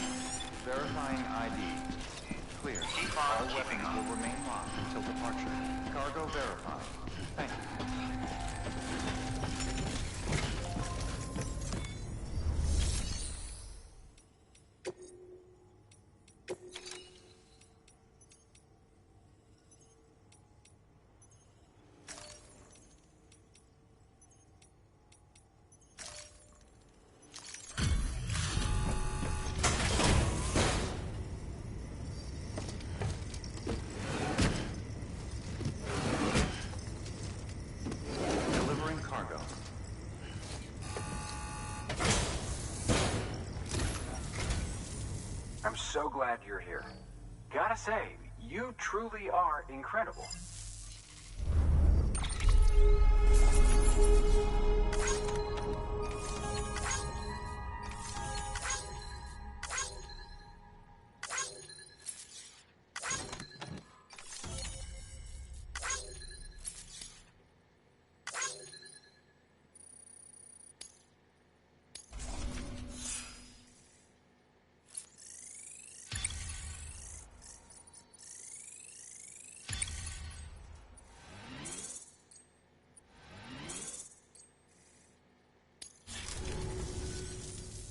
Verifying ID. Clear. All weapons will remain locked until departure. Cargo verified. Thank you. I'm so glad you're here. Gotta say, you truly are incredible.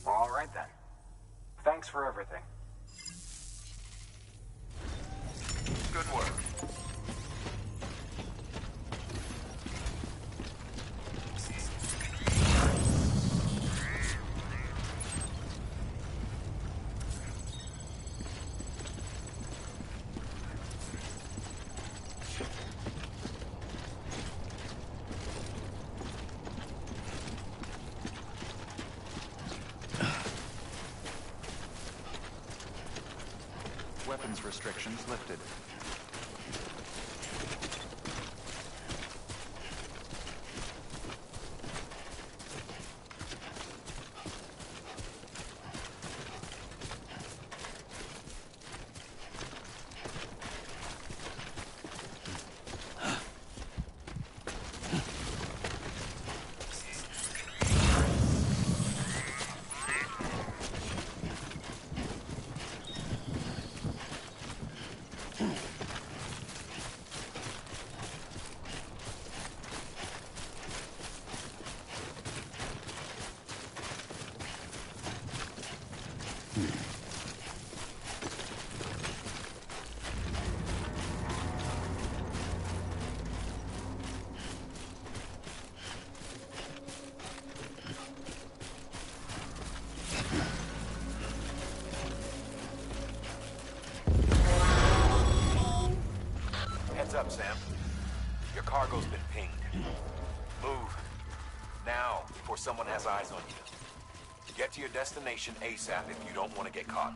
All right then. Thanks for everything. Good work. surveillance restrictions lifted. Heads up, Sam. Your cargo's been pinged. Move. Now, before someone has eyes on you. Get to your destination ASAP if you don't want to get caught.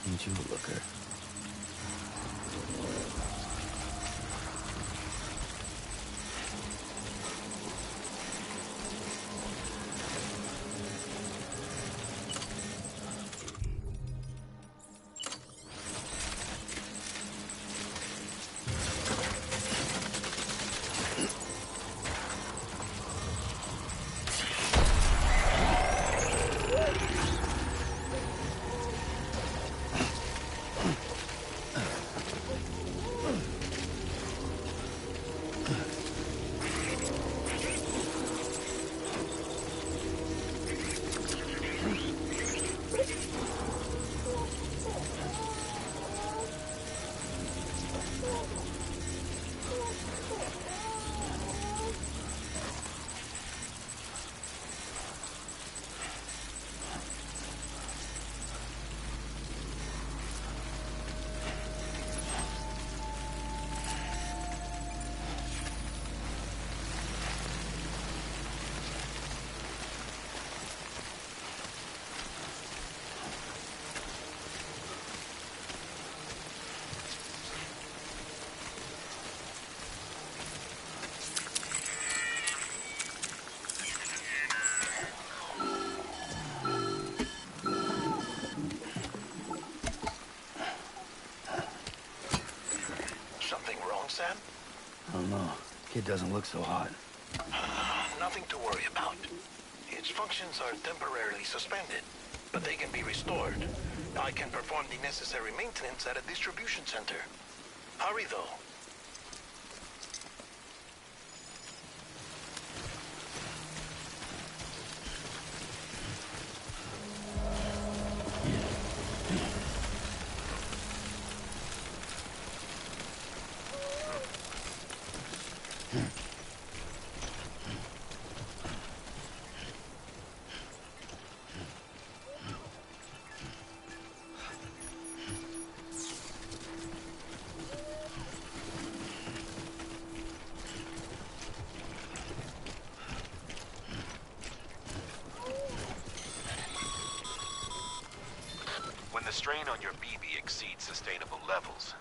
Ain't you a looker? Sam? I don't know. Kid doesn't look so hot. Nothing to worry about. Its functions are temporarily suspended, but they can be restored. I can perform the necessary maintenance at a distribution center. Hurry, though. The strain on your BB exceeds sustainable levels.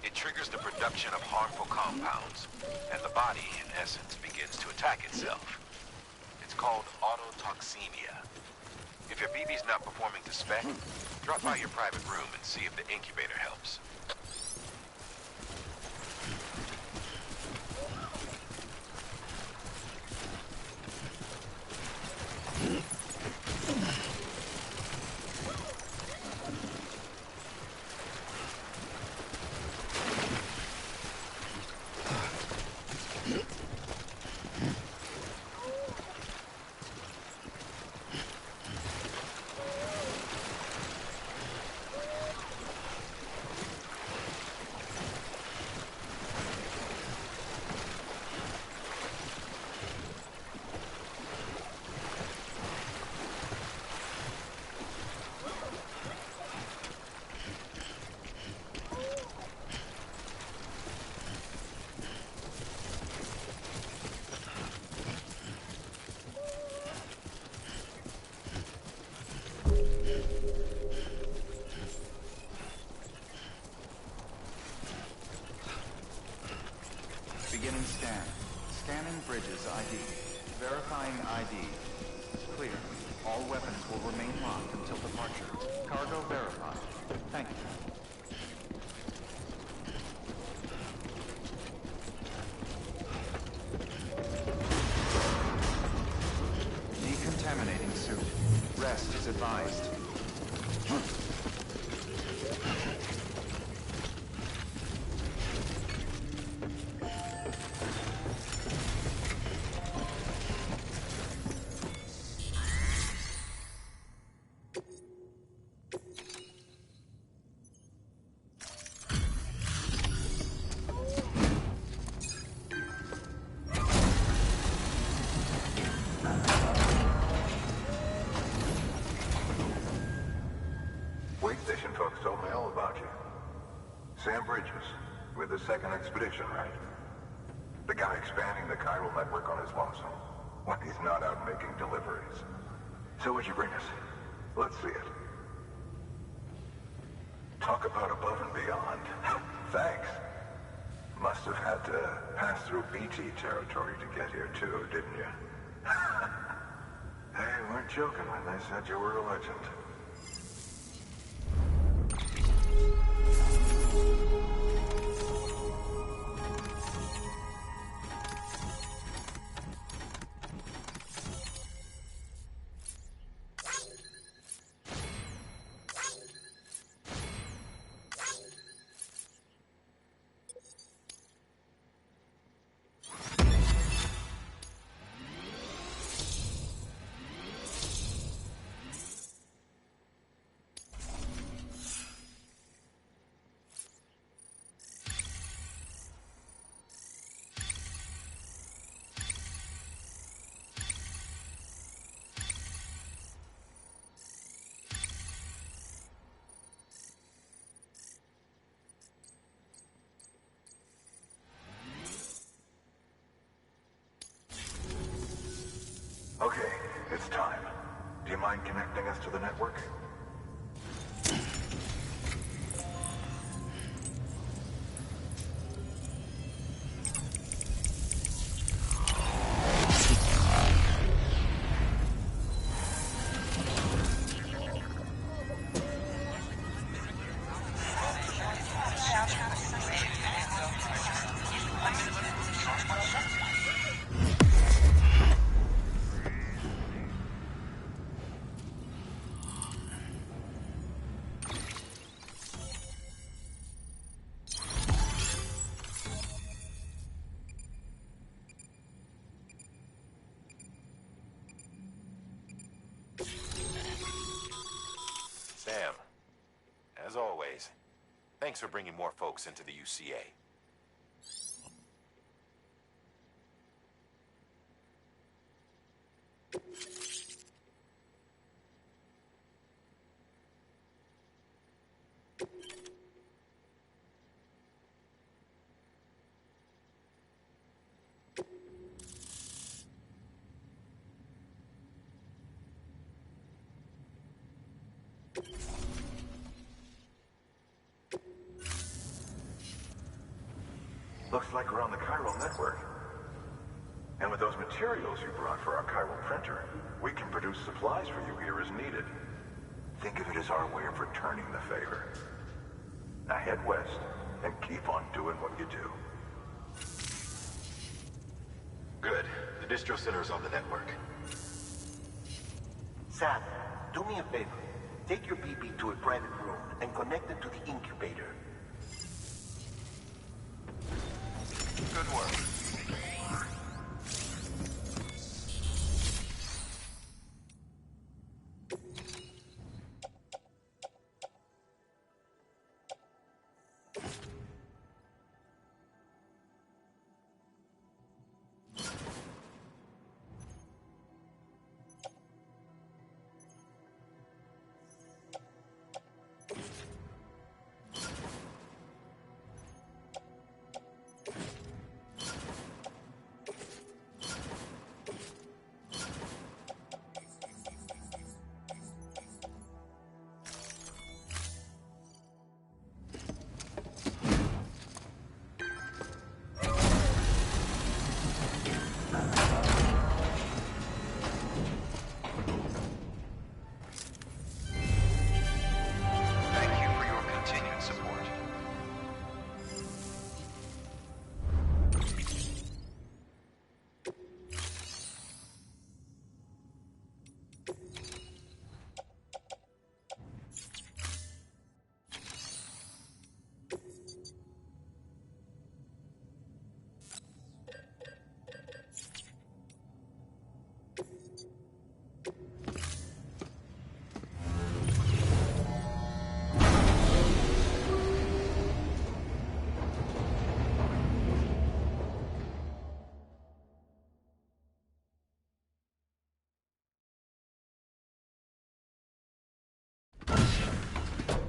It triggers the production of harmful compounds, and the body, in essence, begins to attack itself. It's called autotoxemia. If your BB's not performing to spec, drop by your private room and see if the incubator helps. Beginning scan. Scanning Bridges ID. Verifying ID. Clear. All weapons will remain locked until departure. Cargo verified. Thank you. Decontaminating suit. Rest is advised. Station folks told me all about you. Sam Bridges, with the second expedition, right? The guy expanding the chiral network on his lonesome, when he's not out making deliveries. So what'd you bring us? Let's see it. Talk about above and beyond. Thanks. Must have had to pass through BT territory to get here too, didn't you? They weren't joking when they said you were a legend. Okay, it's time. Do you mind connecting us to the network? Sam, as always, thanks for bringing more folks into the UCA. Looks like we're on the chiral network. And with those materials you brought for our chiral printer, we can produce supplies for you here as needed. Think of it as our way of returning the favor. Now head west and keep on doing what you do. Good. The distro center's on the network. Sam, do me a favor. Take your BB to a private room and connect it to the incubator. Good work.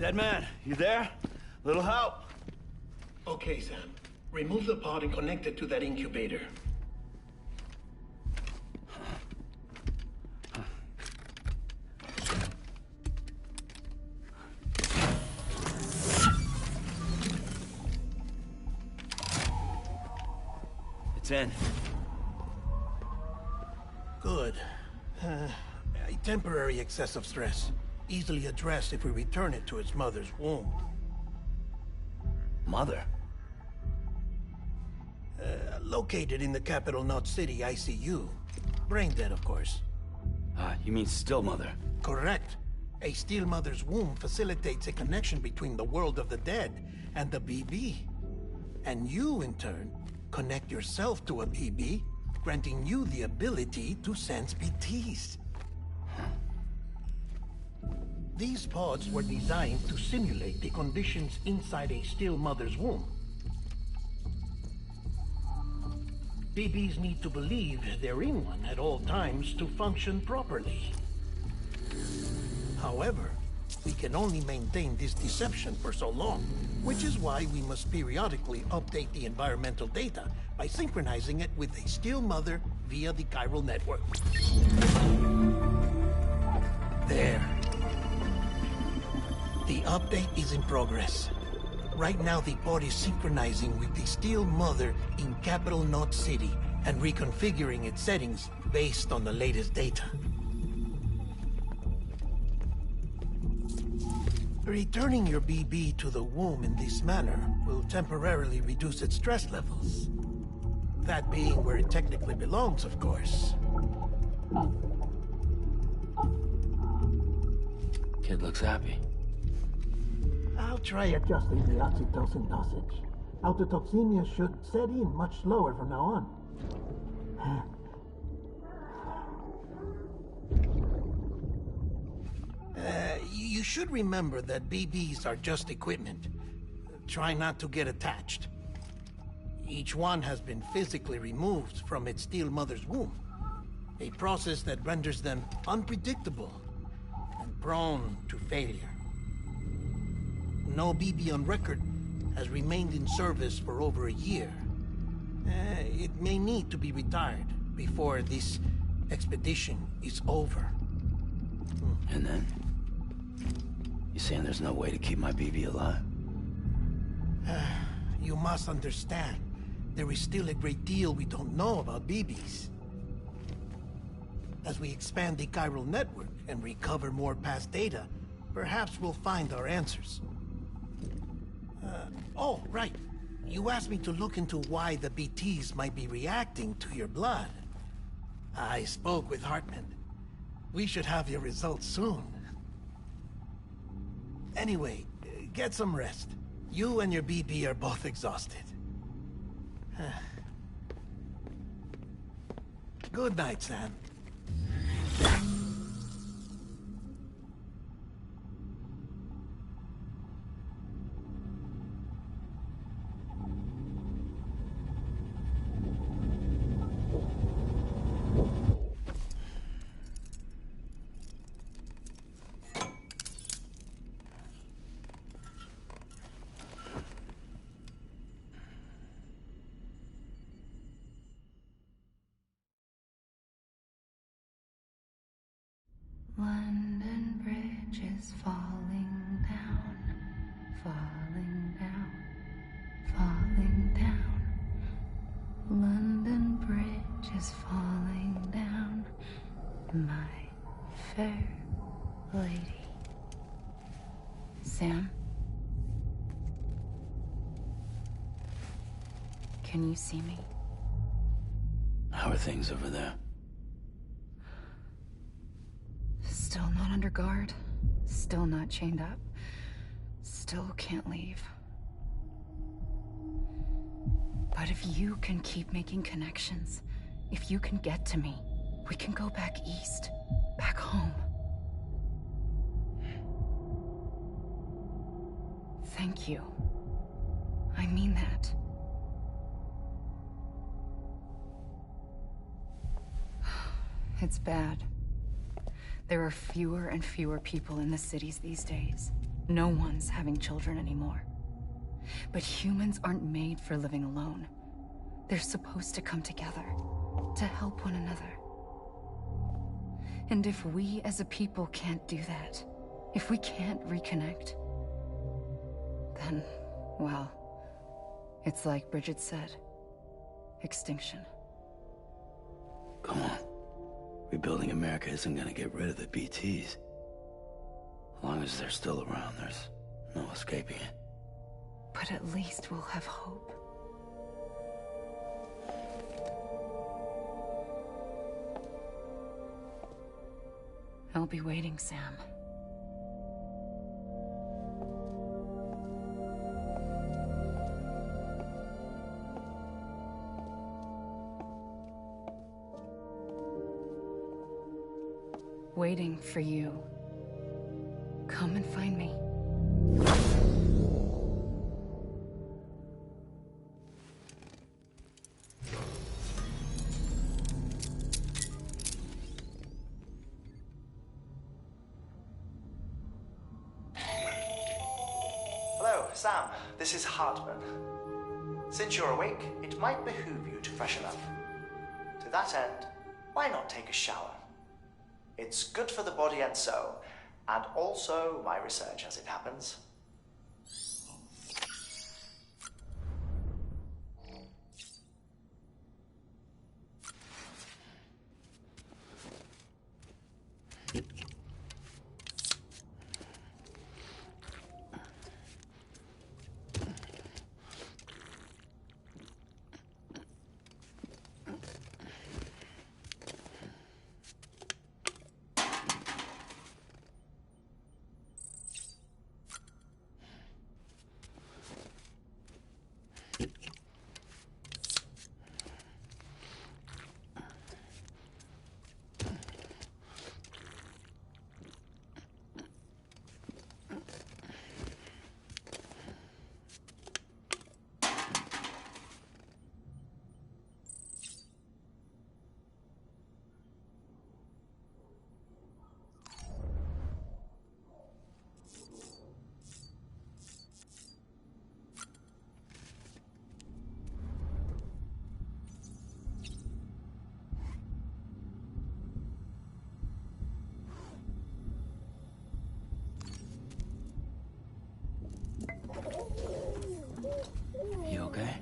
Dead man, you there? Little help? Okay, Sam. Remove the pod and connect it to that incubator. It's in. Good. A temporary excessive stress. Easily addressed if we return it to its mother's womb. Mother? Located in the capital Knot City ICU. Brain dead, of course. You mean still mother? Correct. A still mother's womb facilitates a connection between the world of the dead and the BB. And you, in turn, connect yourself to a BB, granting you the ability to sense BTs. These pods were designed to simulate the conditions inside a still mother's womb. BBs need to believe they're in one at all times to function properly. However, we can only maintain this deception for so long, which is why we must periodically update the environmental data by synchronizing it with a still mother via the chiral network. There. The update is in progress. Right now, the pod is synchronizing with the still mother in capital Knot City and reconfiguring its settings based on the latest data. Returning your BB to the womb in this manner will temporarily reduce its stress levels. That being where it technically belongs, of course. Kid looks happy. I'll try adjusting the oxytocin dosage. Autotoxemia should set in much slower from now on. You should remember that BBs are just equipment. Try not to get attached. Each one has been physically removed from its still mother's womb. A process that renders them unpredictable and prone to failure. No BB on record has remained in service for over a year. It may need to be retired before this expedition is over. And then? You saying there's no way to keep my BB alive? You must understand, there is still a great deal we don't know about BBs. As we expand the chiral network and recover more past data, perhaps we'll find our answers. Oh, right. You asked me to look into why the BTs might be reacting to your blood. I spoke with Hartman. We should have your results soon. Anyway, get some rest. You and your BB are both exhausted. Good night, Sam. London Bridge is falling down, falling down, falling down. London Bridge is falling down, my fair lady. Sam? Can you see me? How are things over there? Still not under guard, still not chained up, still can't leave. But if you can keep making connections, if you can get to me, we can go back east, back home. Thank you. I mean that. It's bad. There are fewer and fewer people in the cities these days. No one's having children anymore. But humans aren't made for living alone. They're supposed to come together, to help one another. And if we as a people can't do that, if we can't reconnect, then, well, it's like Bridget said. extinction. Come on. Rebuilding America isn't gonna get rid of the BTs. As long as they're still around, there's no escaping it. But at least we'll have hope. I'll be waiting, Sam. Waiting for you. Come and find me. Hello, Sam. This is Hartman. Since you're awake, it might behoove you to freshen up. To that end, why not take a shower? It's good for the body and soul, and also my research as it happens. You okay?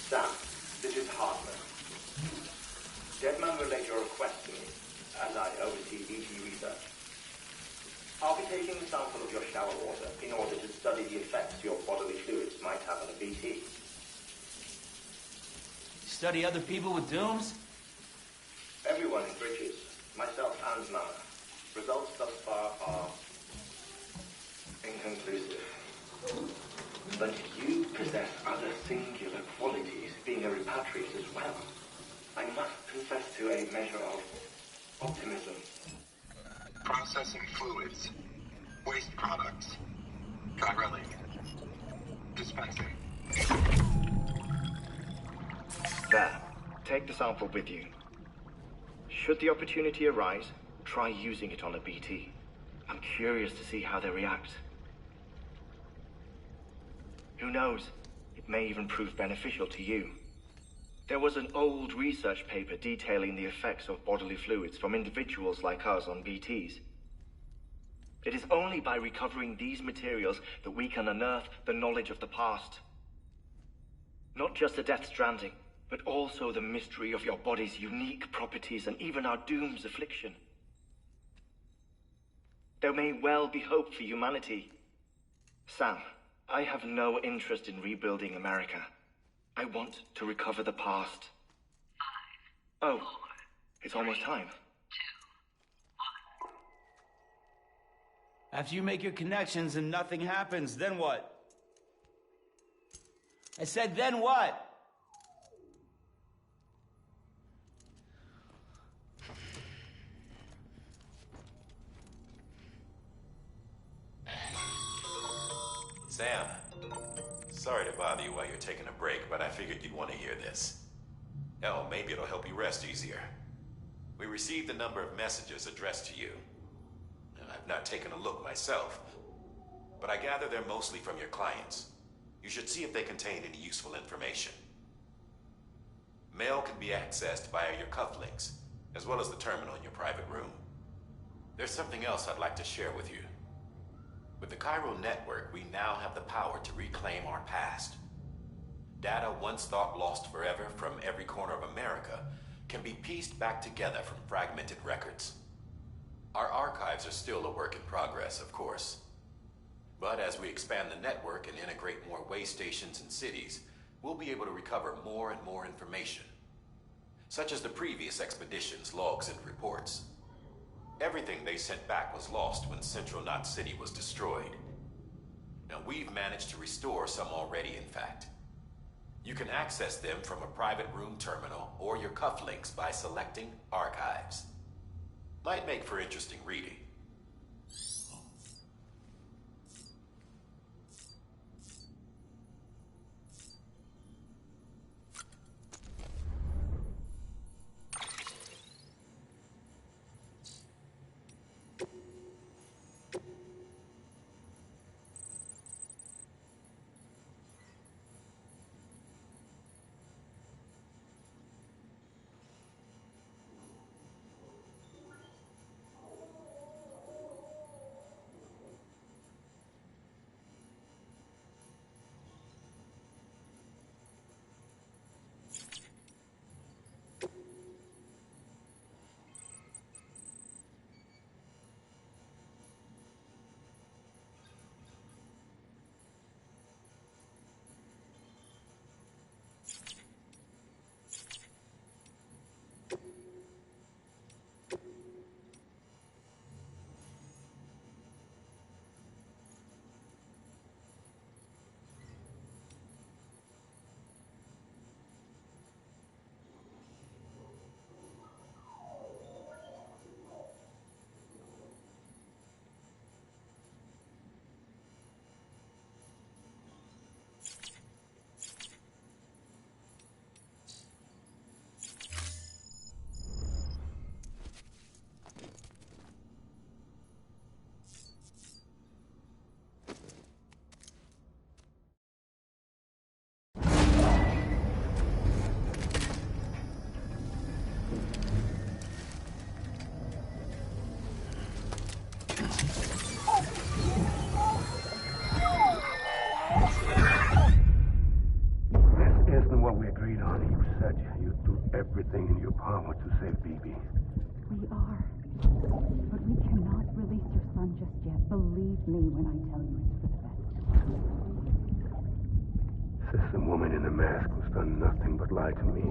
Sam, this is Hartman. Deadman relayed your request to me, as I oversee BT research. I'll be taking a sample of your shower water in order to study the effects your bodily fluids might have on a BT. Study other people with dooms? Everyone in Bridges, myself and Mama. Results thus far are inconclusive. But you possess other singular qualities, being a repatriate as well. I must confess to a measure of optimism. Processing fluids. Waste products. Drilling. Dispensing. There. Take the sample with you. Should the opportunity arise, try using it on a BT. I'm curious to see how they react. Who knows? It may even prove beneficial to you. There was an old research paper detailing the effects of bodily fluids from individuals like us on BTs. It is only by recovering these materials that we can unearth the knowledge of the past. Not just the Death Stranding, but also the mystery of your body's unique properties and even our doom's affliction. There may well be hope for humanity. Sam, I have no interest in rebuilding America. I want to recover the past. 5, 4, it's almost time. 2, 1. After you make your connections and nothing happens, then what? I said, then what? Sam, sorry to bother you while you're taking a break, but I figured you'd want to hear this. Hell, maybe it'll help you rest easier. We received a number of messages addressed to you. I've not taken a look myself, but I gather they're mostly from your clients. You should see if they contain any useful information. Mail can be accessed via your cufflinks, as well as the terminal in your private room. There's something else I'd like to share with you. With the Cairo network, we now have the power to reclaim our past. Data once thought lost forever from every corner of America can be pieced back together from fragmented records. Our archives are still a work in progress, of course. But as we expand the network and integrate more way stations and cities, we'll be able to recover more and more information, such as the previous expedition's logs and reports. Everything they sent back was lost when Central Knot City was destroyed. Now, we've managed to restore some already, in fact. You can access them from a private room terminal or your cufflinks by selecting Archives. Might make for interesting reading. Everything in your power to save BB. We are. But we cannot release your son just yet. Believe me when I tell you it's for the best. System woman in the mask who's done nothing but lie to me.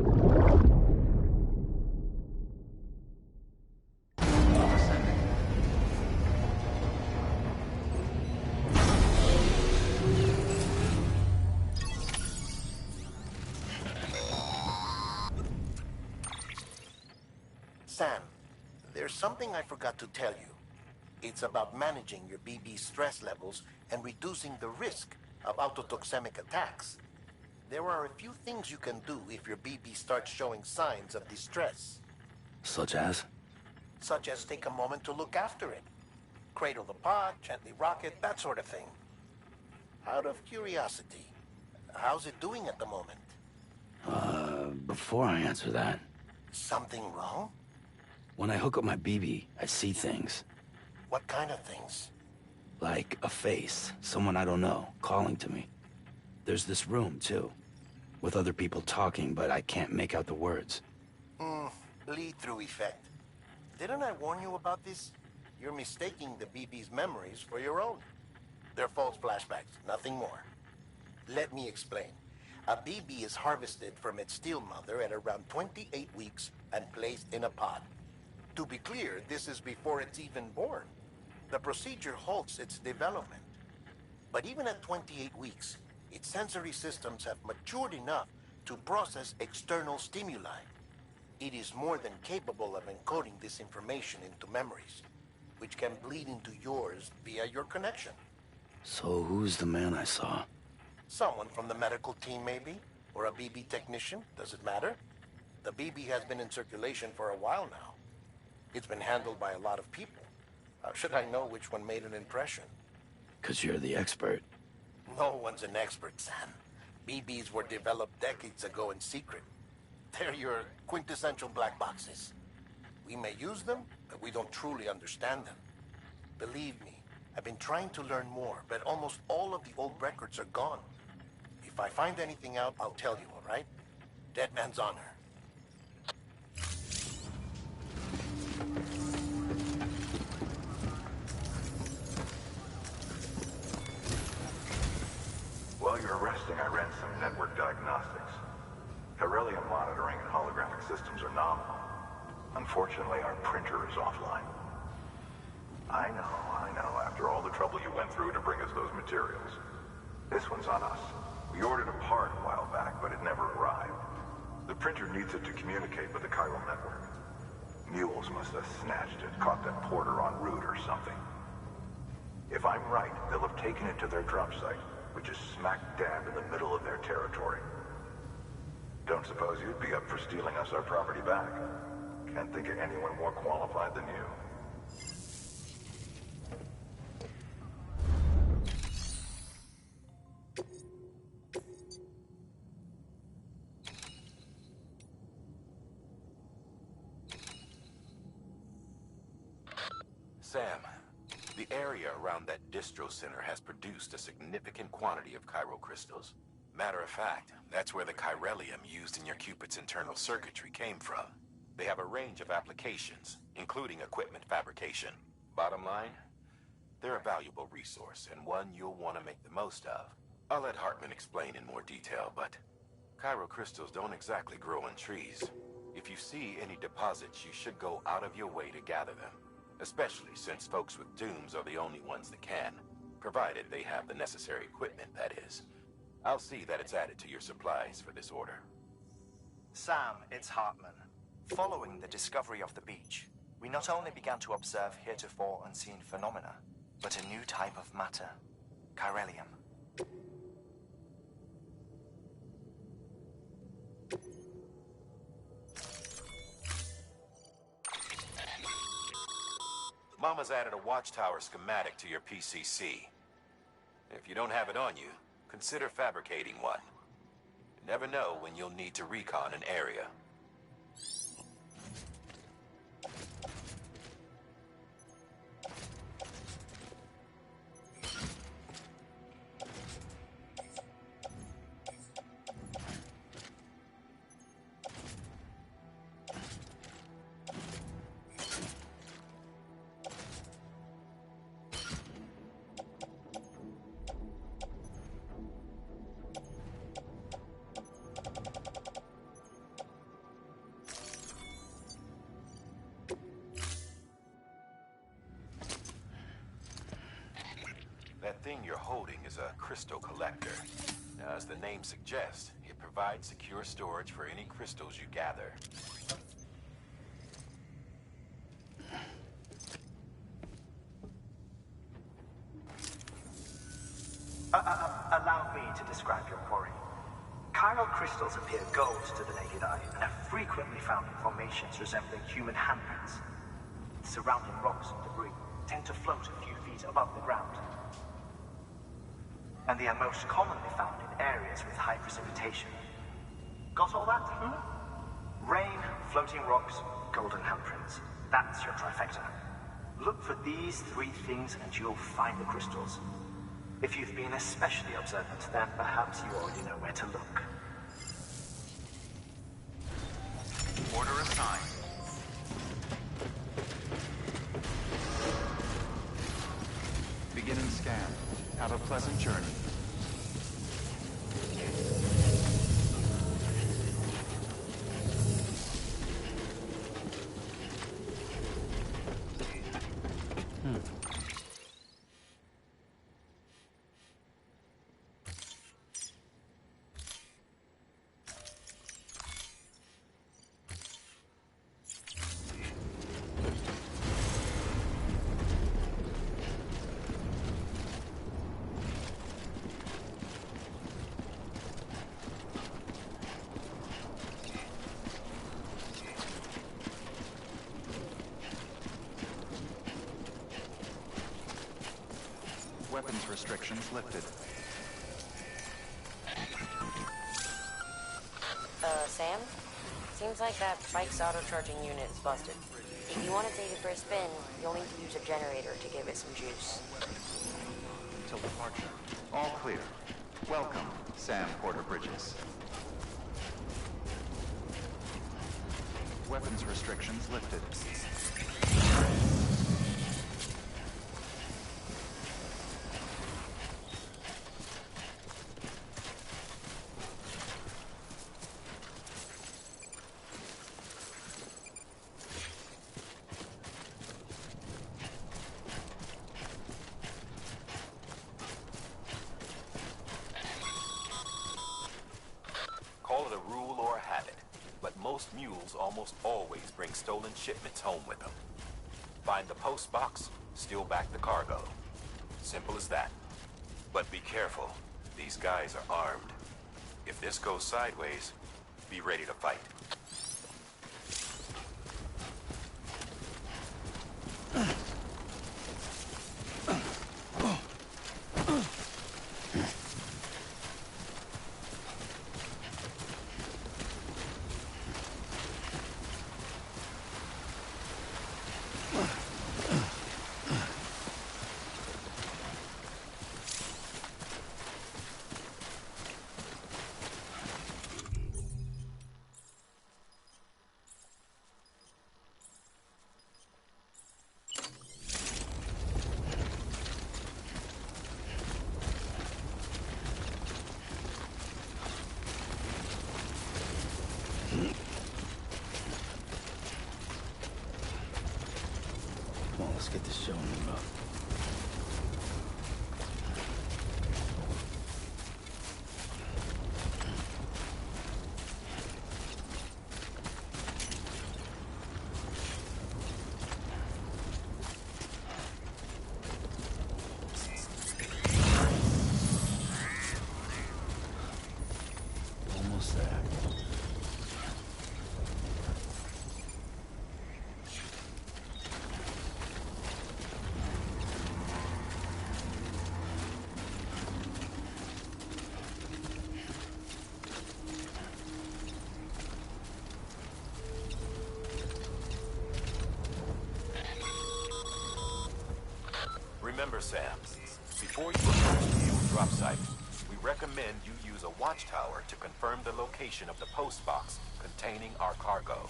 Sam, there's something I forgot to tell you. It's about managing your BB stress levels and reducing the risk of autotoxemic attacks. There are a few things you can do if your BB starts showing signs of distress. Such as? Such as take a moment to look after it. Cradle the pod, gently rock it, that sort of thing. Out of curiosity, how's it doing at the moment? Before I answer that... Something wrong? When I hook up my BB, I see things. What kind of things? Like a face, someone I don't know, calling to me. There's this room, too, with other people talking, but I can't make out the words. Lead-through effect. Didn't I warn you about this? You're mistaking the BB's memories for your own. They're false flashbacks, nothing more. Let me explain. A BB is harvested from its steel mother at around 28 weeks and placed in a pod. To be clear, this is before it's even born. The procedure halts its development. But even at 28 weeks, its sensory systems have matured enough to process external stimuli. It is more than capable of encoding this information into memories, which can bleed into yours via your connection. So who's the man I saw? Someone from the medical team, maybe? Or a BB technician? Does it matter? The BB has been in circulation for a while now. It's been handled by a lot of people. How should I know which one made an impression? 'Cause you're the expert. No one's an expert, Sam. BBs were developed decades ago in secret. They're your quintessential black boxes. We may use them, but we don't truly understand them. Believe me, I've been trying to learn more, but almost all of the old records are gone. If I find anything out, I'll tell you, all right? Dead man's honor. While you're resting, I ran some network diagnostics. Beryllium monitoring and holographic systems are nominal. Unfortunately, our printer is offline. I know. After all the trouble you went through to bring us those materials. This one's on us. We ordered a part a while back, but it never arrived. The printer needs it to communicate with the chiral network. Mules must have snatched it, caught that porter en route or something. If I'm right, they'll have taken it to their drop site, which is smack dab in the middle of their territory. Don't suppose you'd be up for stealing us our property back? Can't think of anyone more qualified than you. Sam, the area around that distro center has produced a significant quantity of chiral crystals. Matter of fact, that's where the chiralium used in your Cupid's internal circuitry came from. They have a range of applications, including equipment fabrication. Bottom line, they're a valuable resource and one you'll want to make the most of. I'll let Hartman explain in more detail, but chiral crystals don't exactly grow on trees. If you see any deposits, you should go out of your way to gather them. Especially since folks with dooms are the only ones that can, provided they have the necessary equipment, that is. I'll see that it's added to your supplies for this order. Sam, it's Hartman. Following the discovery of the beach, we not only began to observe heretofore unseen phenomena, but a new type of matter, chiralium. Mama's added a watchtower schematic to your PCC. If you don't have it on you, consider fabricating one. You never know when you'll need to recon an area. That thing you're holding is a crystal collector. Now, as the name suggests, it provides secure storage for any crystals you gather. Allow me to describe your quarry. Chiral crystals appear gold to the naked eye and are frequently found in formations resembling human handprints. Surrounding rocks and debris tend to float a few feet above the ground. And they are most commonly found in areas with high precipitation. Got all that? Rain, floating rocks, golden handprints. That's your trifecta. Look for these three things and you'll find the crystals. If you've been especially observant, then perhaps you already know where to look. Order assigned. Beginning scan. Have a pleasant journey. Weapons restrictions lifted. Sam? Seems like that bike's auto-charging unit is busted. If you want to take it for a spin, you'll need to use a generator to give it some juice. Until departure. All clear. Welcome, Sam Porter Bridges. Weapons restrictions lifted. Call it a rule or a habit, but most mules almost always bring stolen shipments home with them. Find the post box, steal back the cargo. Simple as that. But be careful. These guys are armed. If this goes sideways, be ready to fight. Come on, let's get this show moving up. Almost there. Remember, Sam, before you approach the fuel drop site, we recommend you use a watchtower to confirm the location of the post box containing our cargo.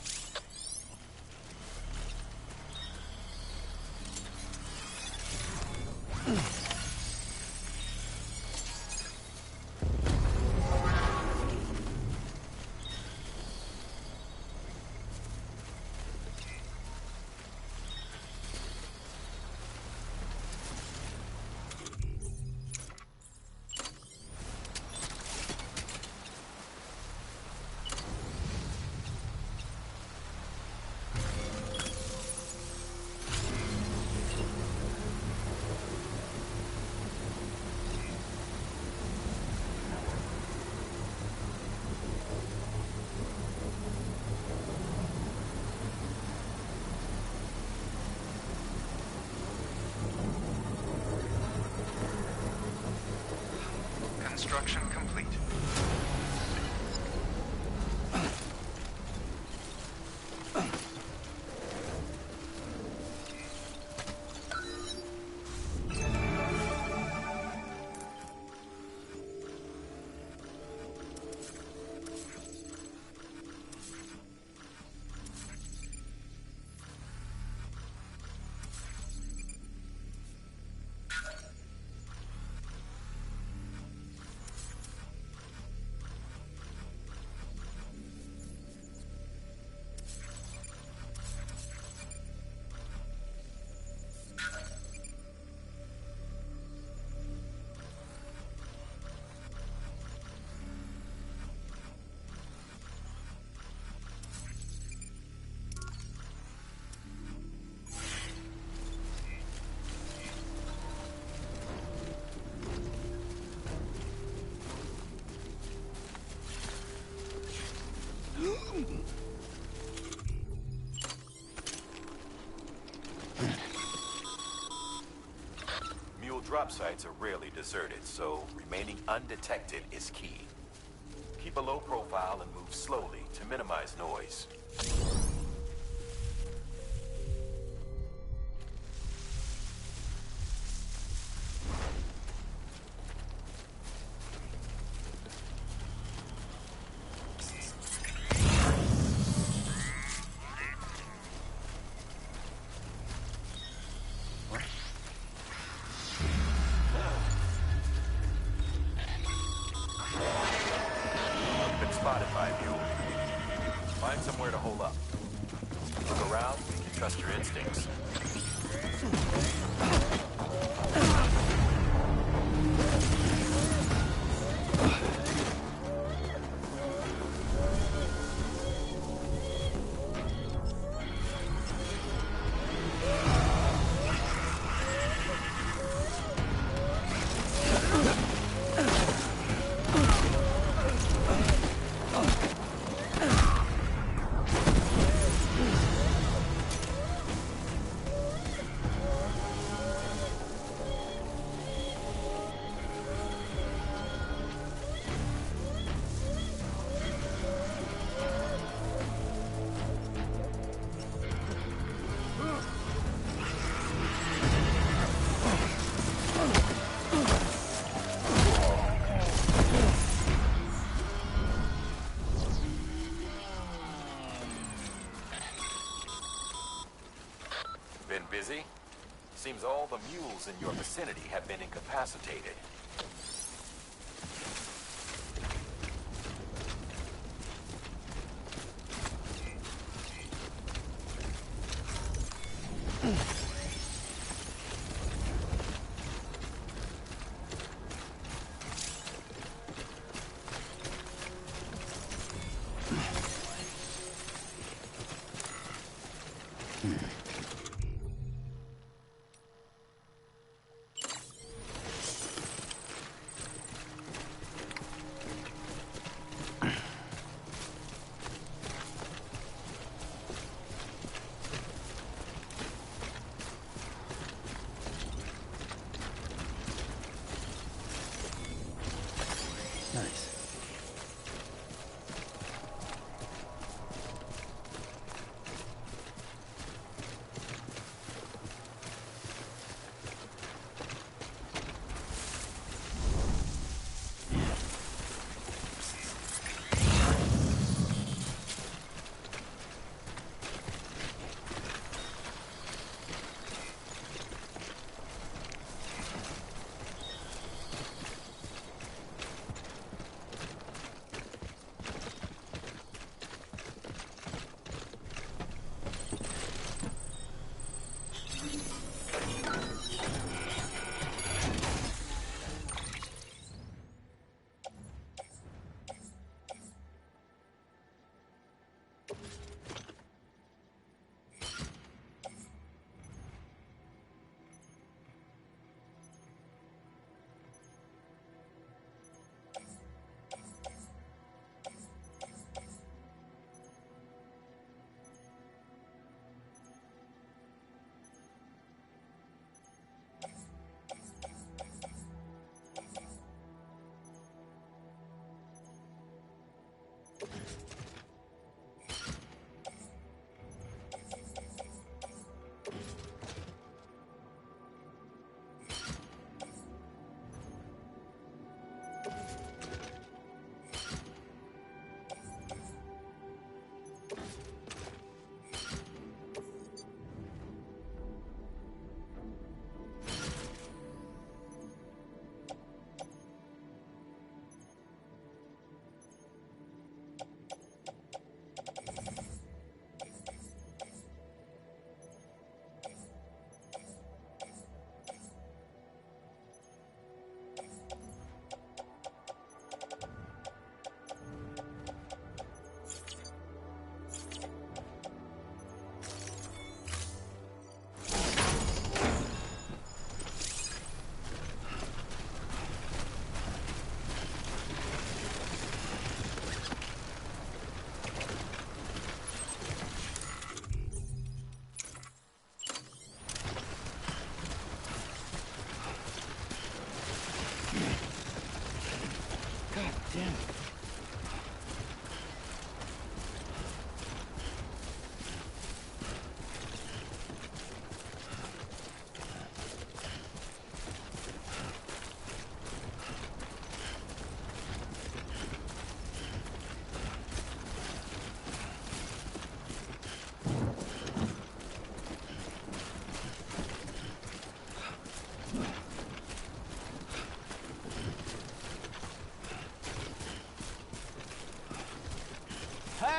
Construction complete. job sites are rarely deserted, so remaining undetected is key. Keep a low profile and move slowly to minimize noise. Spotted by you. Find somewhere to hole up. Look around, you can trust your instincts. Been busy? Seems all the mules in your vicinity have been incapacitated.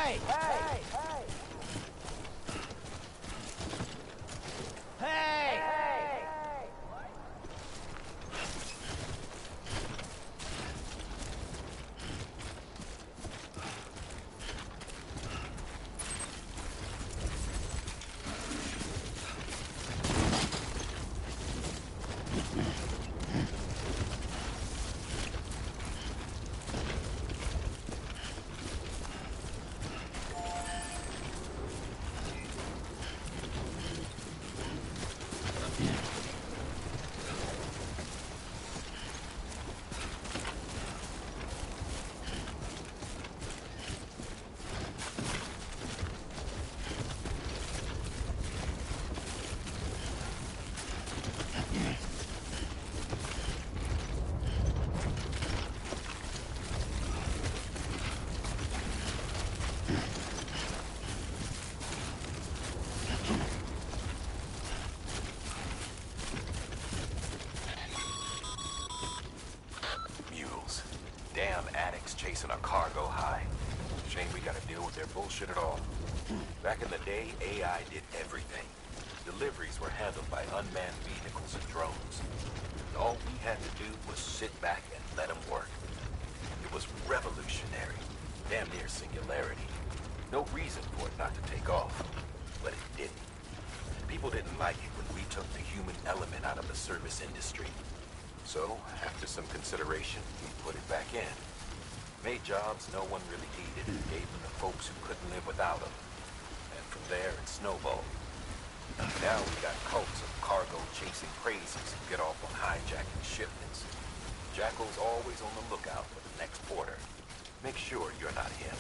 Hey! Hey! Hey! Mules. Damn addicts chasing a cargo high. Shame we gotta deal with their bullshit at all. Back in the day, AI did everything. Deliveries were handled by unmanned vehicles and drones. All we had to do was sit back and let them work. It was revolutionary. Damn near singularity. No reason for it not to take off. But it didn't. People didn't like it when we took the human element out of the service industry. So, after some consideration, we put it back in. Made jobs no one really needed and gave them to folks who couldn't live without them. And from there, it snowballed. Now we got cults of cargo-chasing crazies who get off on hijacking shipments. Jackal's always on the lookout for the next porter. Make sure you're not him.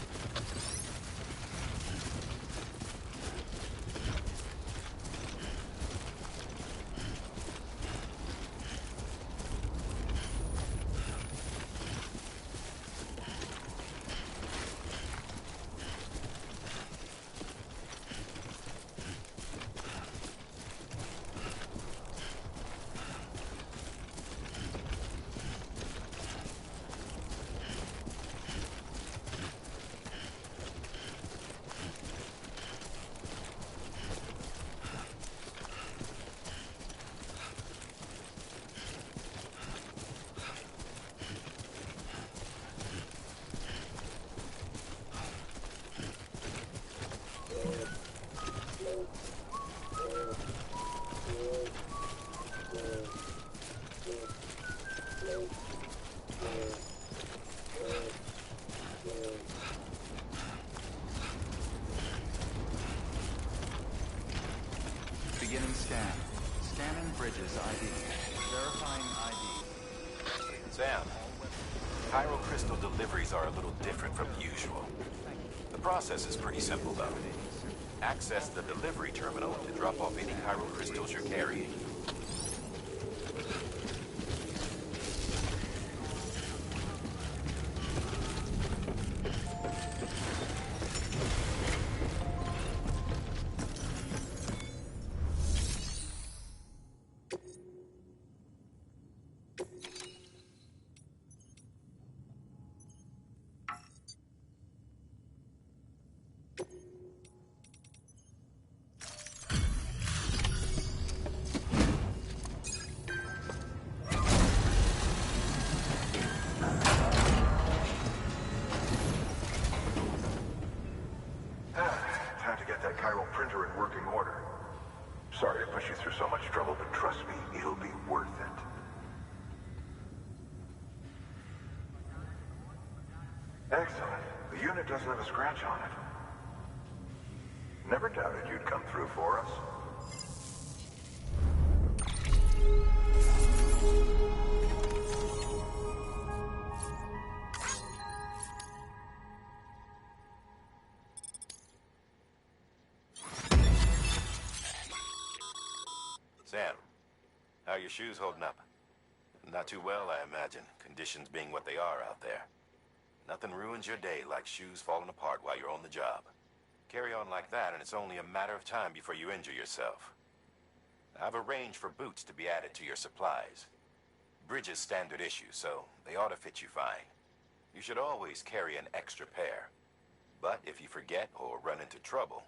Beginning scan. Scanning Bridges ID. Verifying ID. Sam, Pyro Crystal deliveries are a little different from usual. The process is pretty simple, though. Access the delivery terminal to drop off any Pyro Crystals you're carrying. Time to get that chiral printer in working order. Sorry to push you through so much trouble, but trust me, it'll be worth it. Excellent. The unit doesn't have a scratch on it. Never doubted you'd come through for us. Sam, how are your shoes holding up? Not too well, I imagine, conditions being what they are out there. Nothing ruins your day like shoes falling apart while you're on the job. Carry on like that, and it's only a matter of time before you injure yourself. I've arranged for boots to be added to your supplies. Bridges standard issue, so they ought to fit you fine. You should always carry an extra pair. But if you forget or run into trouble,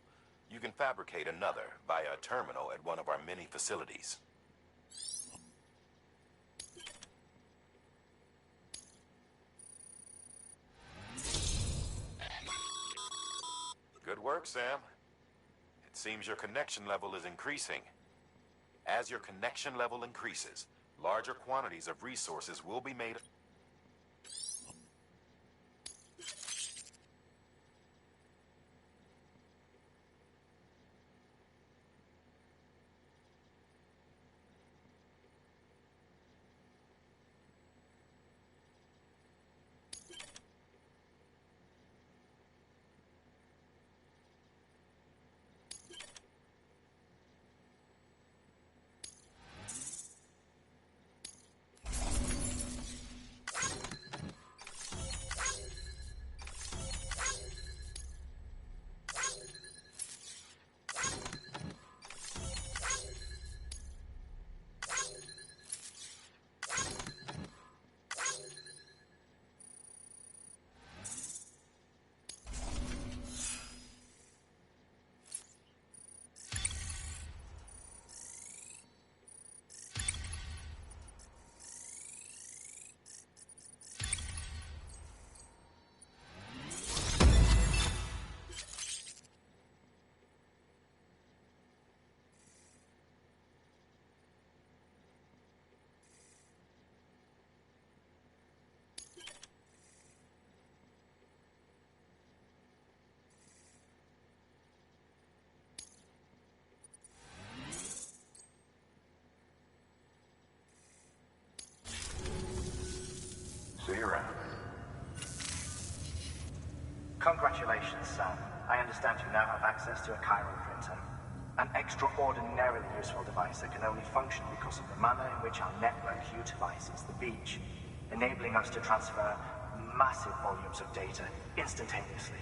you can fabricate another via a terminal at one of our many facilities. Good work, Sam. It seems your connection level is increasing. As your connection level increases, larger quantities of resources will be made. See you around. Congratulations, Sam. I understand you now have access to a chiral printer. An extraordinarily useful device that can only function because of the manner in which our network utilizes the beach, enabling us to transfer massive volumes of data instantaneously.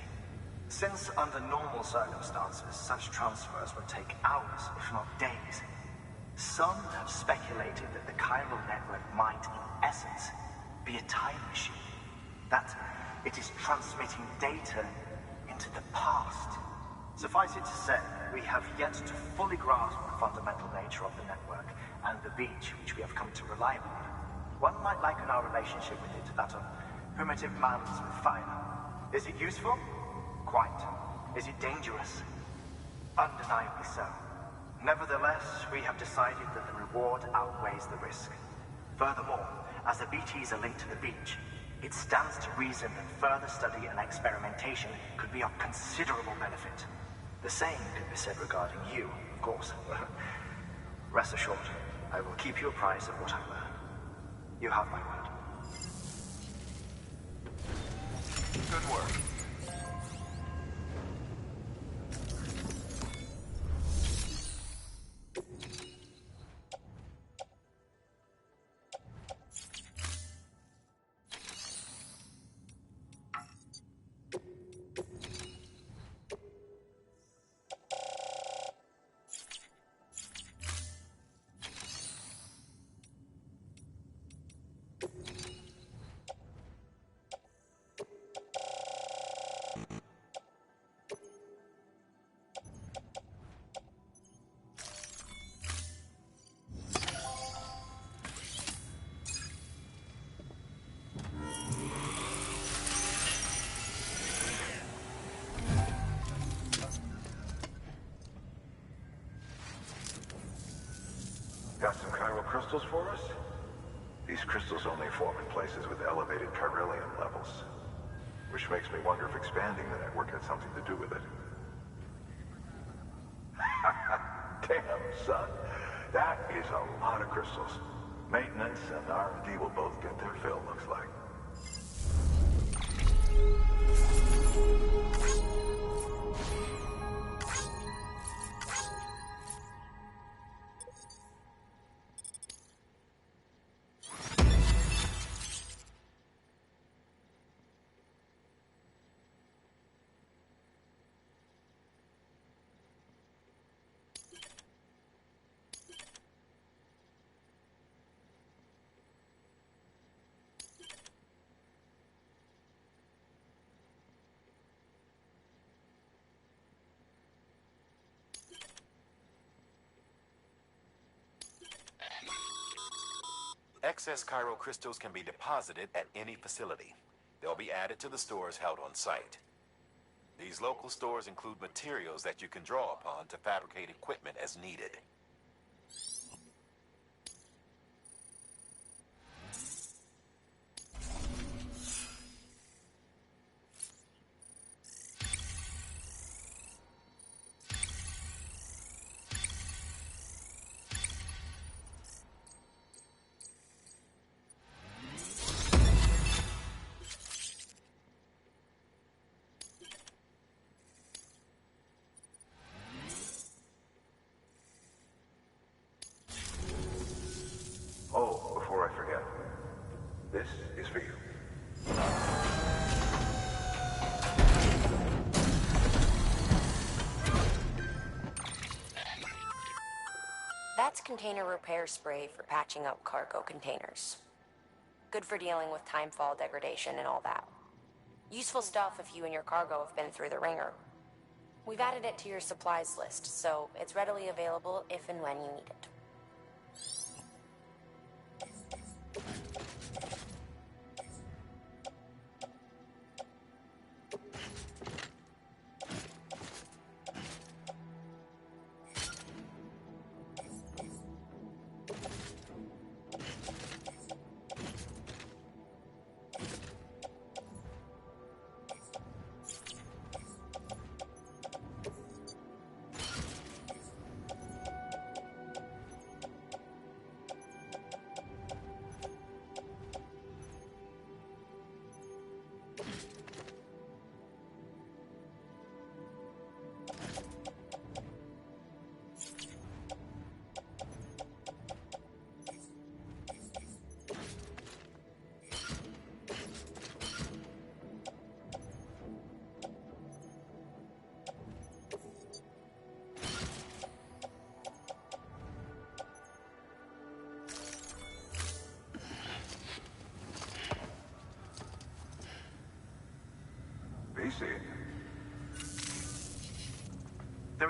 Since under normal circumstances, such transfers would take hours, if not days, some have speculated that the chiral network might, in essence, be a time machine. That it is transmitting data into the past. Suffice it to say, we have yet to fully grasp the fundamental nature of the network and the beach which we have come to rely upon. One might liken our relationship with it to that of primitive mans with fire. Is it useful? Quite. Is it dangerous? Undeniably so. Nevertheless, we have decided that the reward outweighs the risk. Furthermore, as the BTs are linked to the beach, it stands to reason that further study and experimentation could be of considerable benefit. The same could be said regarding you, of course. Rest assured, I will keep you apprised of what I learn. You have my word. Good work. Got some chiral crystals for us? These crystals only form in places with elevated chiralium levels. Which makes me wonder if expanding the network had something to do with it. Damn, son. That is a lot of crystals. Maintenance and R&D will both get their fill, looks like. Excess Cairo crystals can be deposited at any facility. They'll be added to the stores held on site. These local stores include materials that you can draw upon to fabricate equipment as needed. Oh, before I forget, this is for you. That's container repair spray for patching up cargo containers. Good for dealing with timefall degradation and all that. Useful stuff if you and your cargo have been through the ringer. We've added it to your supplies list, so it's readily available if and when you need it.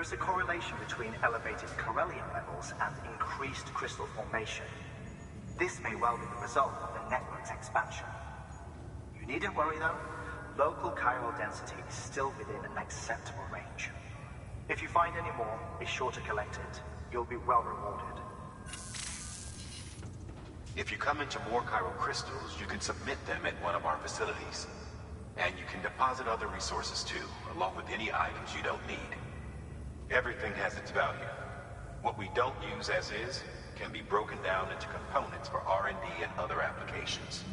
There is a correlation between elevated Corellian levels and increased crystal formation. This may well be the result of the network's expansion. You needn't worry though, local chiral density is still within an acceptable range. If you find any more, be sure to collect it. You'll be well rewarded. If you come into more chiral crystals, you can submit them at one of our facilities. And you can deposit other resources too, along with any items you don't need. Everything has its value. What we don't use as is can be broken down into components for R&D and other applications.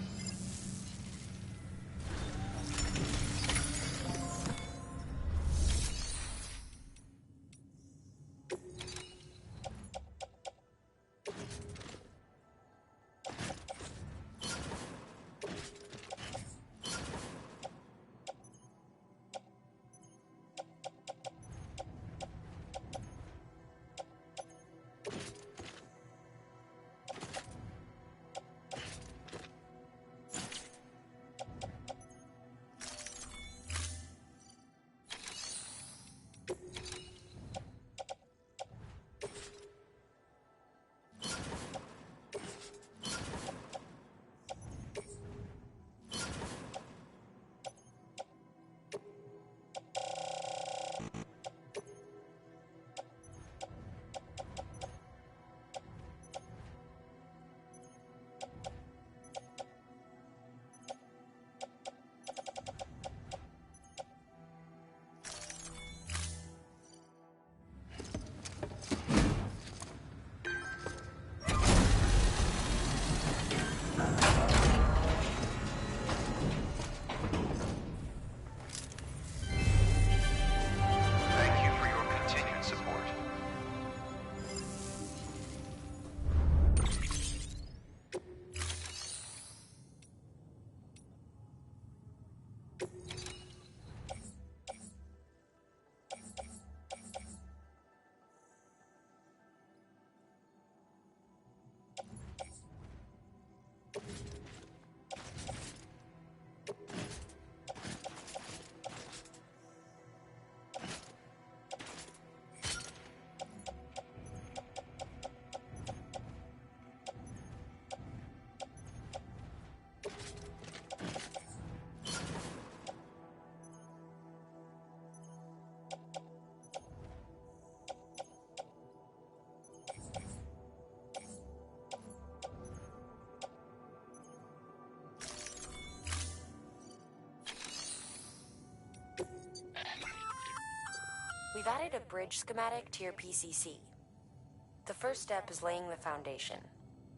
We've added a bridge schematic to your PCC. The first step is laying the foundation,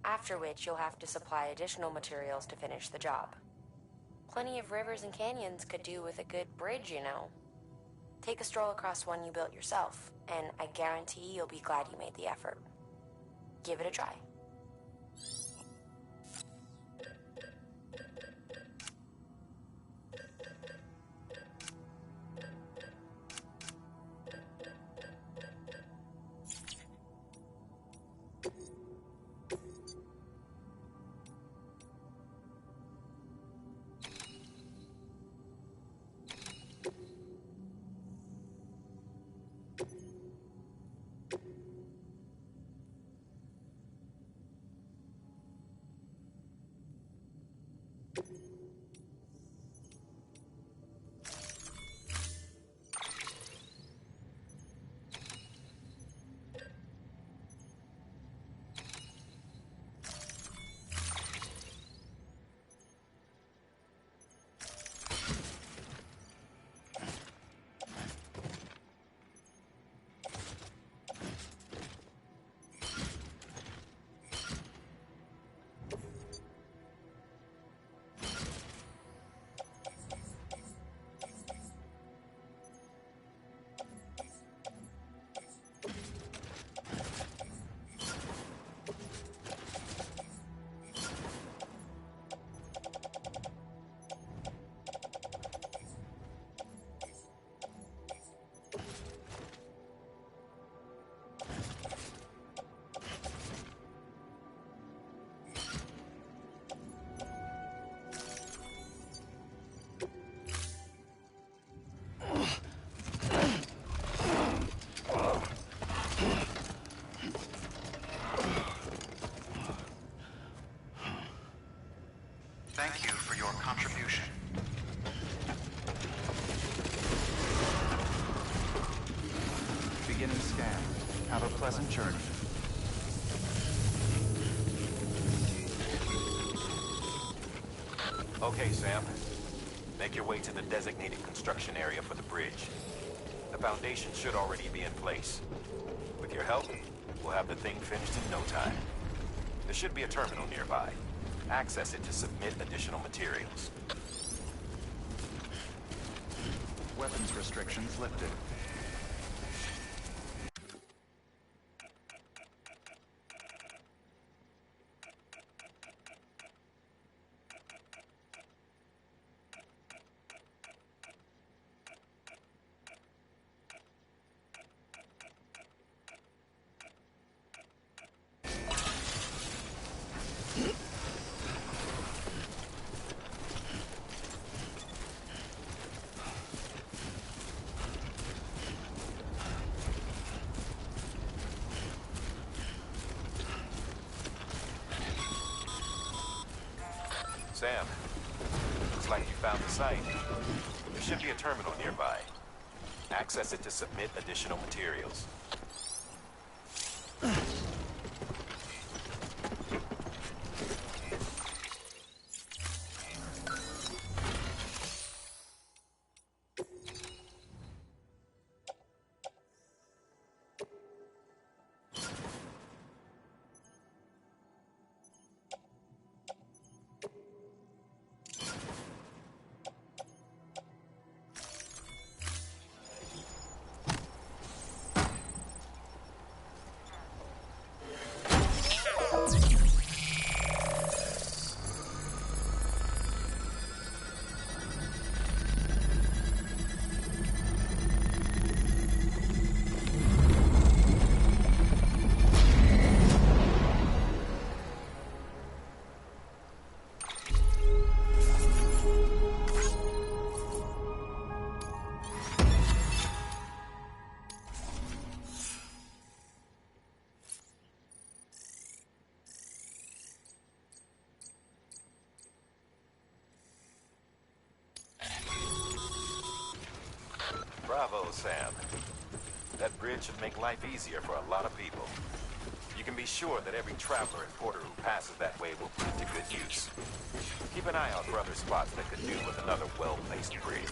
after which you'll have to supply additional materials to finish the job. Plenty of rivers and canyons could do with a good bridge, you know. Take a stroll across one you built yourself, and I guarantee you'll be glad you made the effort. Give it a try. Thank you for your contribution. Beginning scan. Have a pleasant journey. Okay, Sam. Make your way to the designated construction area for the bridge. The foundation should already be in place. With your help, we'll have the thing finished in no time. There should be a terminal nearby. Access it to submit additional materials. Weapons restrictions lifted. Sam, looks like you found the site. There should be a terminal nearby. Access it to submit additional materials. Bravo, Sam. That bridge should make life easier for a lot of people. You can be sure that every traveler and porter who passes that way will put it to good use. Keep an eye out for other spots that could do with another well-placed bridge.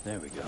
There we go.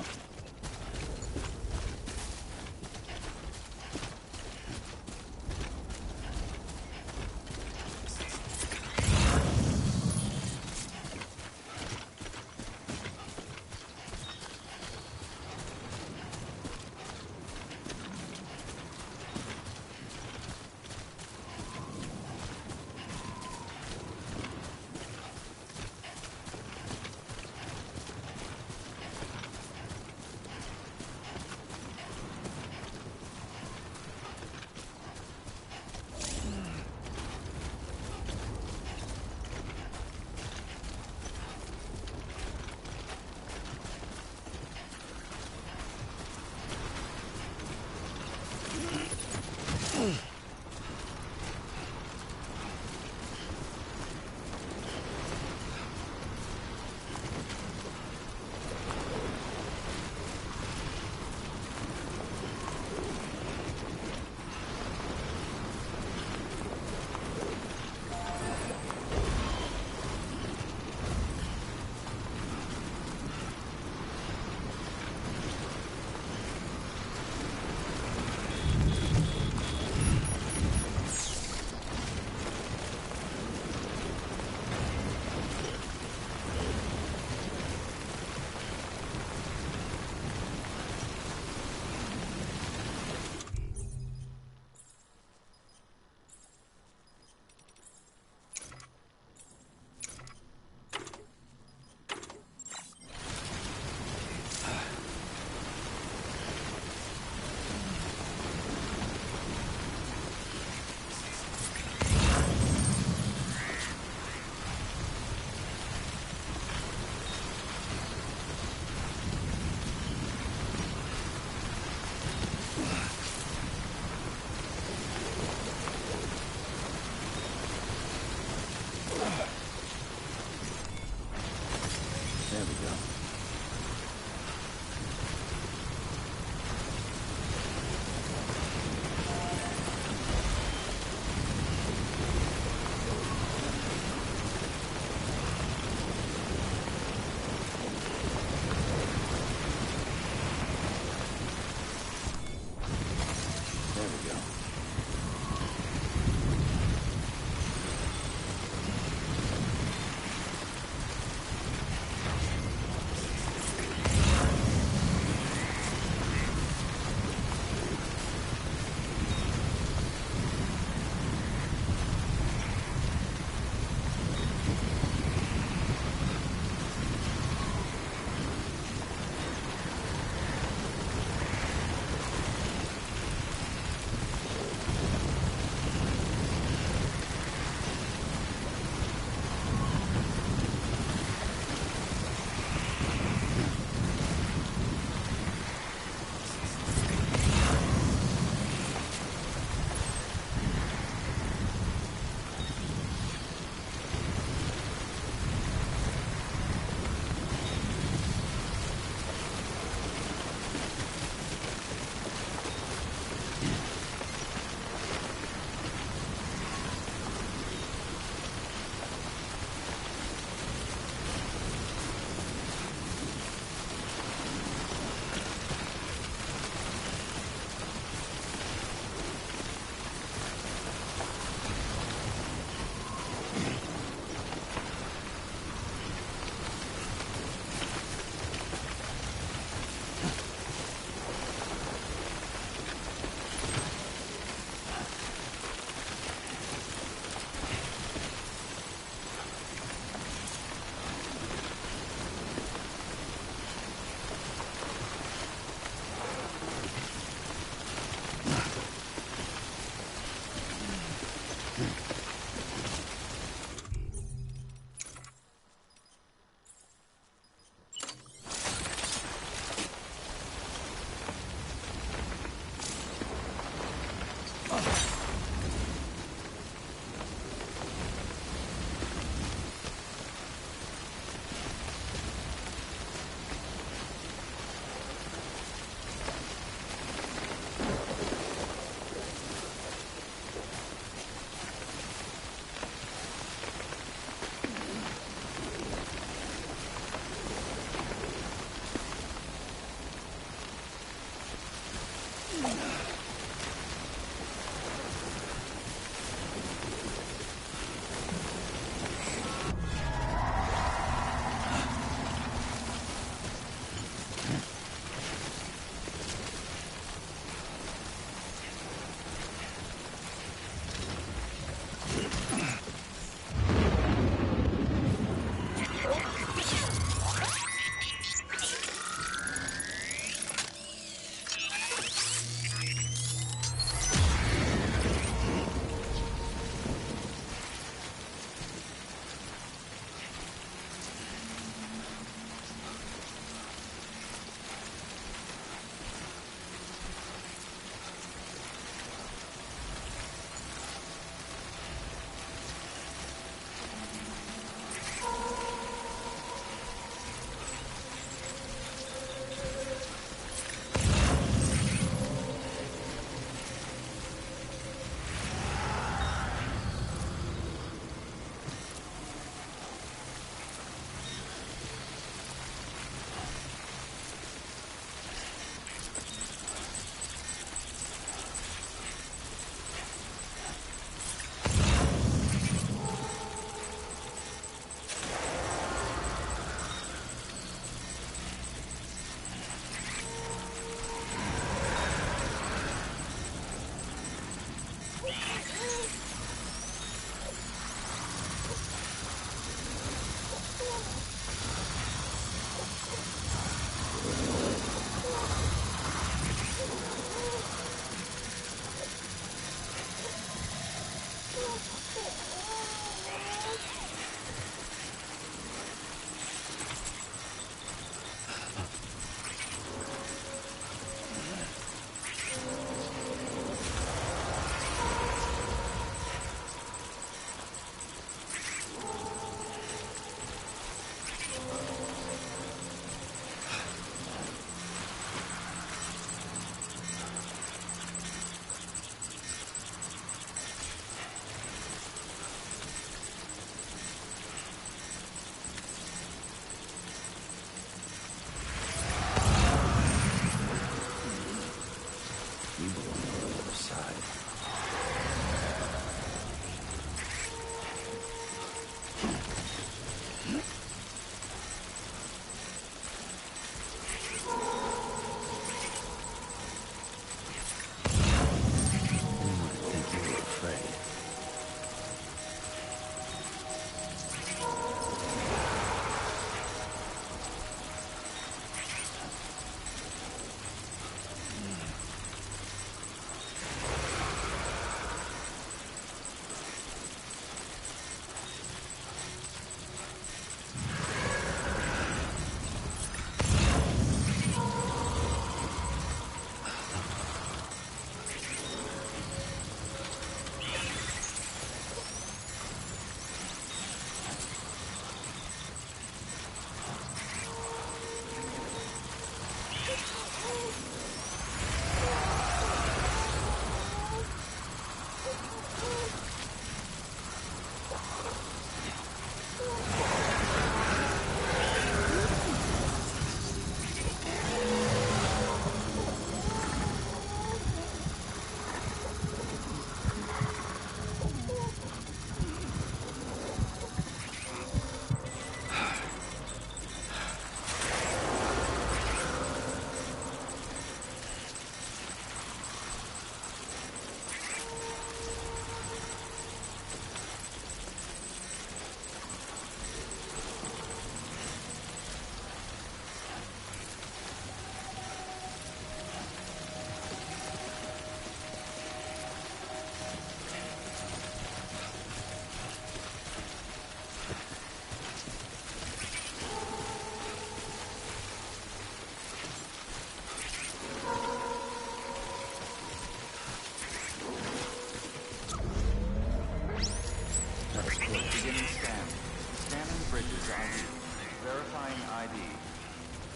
Verifying ID.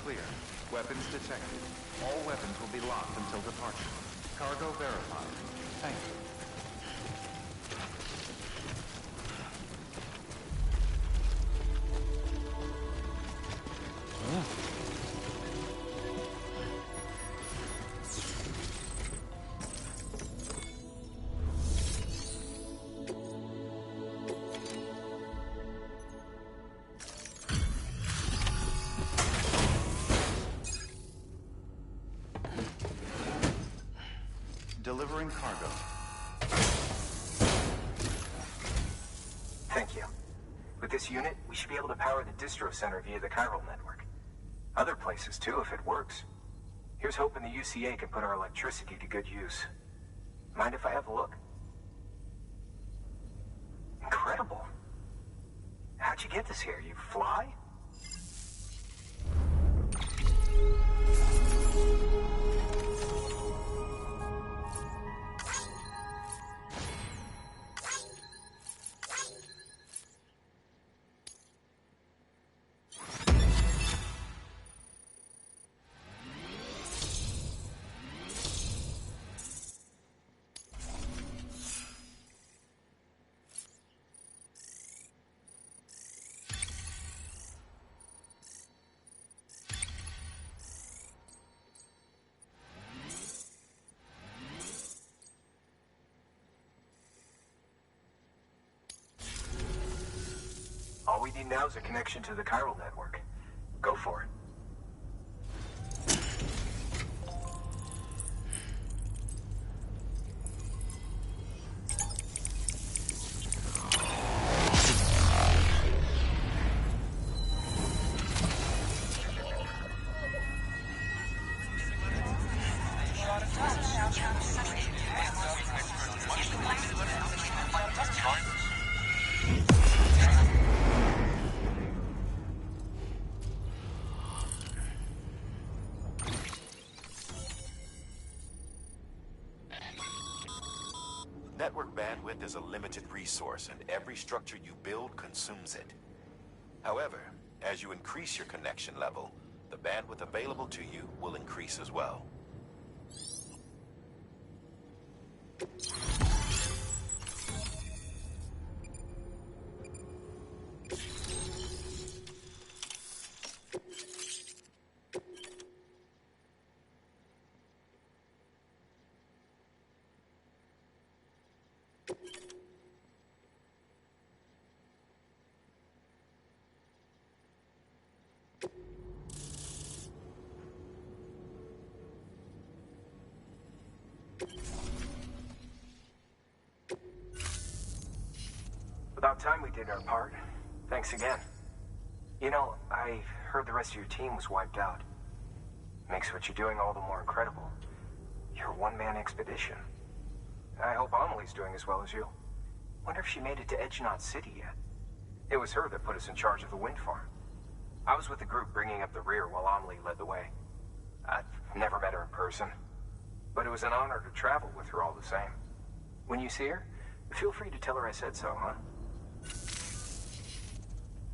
Clear. Weapons detected. All weapons will be locked until departure. Cargo verified. Thank you. Delivering cargo. Thank you. With this unit, we should be able to power the distro center via the chiral network. Other places too, if it works. Here's hoping the UCA can put our electricity to good use. Mind if I have a look? Incredible. How'd you get this here? You fly? All we need now is a connection to the chiral network. Go for it. Network bandwidth is a limited resource, and every structure you build consumes it. However, as you increase your connection level, the bandwidth available to you will increase as well. About time we did our part. Thanks again. You know, I heard the rest of your team was wiped out. Makes what you're doing all the more incredible. You're a one-man expedition. I hope Amelie's doing as well as you. Wonder if she made it to Edgenot City yet. It was her that put us in charge of the wind farm. I was with the group bringing up the rear while Amelie led the way. I've never met her in person, but it was an honor to travel with her all the same. When you see her, feel free to tell her I said so, huh?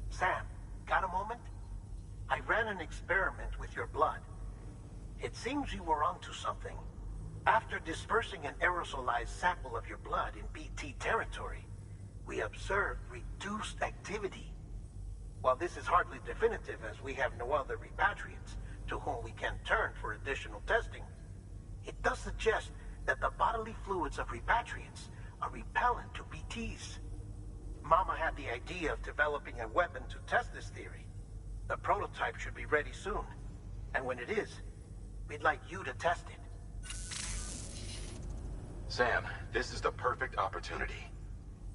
Sam, got a moment? I ran an experiment with your blood. It seems you were onto something. After dispersing an aerosolized sample of your blood in BT territory, we observed reduced activity. While this is hardly definitive, as we have no other repatriants to whom we can turn for additional testing, it does suggest that the bodily fluids of repatriants are repellent to BTs. Mama had the idea of developing a weapon to test this theory. The prototype should be ready soon, and when it is, we'd like you to test it. Sam, this is the perfect opportunity.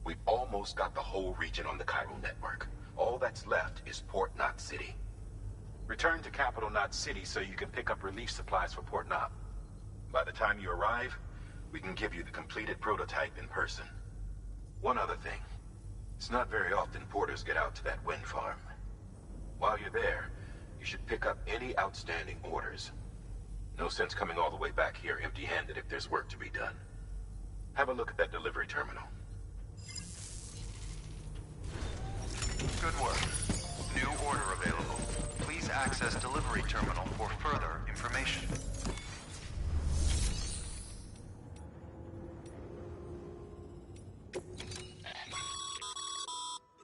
We've almost got the whole region on the chiral network. All that's left is Port Knot City. Return to Capital Knot City so you can pick up relief supplies for Port Knot. By the time you arrive, we can give you the completed prototype in person. One other thing. It's not very often porters get out to that wind farm. While you're there, you should pick up any outstanding orders. No sense coming all the way back here empty-handed if there's work to be done. Have a look at that delivery terminal. Good work. New access delivery terminal for further information.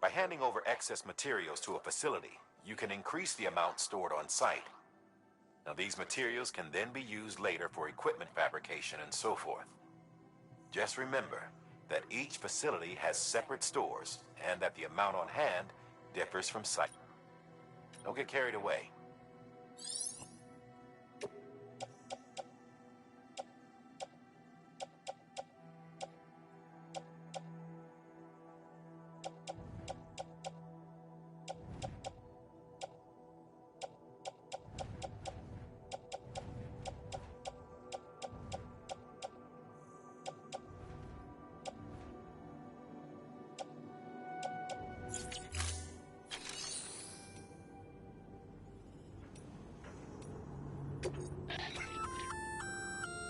By handing over excess materials to a facility, you can increase the amount stored on site. Now, these materials can then be used later for equipment fabrication and so forth. Just remember that each facility has separate stores and that the amount on hand differs from site. Don't get carried away.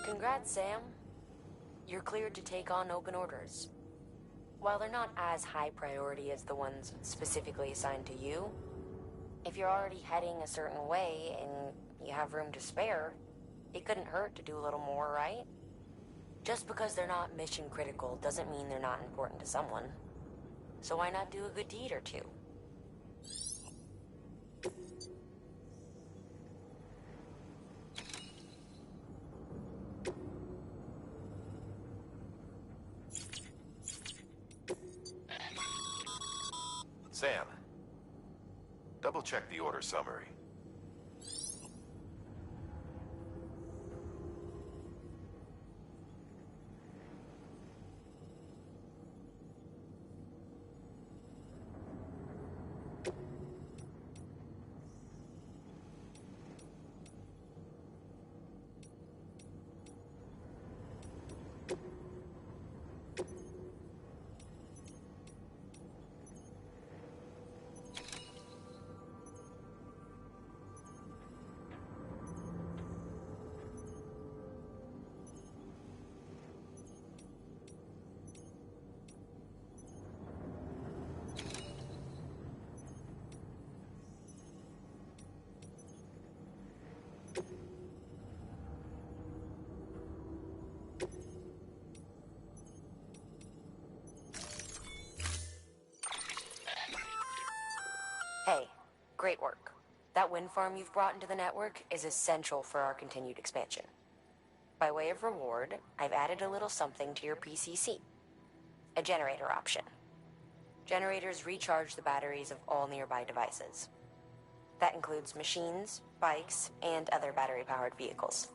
Congrats, Sam. You're cleared to take on open orders. While they're not as high priority as the ones specifically assigned to you, if you're already heading a certain way and you have room to spare, it couldn't hurt to do a little more, right? Just because they're not mission critical doesn't mean they're not important to someone. So why not do a good deed or two? Sam, double-check the order summary. Hey, great work. That wind farm you've brought into the network is essential for our continued expansion. By way of reward, I've added a little something to your PCC. A generator option. Generators recharge the batteries of all nearby devices. That includes machines, bikes, and other battery-powered vehicles.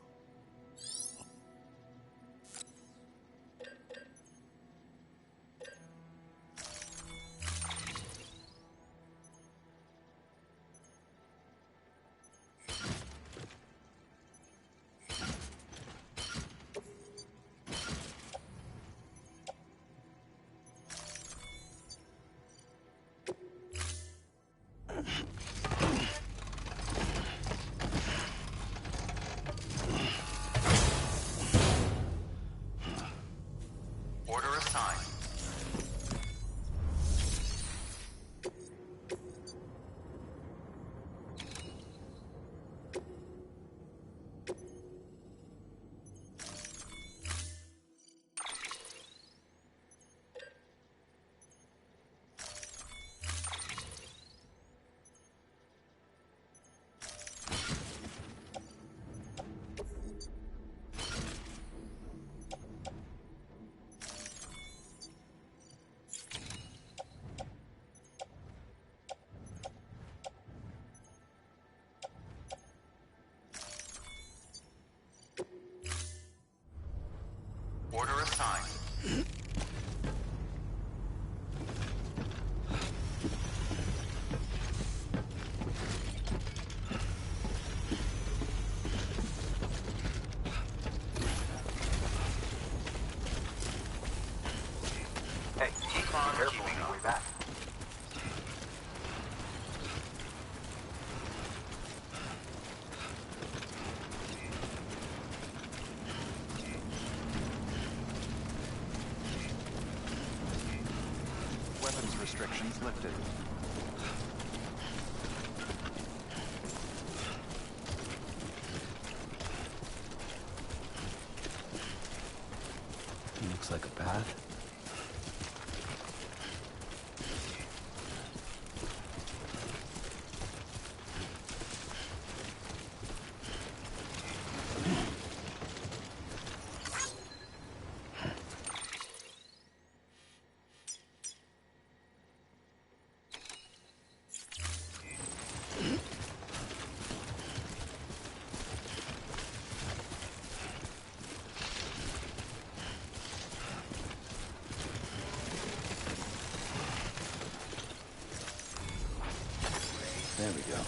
Order assigned. Order assigned. Hey, keep on careful on your way back. Weapons restrictions lifted. There we go.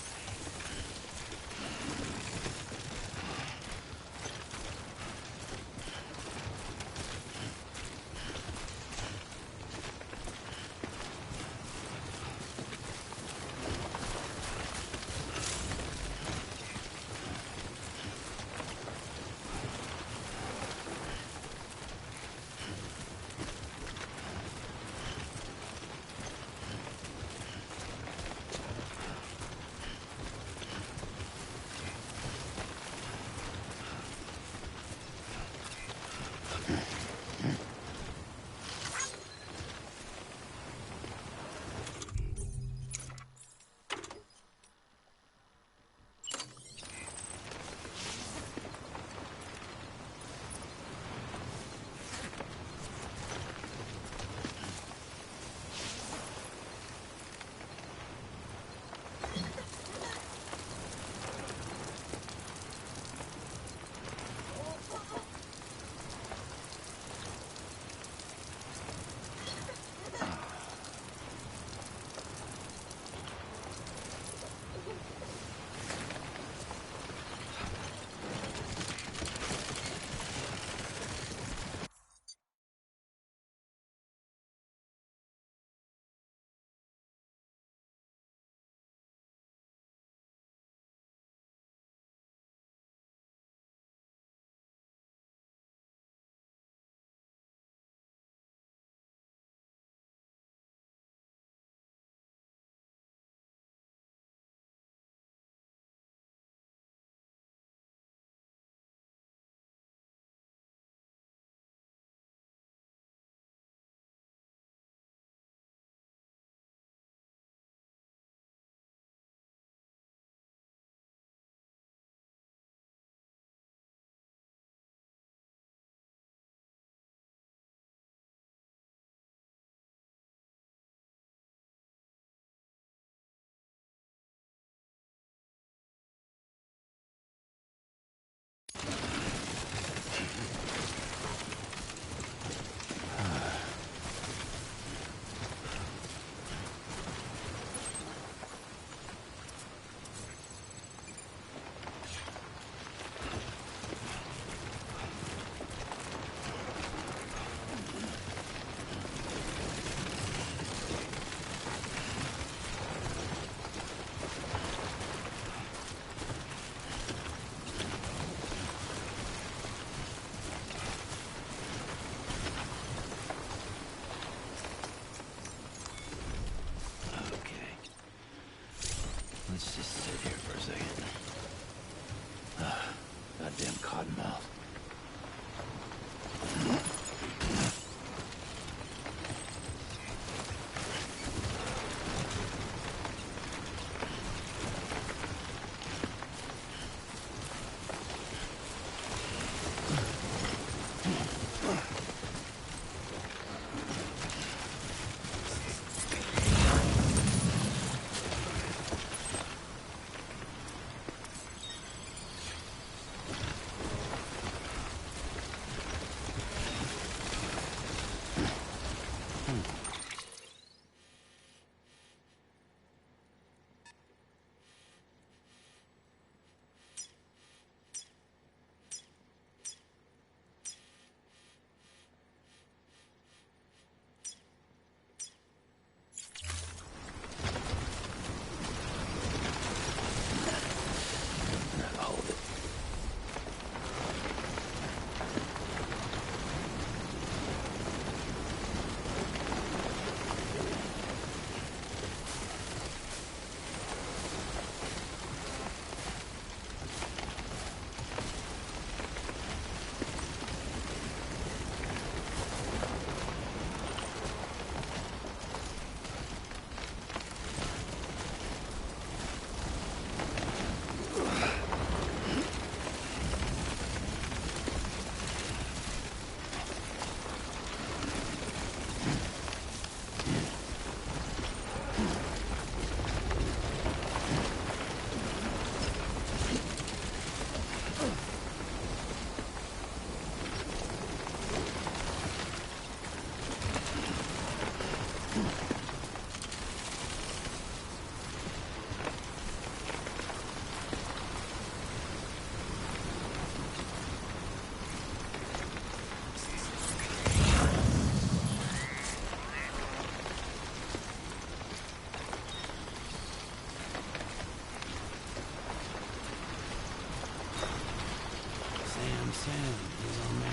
Let's just sit here for a second. Goddamn cottonmouth. Sam is on me.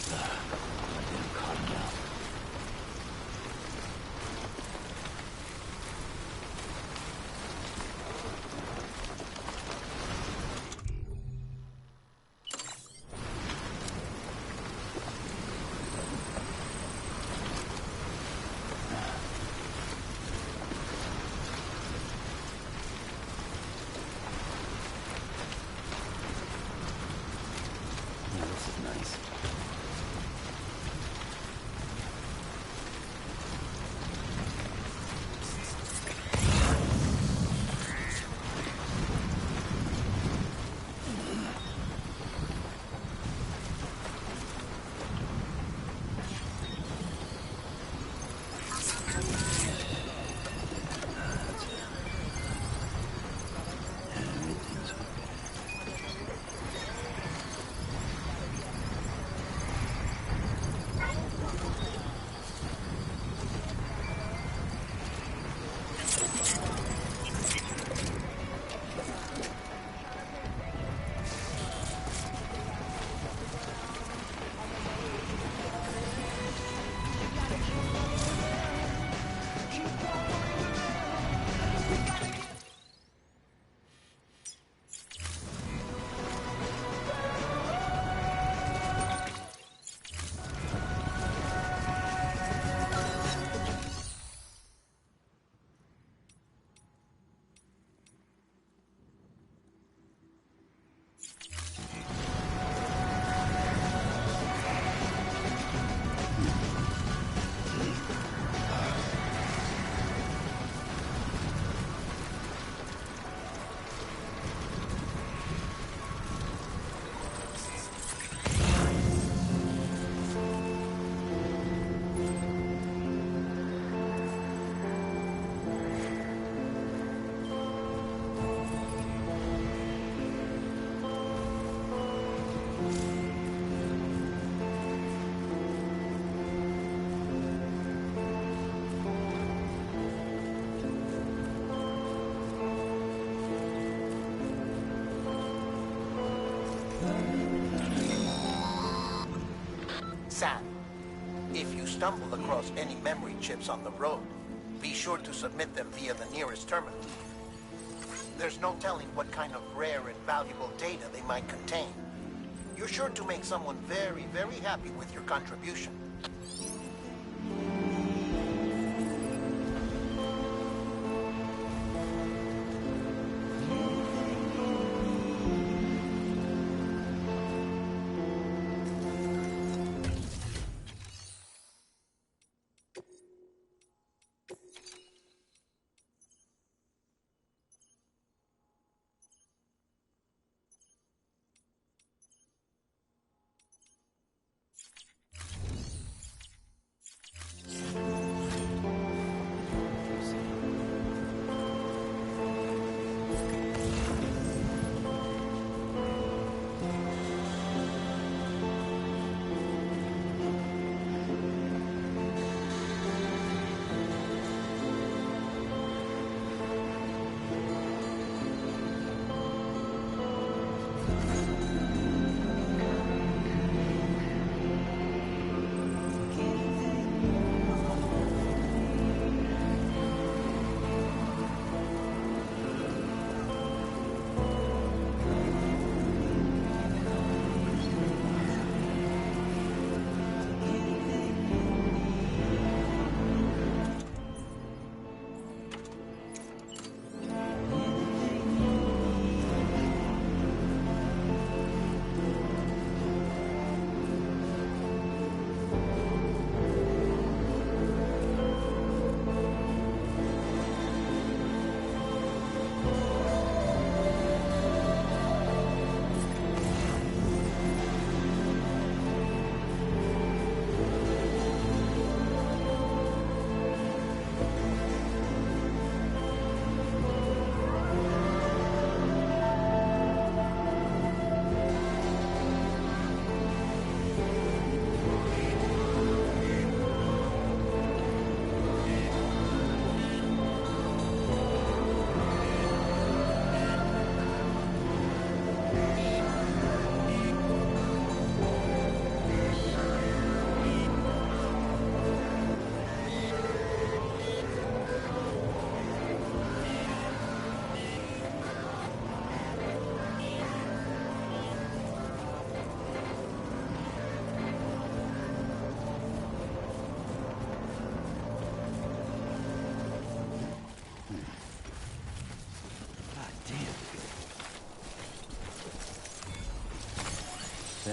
Goddamn cottonmouth. Yeah, this is nice. Everything's okay. Sam, if you stumble across any memory chips on the road, be sure to submit them via the nearest terminal. There's no telling what kind of rare and valuable data they might contain. You're sure to make someone very, very happy with your contribution.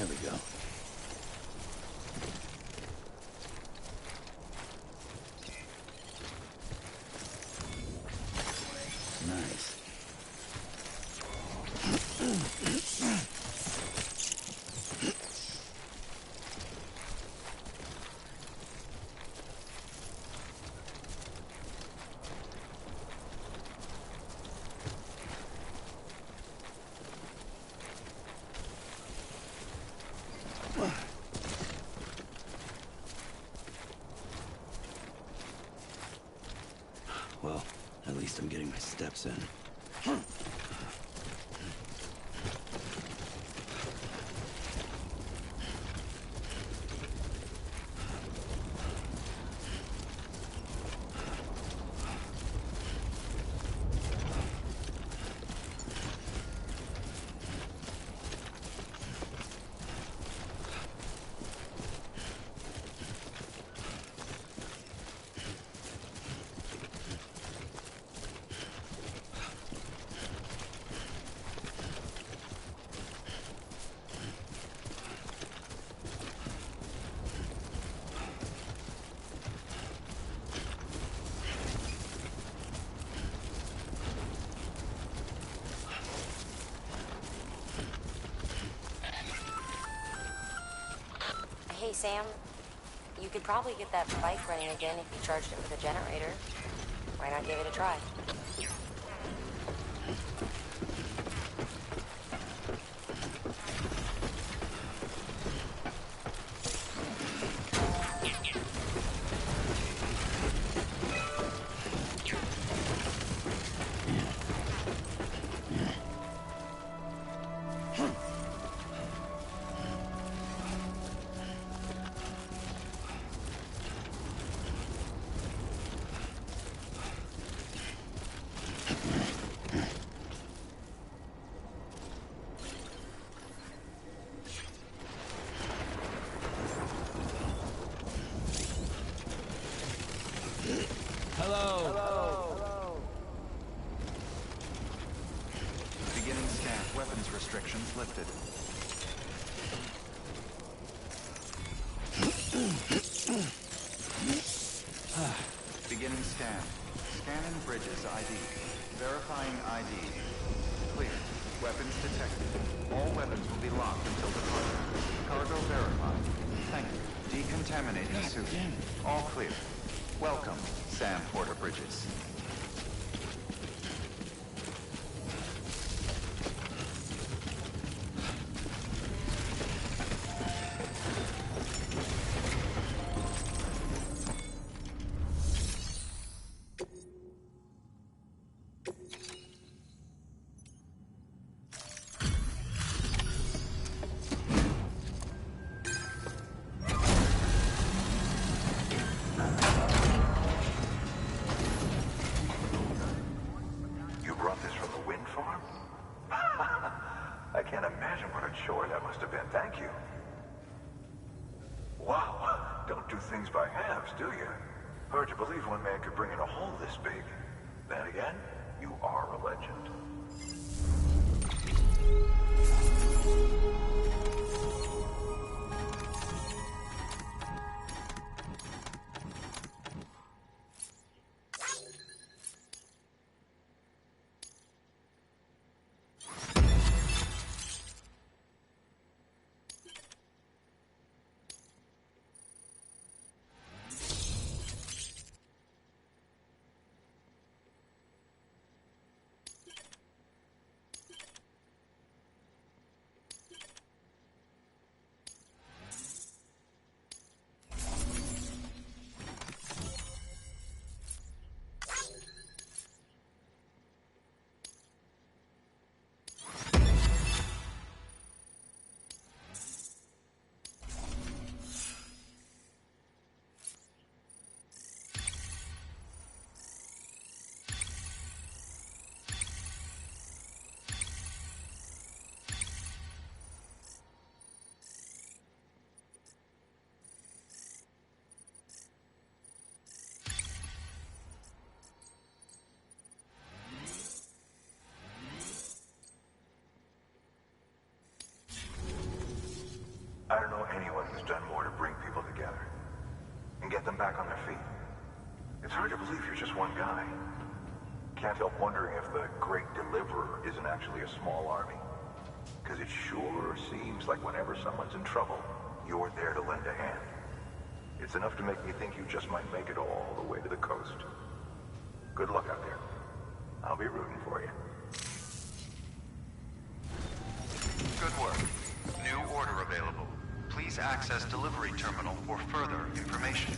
There we go. Nice. Well, at least I'm getting my steps in. Hey, Sam. You could probably get that bike running again if you charged it with a generator. Why not give it a try? Beginning scan. Weapons restrictions lifted. Beginning scan. Scanning Bridges ID. Verifying ID. Clear. Weapons detected. All weapons will be locked until departure. Cargo verified. Thank you. Decontaminating suit. All clear. Welcome, Sam Porter Bridges. I can't imagine what a chore that must have been. Thank you. Wow, don't do things by halves, do you? Hard to believe one man could bring in a hole this big. Then again, you are a legend. just one guy. Can't help wondering if the Great Deliverer isn't actually a small army. Because it sure seems like whenever someone's in trouble, you're there to lend a hand. It's enough to make me think you just might make it all the way to the coast. Good luck out there. I'll be rooting for you. Good work. New order available. Please access delivery terminal for further information.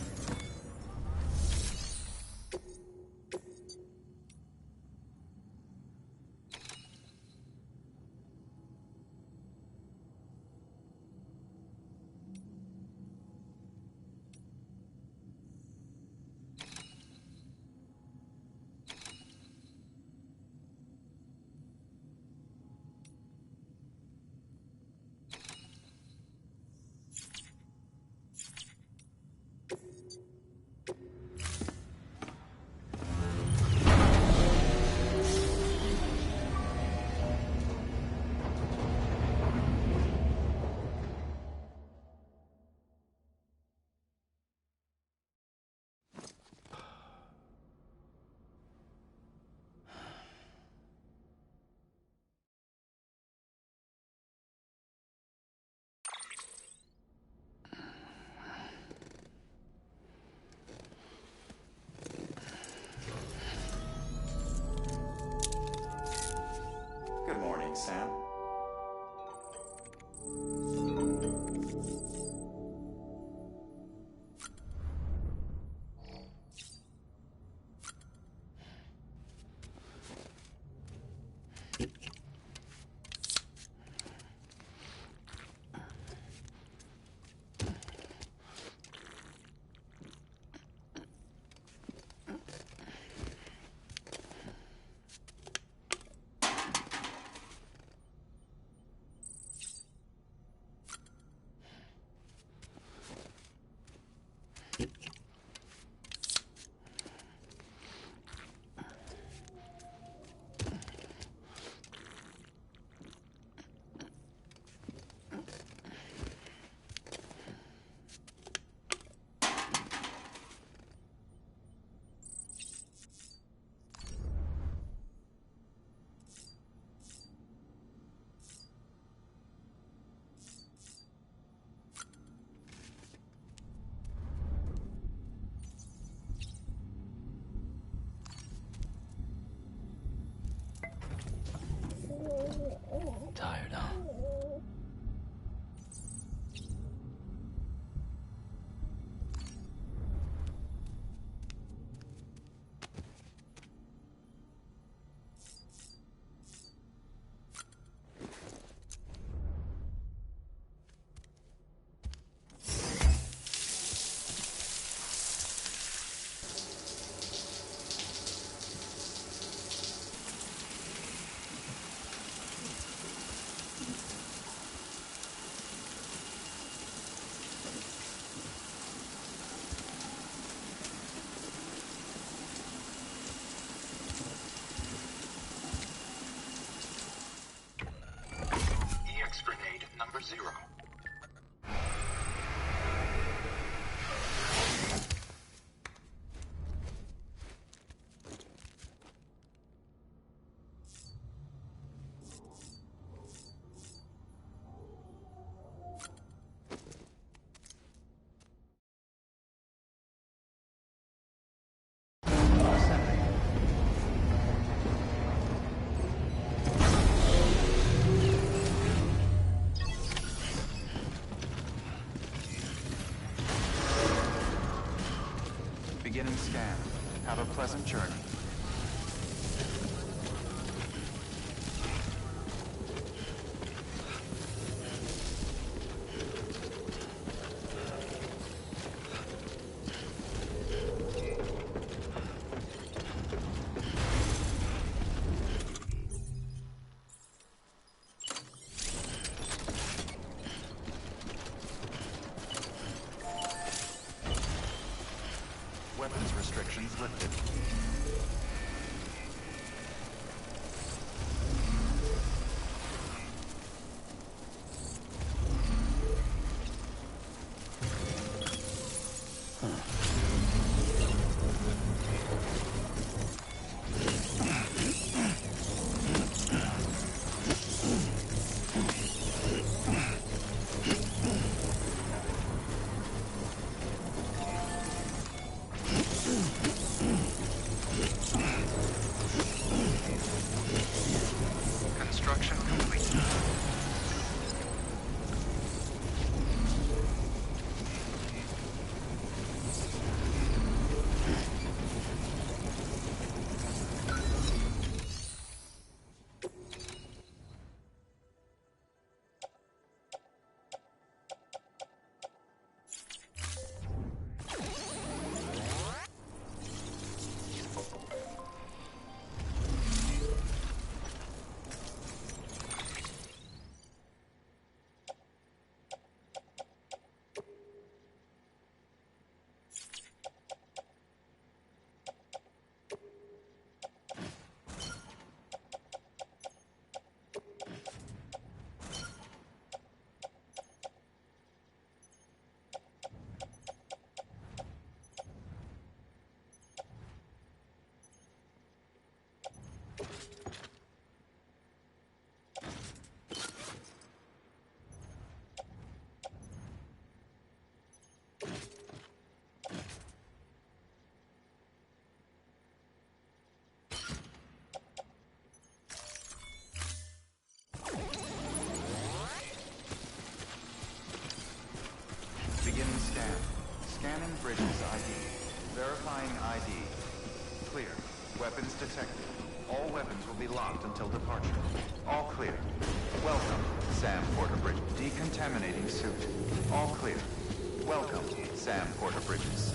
Good morning, Sam. Tired, huh? Grenade number 0. Beginning scan. Have a pleasant journey. Weapons restrictions lifted. ID. Clear. Weapons detected. All weapons will be locked until departure. All clear. Welcome, Sam Porter Bridges. Decontaminating suit. All clear. Welcome, Sam Porter Bridges.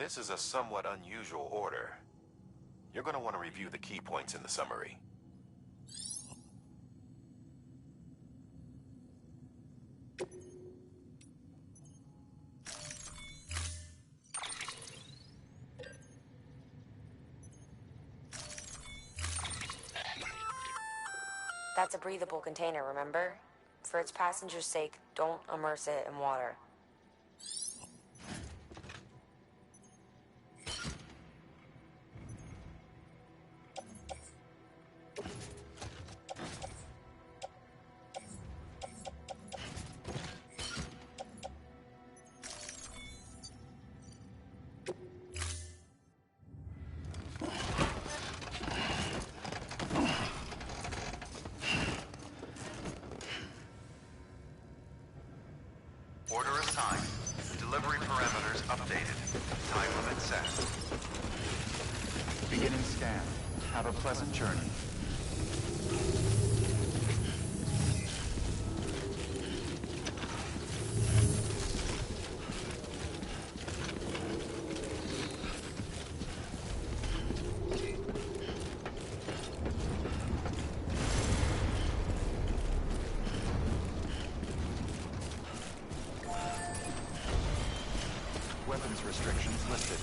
This is a somewhat unusual order. You're going to want to review the key points in the summary. That's a breathable container, remember? For its passengers' sake, don't immerse it in water. Order assigned. Delivery parameters updated. Time limit set. Beginning scan. Have a pleasant journey. Weapons restrictions lifted.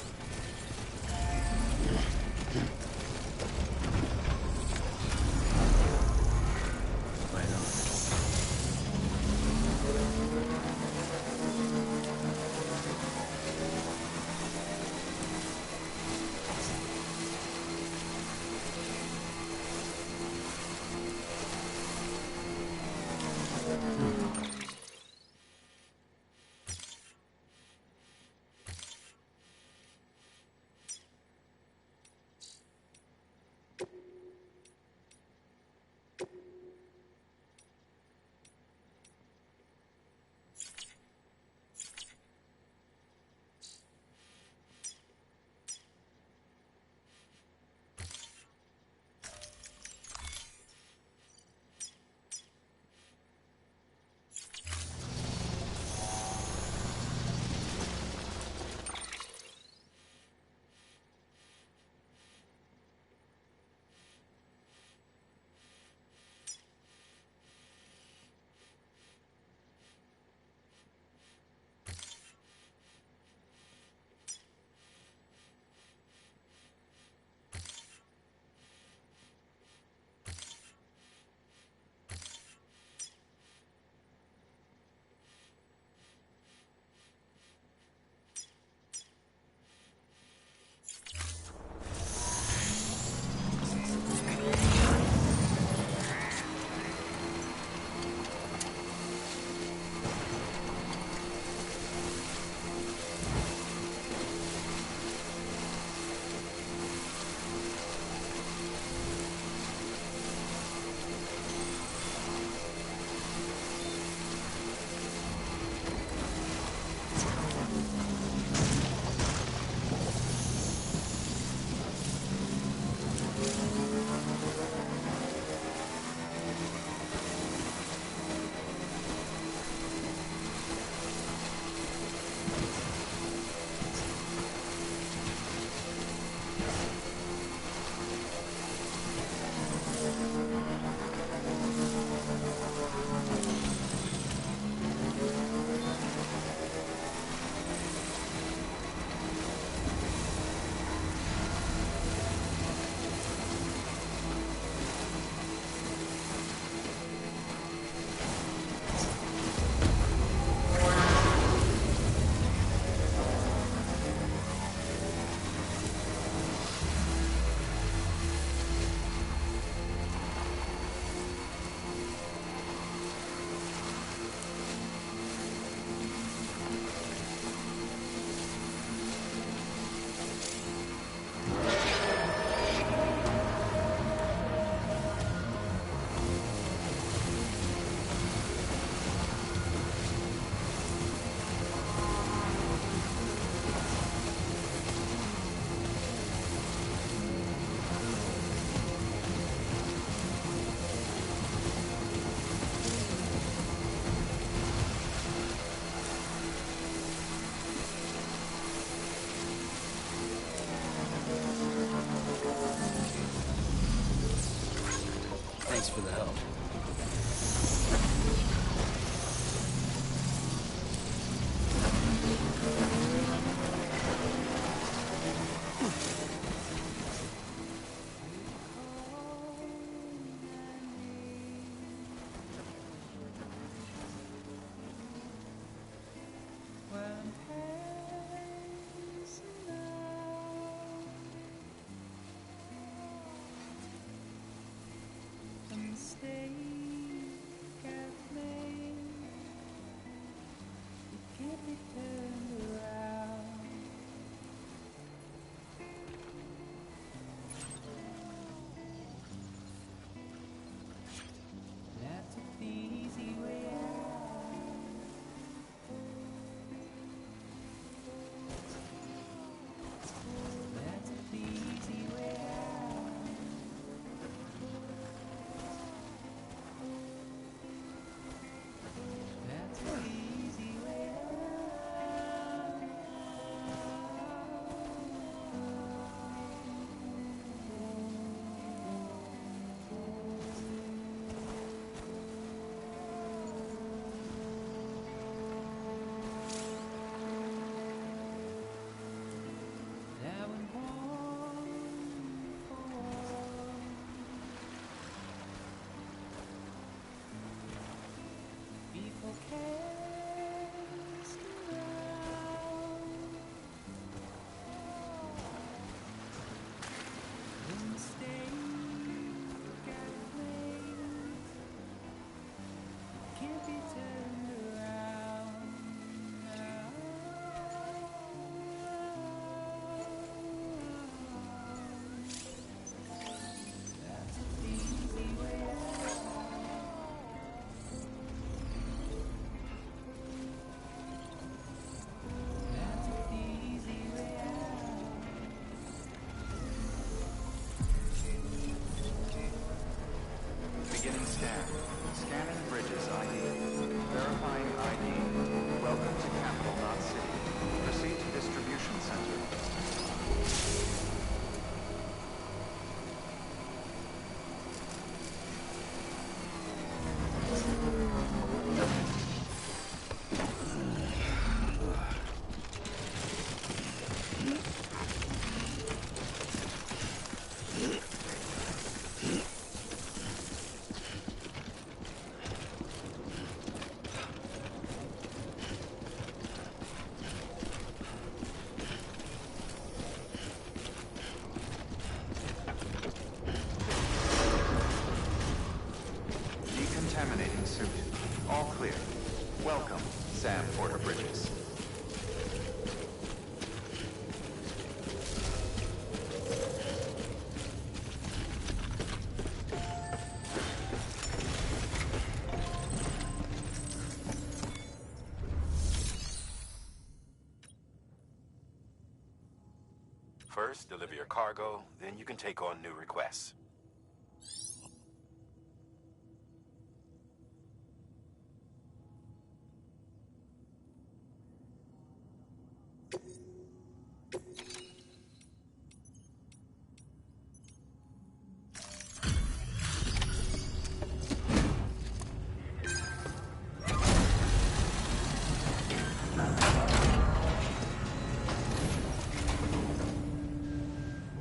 first, deliver your cargo, then you can take on new requests.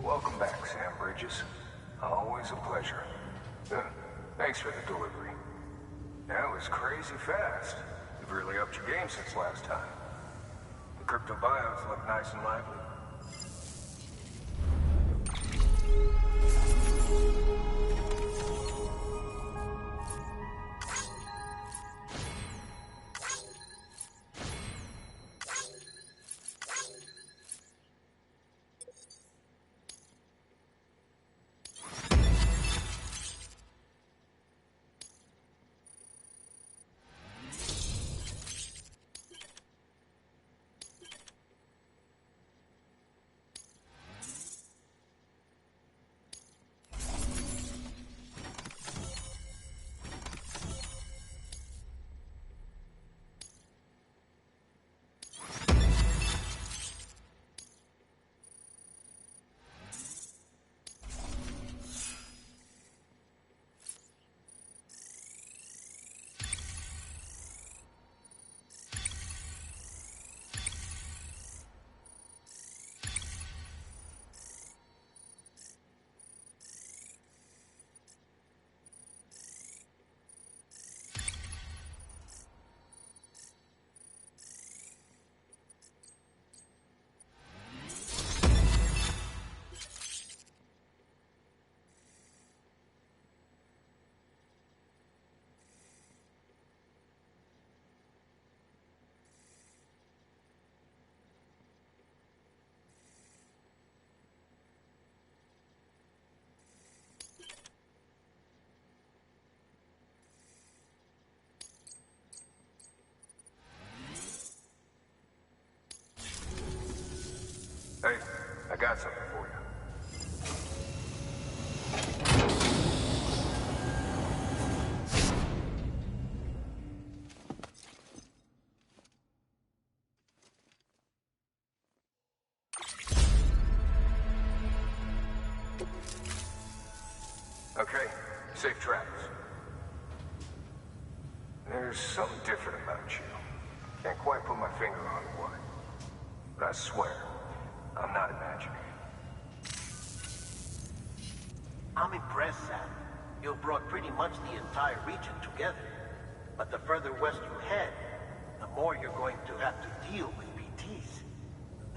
Welcome back, Sam Bridges. Always a pleasure. Thanks for the delivery. That was crazy fast. You've really upped your game since last time. The crypto bios look nice and lively. Hey, I got something for you. Okay, safe travels. There's something different about you. Can't quite put my finger on what. But I swear, I'm not imagining it. I'm impressed, Sam. You brought pretty much the entire region together. But the further west you head, the more you're going to have to deal with BTs.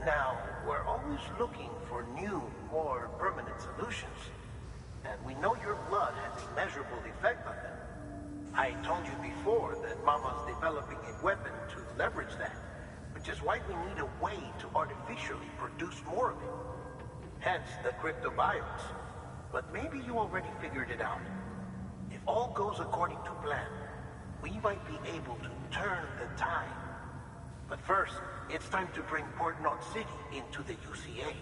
Now, we're always looking for new, more permanent solutions. And we know your blood has a measurable effect on them. I told you before that Mama's developing a weapon to leverage that, which is why we need a way to artificially produce more of it. Hence the cryptobiotes. But maybe you already figured it out. If all goes according to plan, we might be able to turn the tide. But first, it's time to bring Port Knot City into the UCA.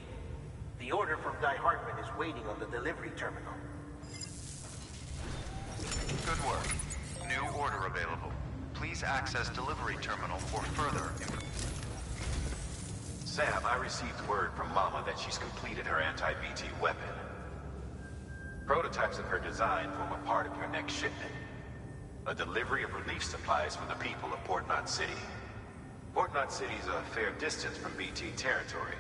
The order from Die Hartman is waiting on the delivery terminal. Good work. New order available. Please access delivery terminal for further information. Sam, I received word from Mama that she's completed her anti-BT weapon. Prototypes of her design form a part of your next shipment. A delivery of relief supplies for the people of Port Knot City. Port Knot City is a fair distance from BT territory,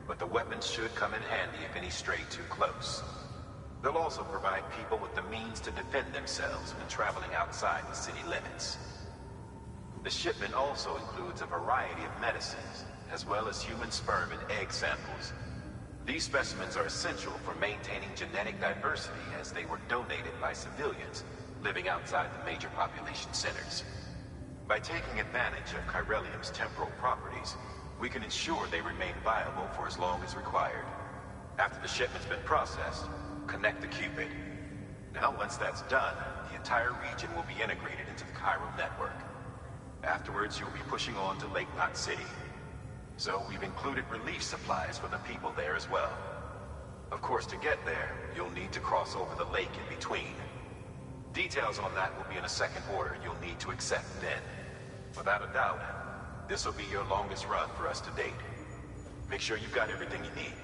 but the weapons should come in handy if any stray too close. They'll also provide people with the means to defend themselves when traveling outside the city limits. The shipment also includes a variety of medicines, as well as human sperm and egg samples. These specimens are essential for maintaining genetic diversity as they were donated by civilians living outside the major population centers. By taking advantage of chiralium's temporal properties, we can ensure they remain viable for as long as required. After the shipment's been processed, connect the Cupid. Now, once that's done, the entire region will be integrated into the chiral network. Afterwards, you'll be pushing on to Lake Knot City. So we've included relief supplies for the people there as well. Of course, to get there, you'll need to cross over the lake in between. Details on that will be in a second order you'll need to accept then. Without a doubt, this will be your longest run for us to date. Make sure you've got everything you need.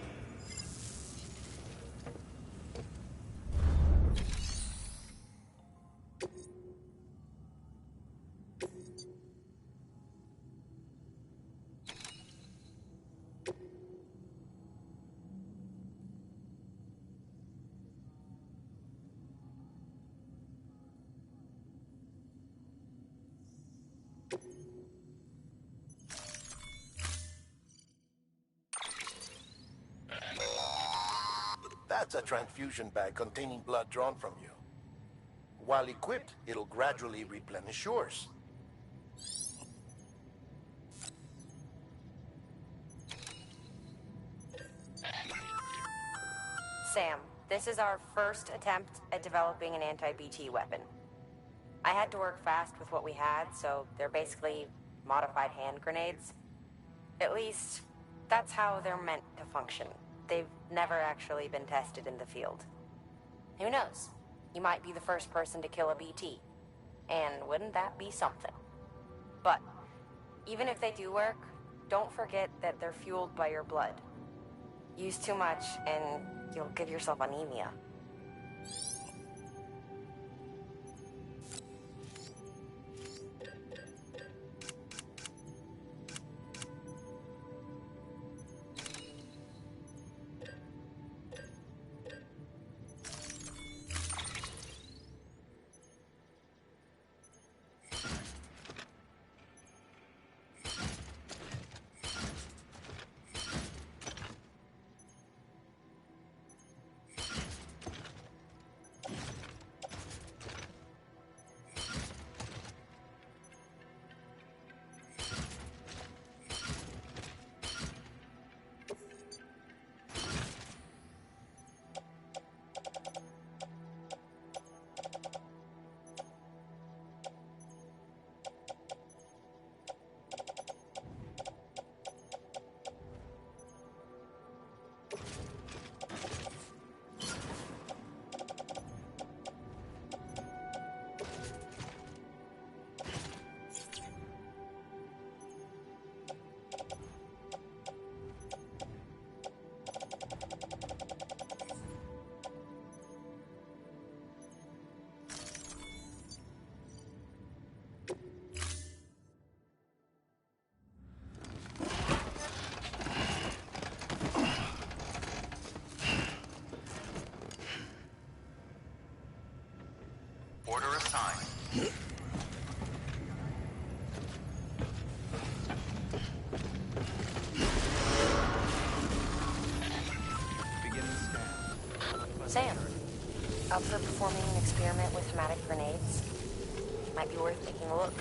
That's a transfusion bag containing blood drawn from you. While equipped, it'll gradually replenish yours. Sam, this is our first attempt at developing an anti-BT weapon. I had to work fast with what we had, so they're basically modified hand grenades. At least, that's how they're meant to function. They've never actually been tested in the field. Who knows? You might be the first person to kill a BT. And wouldn't that be something? But, even if they do work, don't forget that they're fueled by your blood. Use too much, and you'll give yourself anemia. Order assigned. Beginning scan. Sam, up for performing an experiment with hematic grenades? Might be worth taking a look.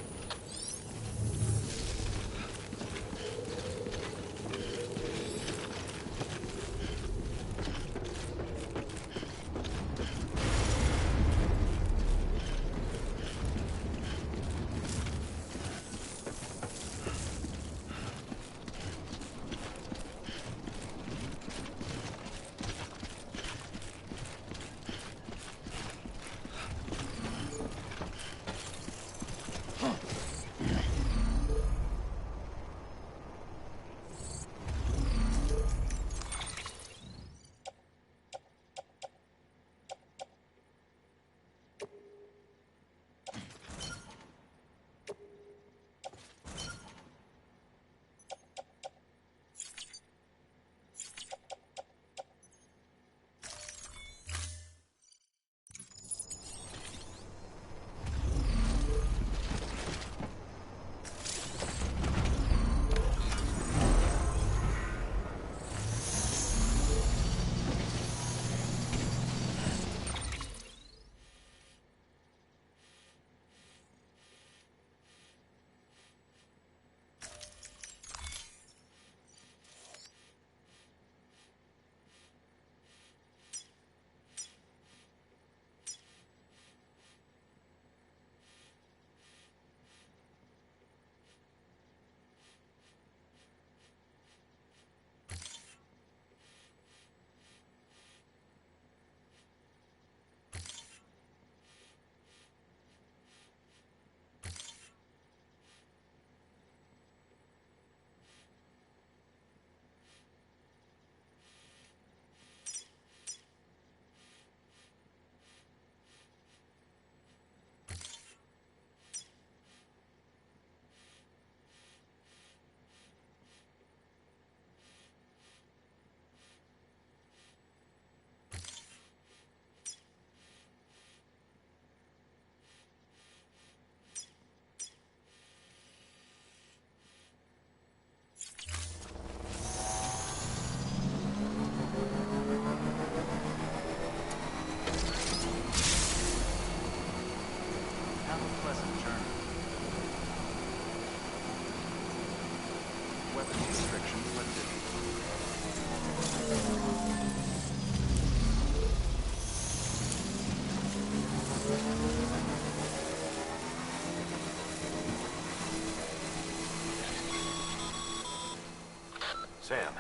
Sam,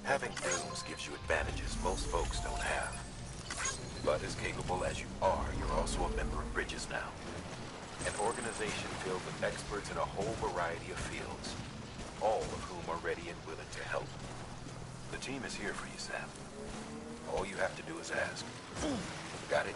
having rooms gives you advantages most folks don't have. But as capable as you are, you're also a member of Bridges now. An organization filled with experts in a whole variety of fields, all of whom are ready and willing to help. The team is here for you, Sam. All you have to do is ask. Got it?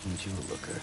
Ain't you a looker?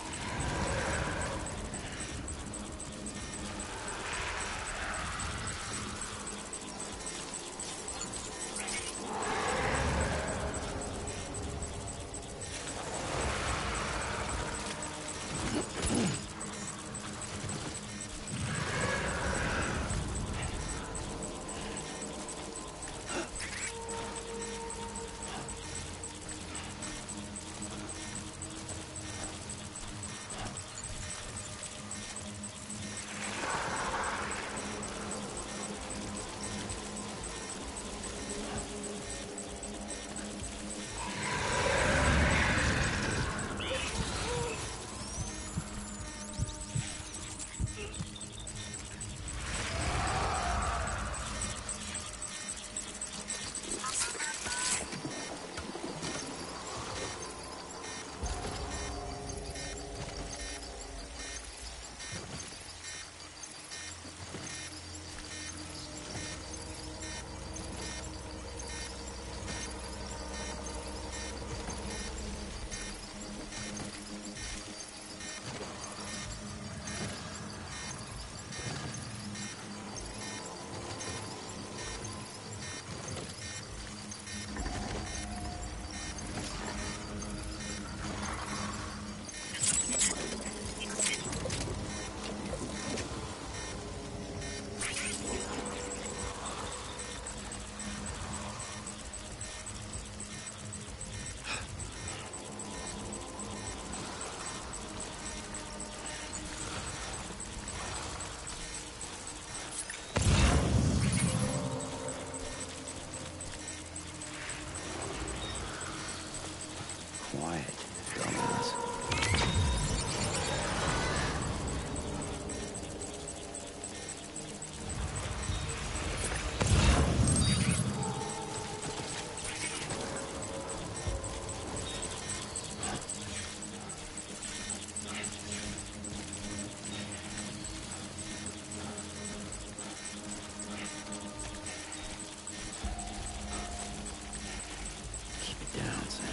Quiet, dumbass. Keep it down, Sam.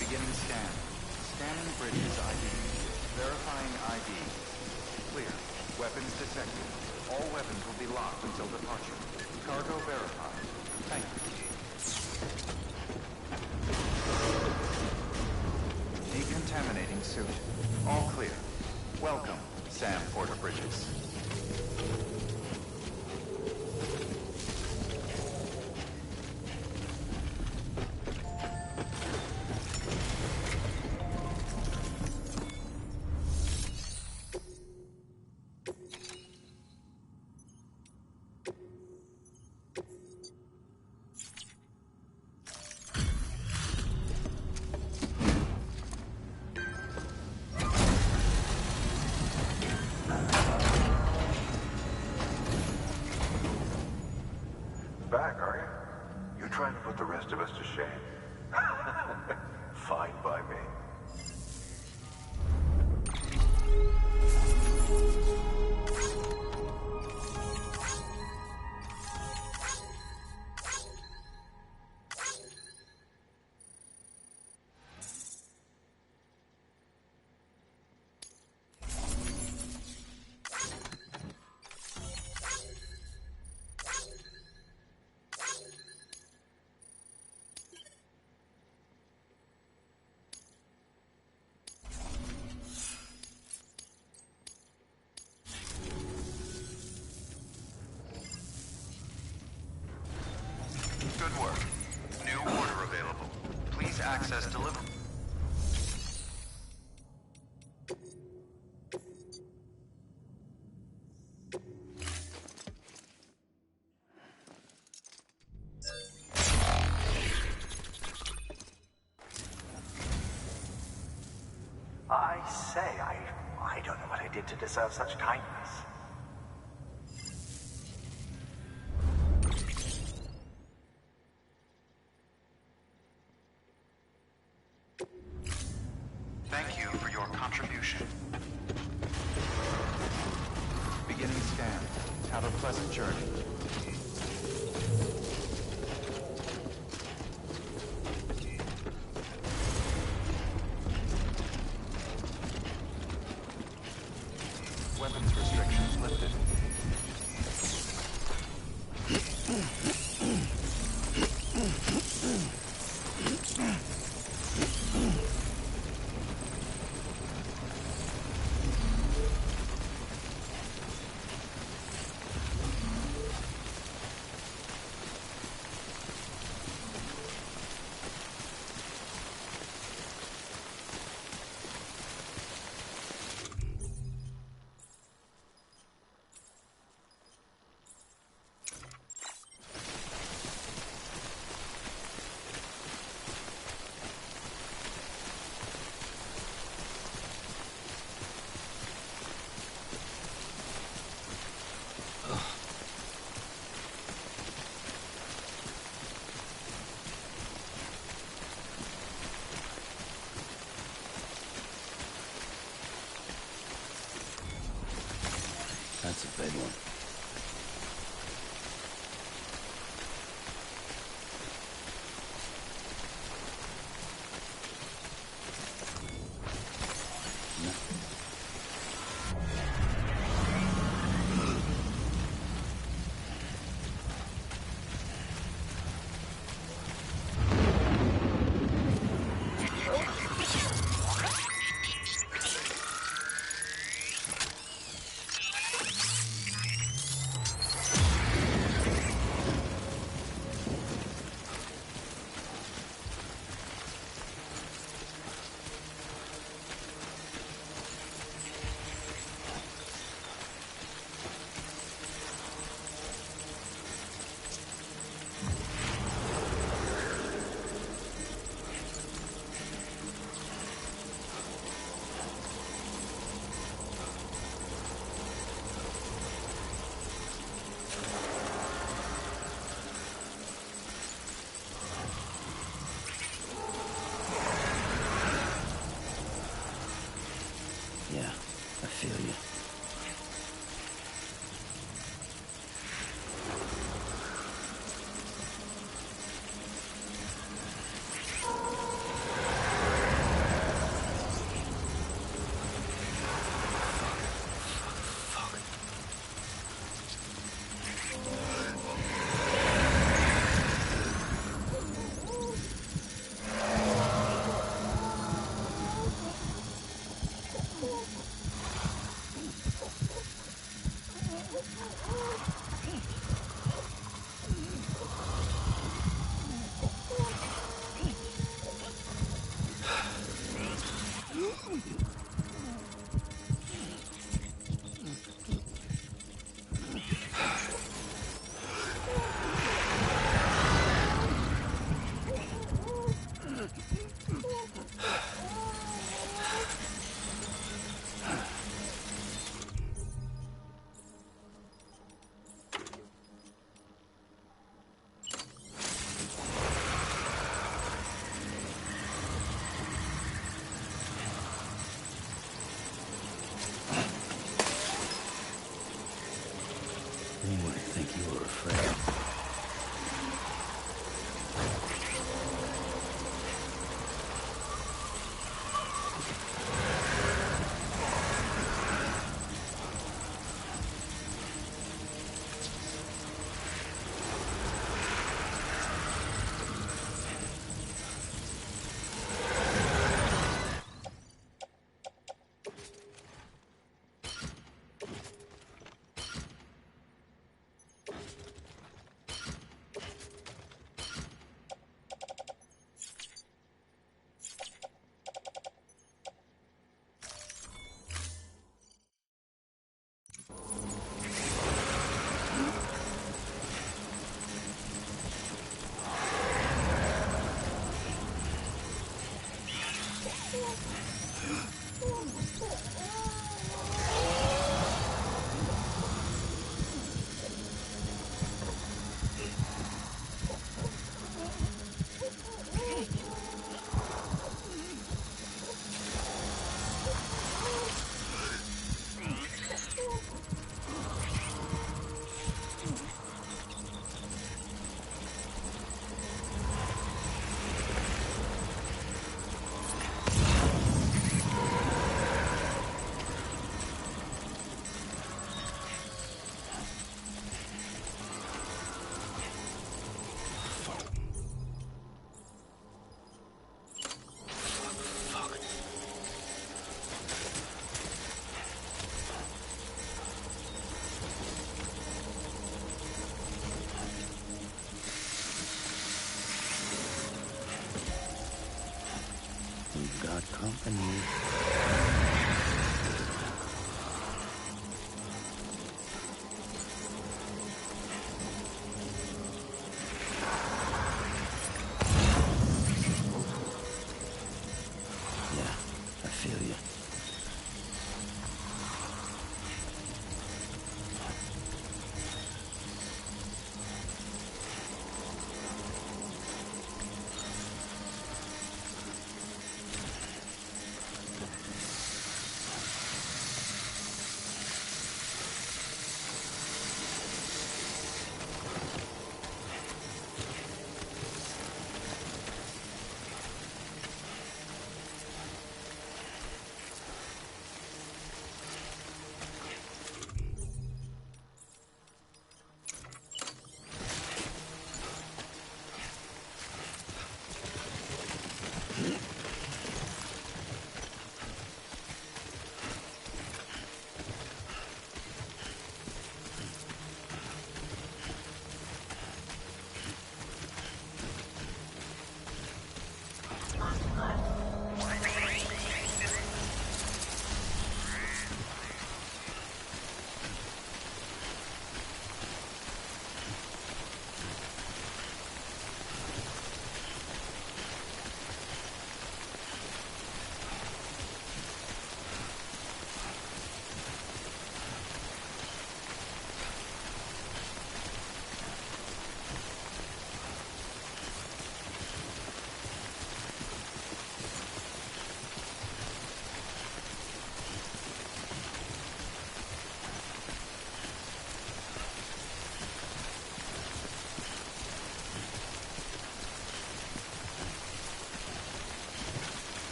Beginning scan. Scanning bridges ID. Verifying ID. Clear. Weapons detected. All weapons will be locked until departure. Cargo verified. Thank you. Decontaminating suit. All clear. Welcome, Sam Porter Bridges. did to deserve such kindness. Thank you for your contribution. Beginning scan. Have a pleasant journey. Weapons restrictions lifted. That's a big one. Yeah, I feel you. Who might think you were afraid?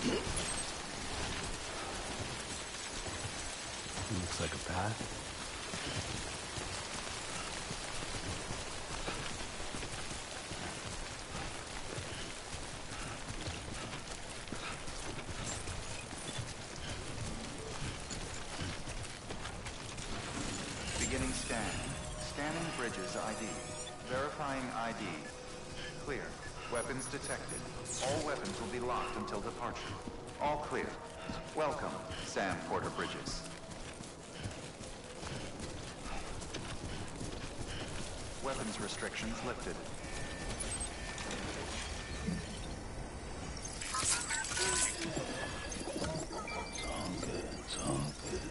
Looks like a path. Beginning scan. Scanning bridges ID. Verifying ID. Clear. Weapons detected. All weapons will be locked until departure. All clear. Welcome, Sam Porter Bridges. Weapons restrictions lifted. It's all good. It's all good.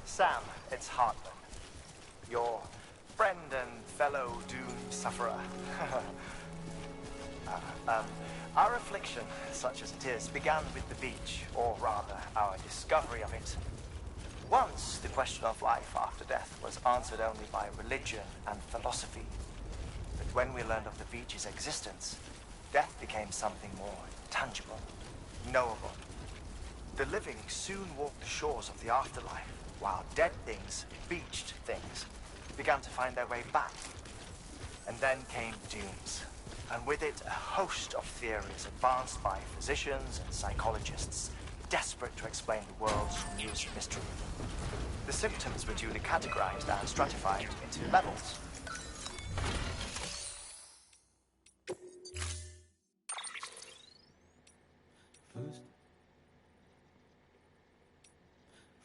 Sam, it's Hartman. Your friend and fellow doom sufferer. Our affliction, such as it is, began with the beach, or rather, our discovery of it. Once, the question of life after death was answered only by religion and philosophy. But when we learned of the beach's existence, death became something more tangible, knowable. The living soon walked the shores of the afterlife, while dead things, beached things, began to find their way back. And then came Dunes, and with it a host of theories advanced by physicians and psychologists, desperate to explain the world's newest mystery. The symptoms were duly categorized and stratified into levels.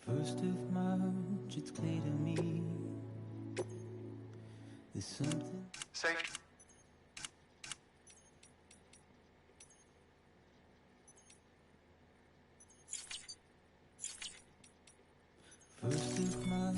First of March, it's clear to me there's something. Safe. First of March.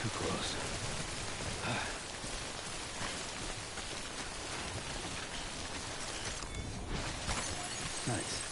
Too close. Nice.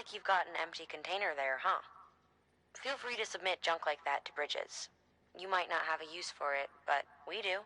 like you've got an empty container there, huh? Feel free to submit junk like that to Bridges. You might not have a use for it, but we do.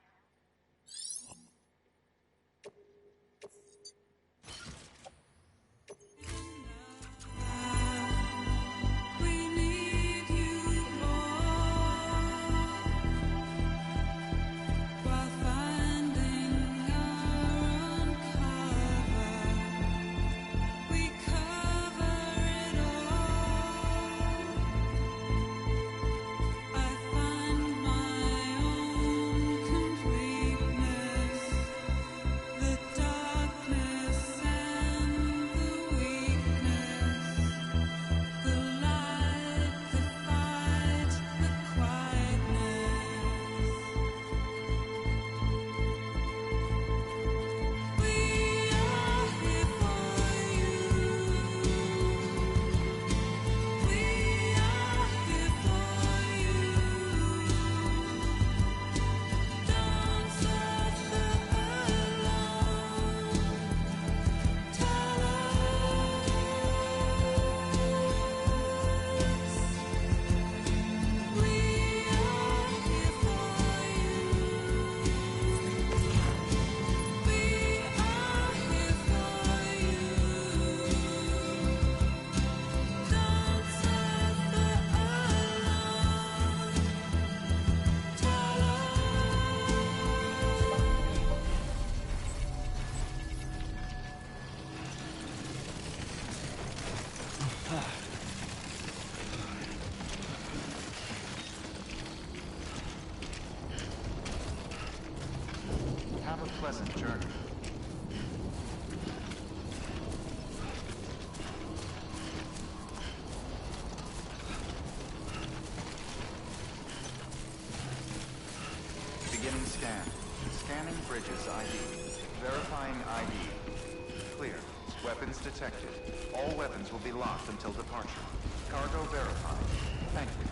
Have a pleasant journey. Beginning scan. Scanning Bridges ID. Verifying ID. Clear. Weapons detected. All weapons will be locked until departure. Cargo verified. Thank you.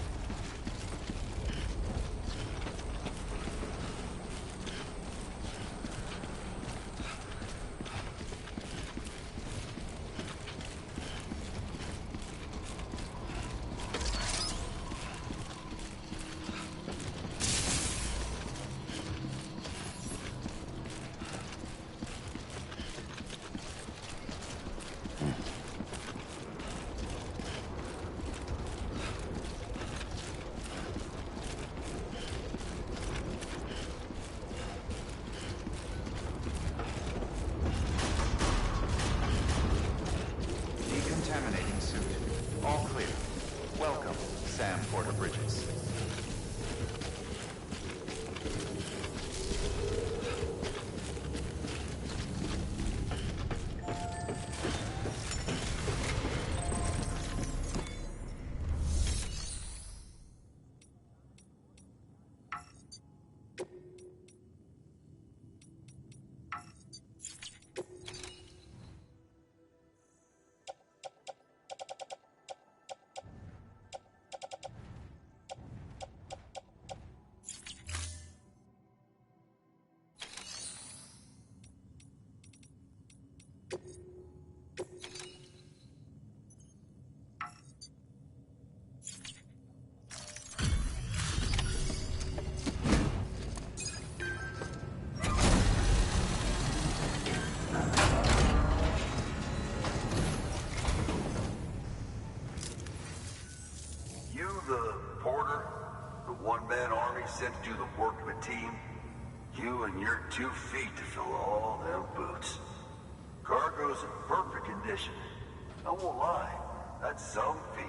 Decontaminating suit. All clear. Welcome, Sam Porter Bridges. Sent to do the work of a team. You and your 2 feet to fill all them boots. Cargo's in perfect condition. I won't lie, that's some feat.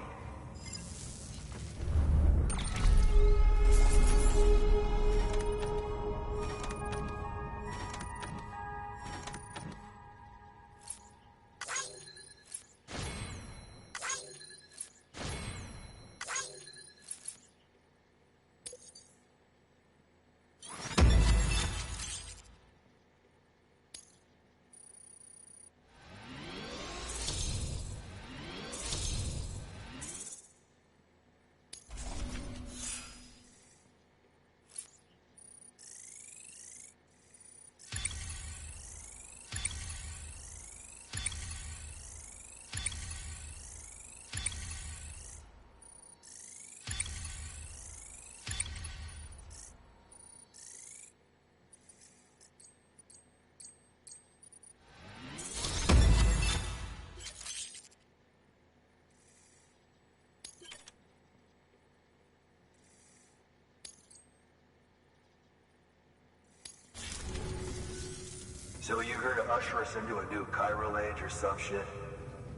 So you here to usher us into a new chiral age or some shit?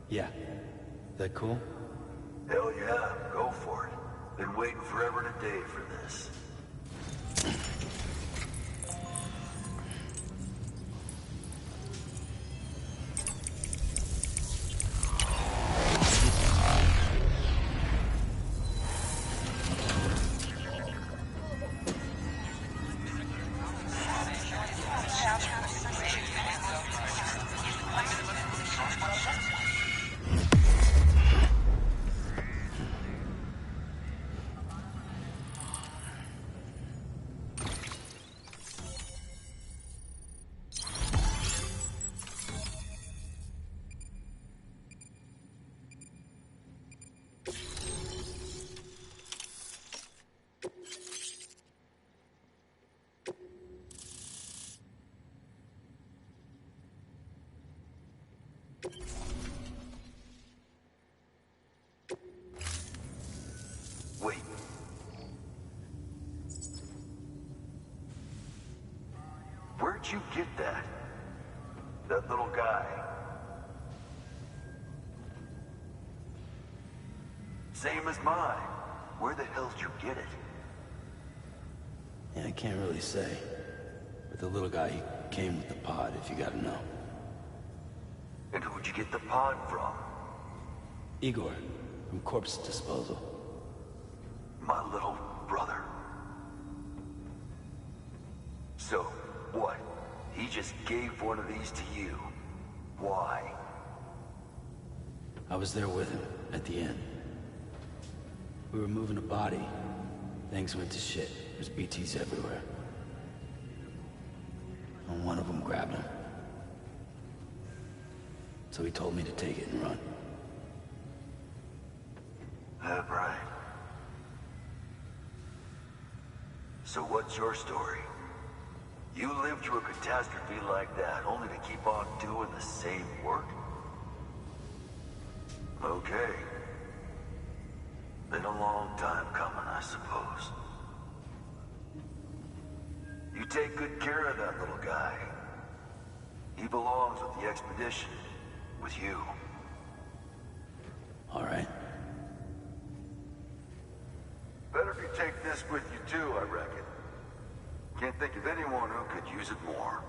Yeah. That cool? Hell yeah, go for it. Been waiting forever and a day for this. Wait. Where'd you get that? That little guy? Same as mine. Where the hell did you get it? Yeah, I can't really say. But the little guy, he came with the pod, if you gotta know. And who'd you get the pod from? Igor, from Corpse Disposal. My little brother. So, what? He just gave one of these to you. Why? I was there with him, at the end. We were moving a body. Things went to shit. There's BTs everywhere. And one of them grabbed him. So he told me to take it and run. That right. So what's your story? You lived through a catastrophe like that, only to keep on doing the same work? Okay. Been a long time coming, I suppose. You take good care of that little guy. He belongs with the expedition, with you. All right. Better if you take this with you too, I reckon. Can't think of anyone who could use it more.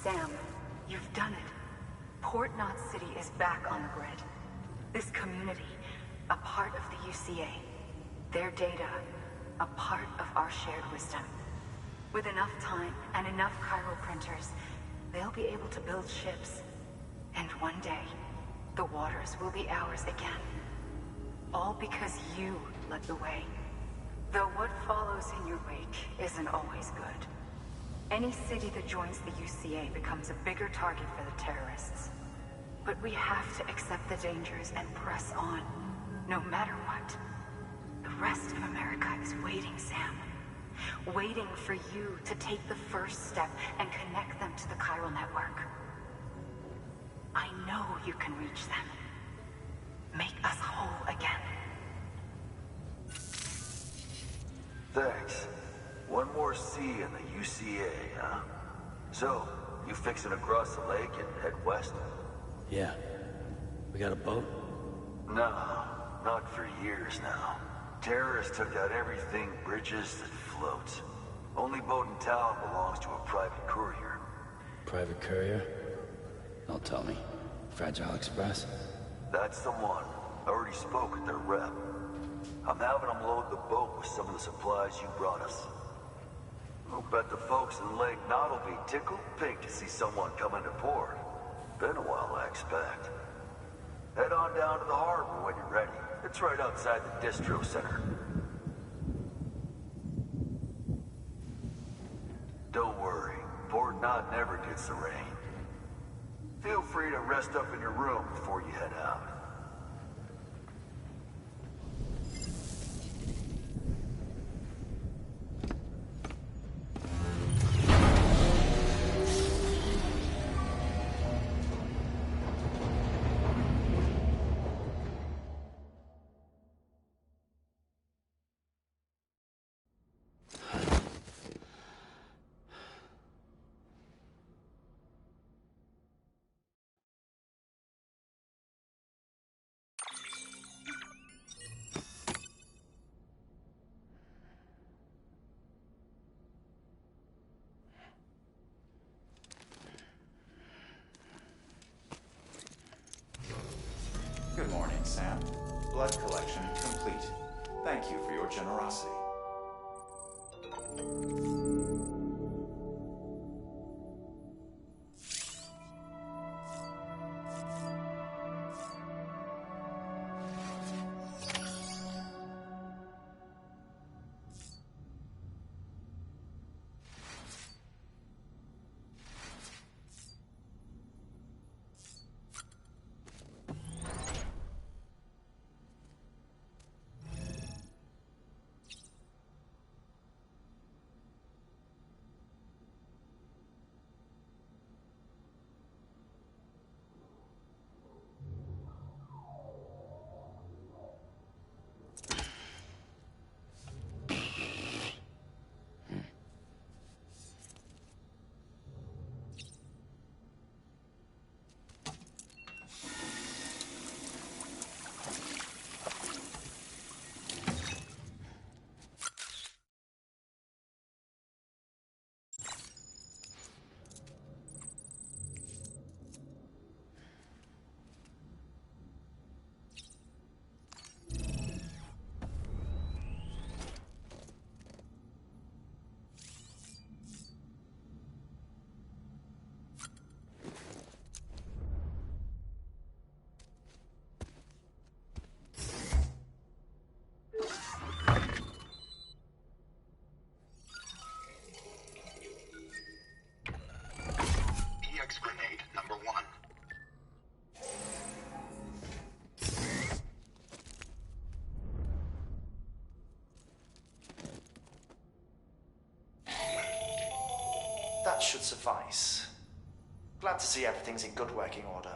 Sam, you've done it. Port Knot City is back on the grid. This community, a part of the UCA. Their data, a part of our shared wisdom. With enough time and enough chiral printers, they'll be able to build ships. And one day, the waters will be ours again. All because you led the way. Though what follows in your wake isn't always good. Any city that joins the UCA becomes a bigger target for the terrorists. But we have to accept the dangers and press on, no matter what. The rest of America is waiting, Sam. Waiting for you to take the first step and connect them to the chiral network. I know you can reach them. Make us whole again. Thanks. One more C in the UCA, huh? So, you fixing to cross the lake and head west? Yeah. We got a boat? No, not for years now. Terrorists took out everything bridges that floats. Only boat in town belongs to a private courier. Private courier? Don't tell me. Fragile Express? That's the one. I already spoke with their rep. I'm having them load the boat with some of the supplies you brought us. I'll bet the folks in Lake Knot will be tickled pink to see someone come into port. Been a while, I expect. Head on down to the harbor when you're ready. It's right outside the distro center. Don't worry, Port Knot never gets the rain. Feel free to rest up in your room before you head out. Good morning, Sam. Blood collection complete. Thank you for your generosity. Grenade number 1. That should suffice. Glad to see everything's in good working order.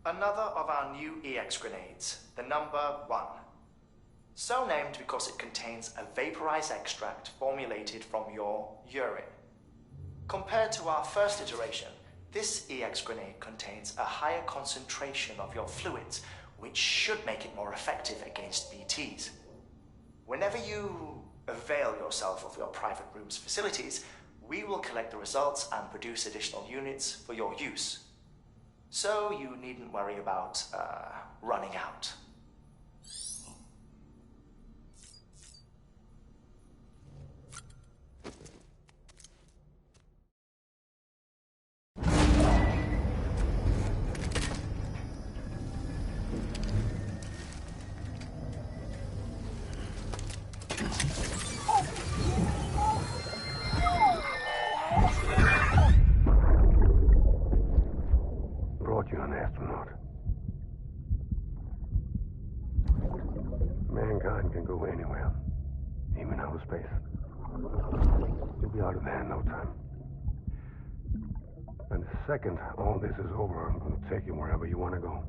Another of our new EX grenades, the number 1. So named because it contains a vaporized extract formulated from your urine. Compared to our first iteration, this EX grenade contains a higher concentration of your fluids, which should make it more effective against BTs. Whenever you avail yourself of your private room's facilities, we will collect the results and produce additional units for your use. So you needn't worry about, running out. Brought you an astronaut. Mankind can go anywhere, even outer space. You'll be out of there in no time. And the second all this is over, I'm going to take you wherever you want to go.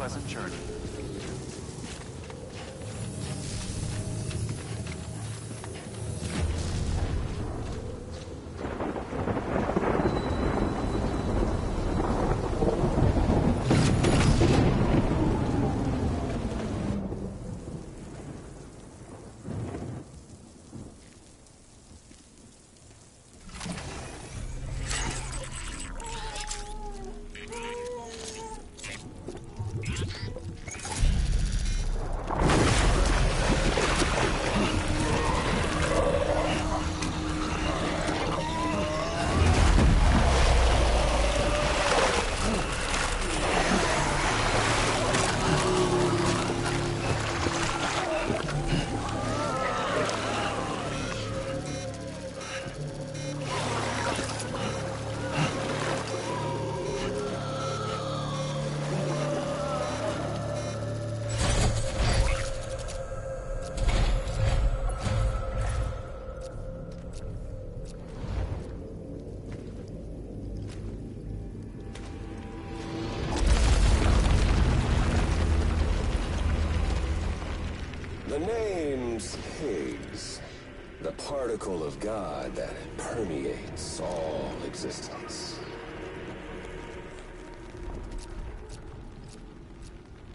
pleasant journey. The name's Higgs, the particle of God that permeates all existence.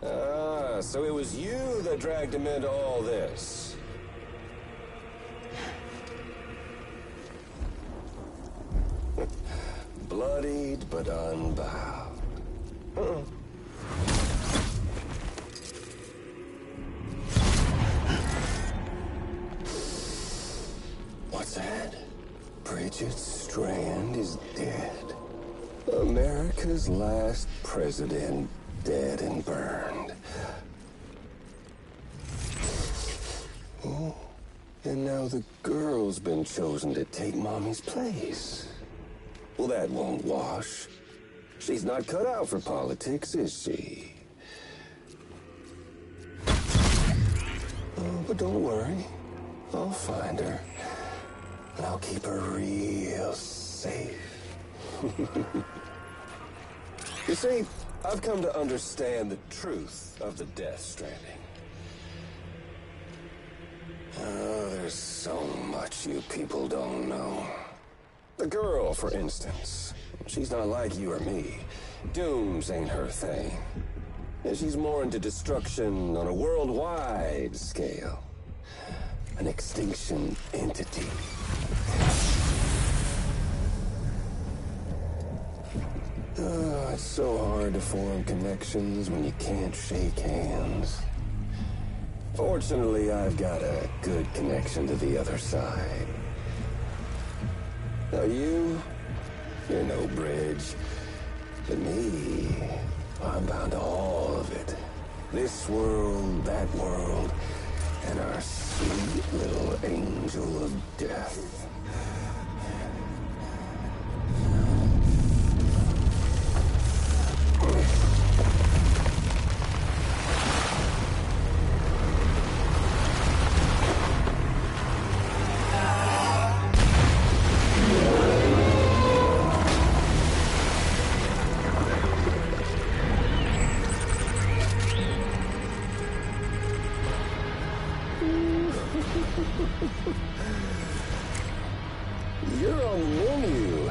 Ah, so it was you that dragged him into all this. Bloodied but unbowed. What's that? Bridget Strand is dead. America's last president dead and burned. Oh, and now the girl's been chosen to take Mommy's place. Well, that won't wash. She's not cut out for politics, is she? Oh, but don't worry. I'll find her. And I'll keep her real safe. You see, I've come to understand the truth of the Death Stranding. Oh, there's so much you people don't know. The girl, for instance, she's not like you or me. Dooms ain't her thing. And she's more into destruction on a worldwide scale. An extinction entity. Oh, it's so hard to form connections when you can't shake hands. Fortunately, I've got a good connection to the other side. Now you're no bridge. But me, I'm bound to all of it. This world, that world, and our sweet little angel of death. You're on the menu.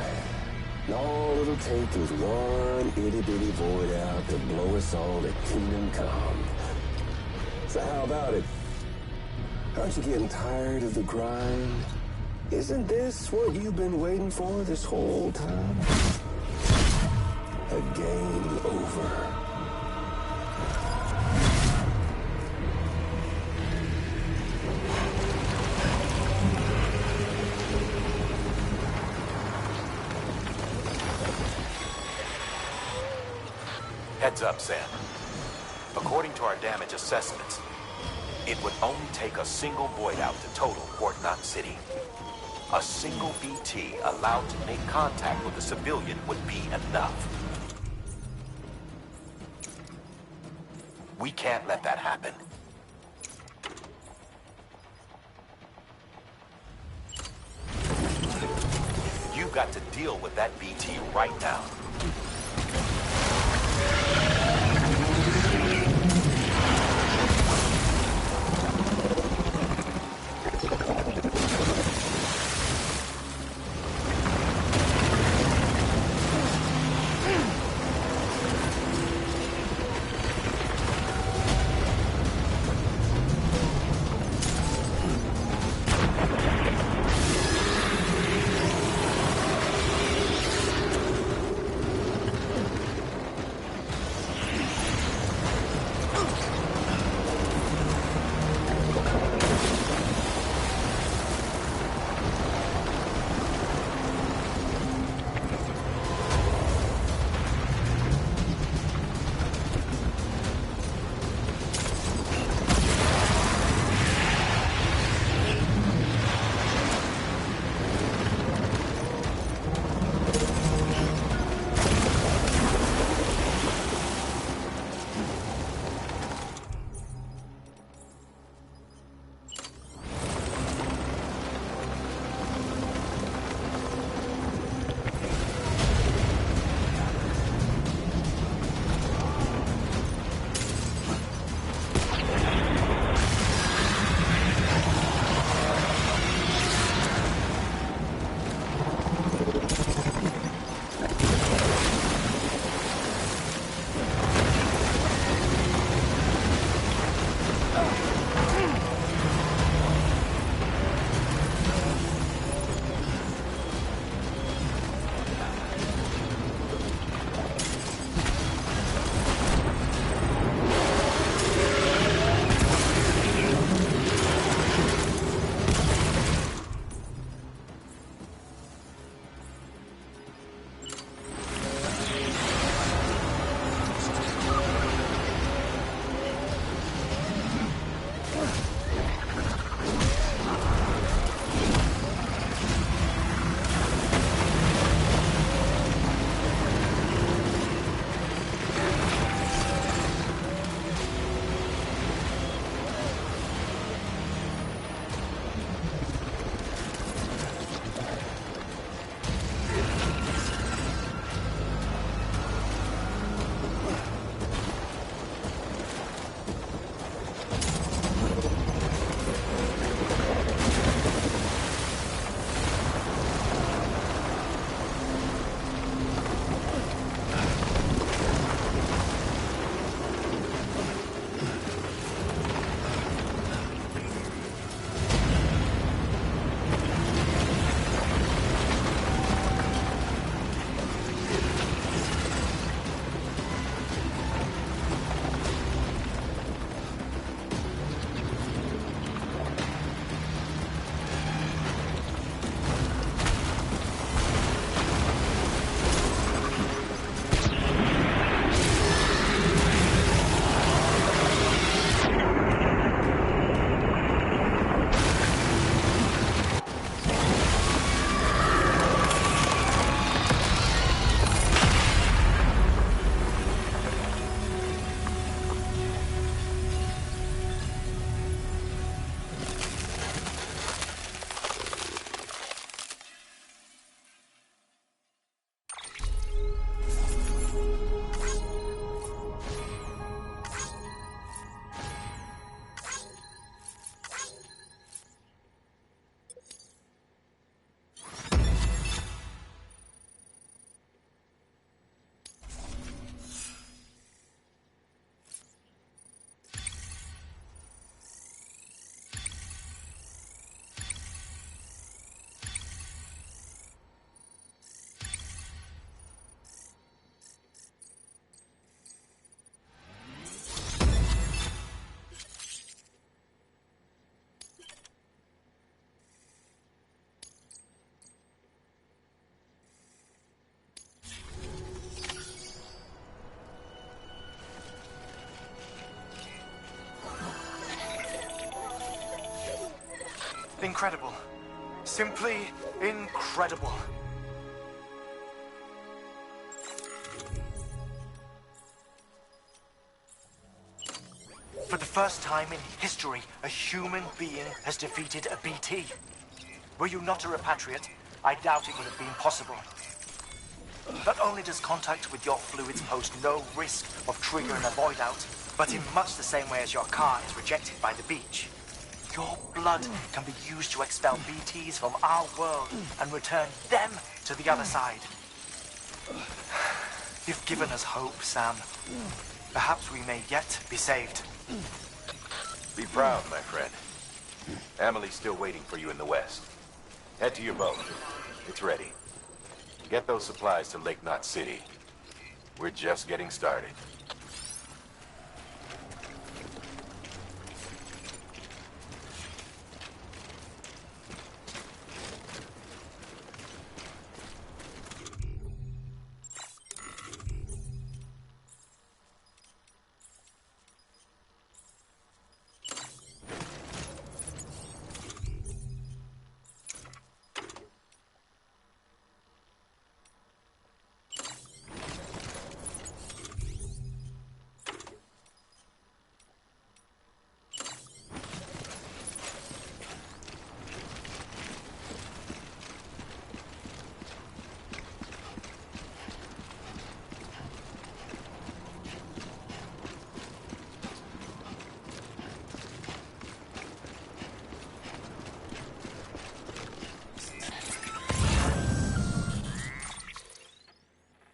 All it'll take is one itty-bitty void out to blow us all to kingdom come. So how about it? Aren't you getting tired of the grind? Isn't this what you've been waiting for this whole time? A game over. Heads up, Sam. According to our damage assessments, it would only take a single void out to total Port Knot City. A single BT allowed to make contact with a civilian would be enough. We can't let that happen. You've got to deal with that BT right now. Incredible. Simply incredible. For the first time in history, a human being has defeated a BT. Were you not a repatriate, I doubt it would have been possible. Not only does contact with your fluids pose no risk of triggering a void out, but in much the same way as your car is rejected by the beach, your blood can be used to expel BTs from our world and return them to the other side. You've given us hope, Sam. Perhaps we may yet be saved. Be proud, my friend. Emily's still waiting for you in the west. Head to your boat. It's ready. Get those supplies to Lake Knot City. We're just getting started.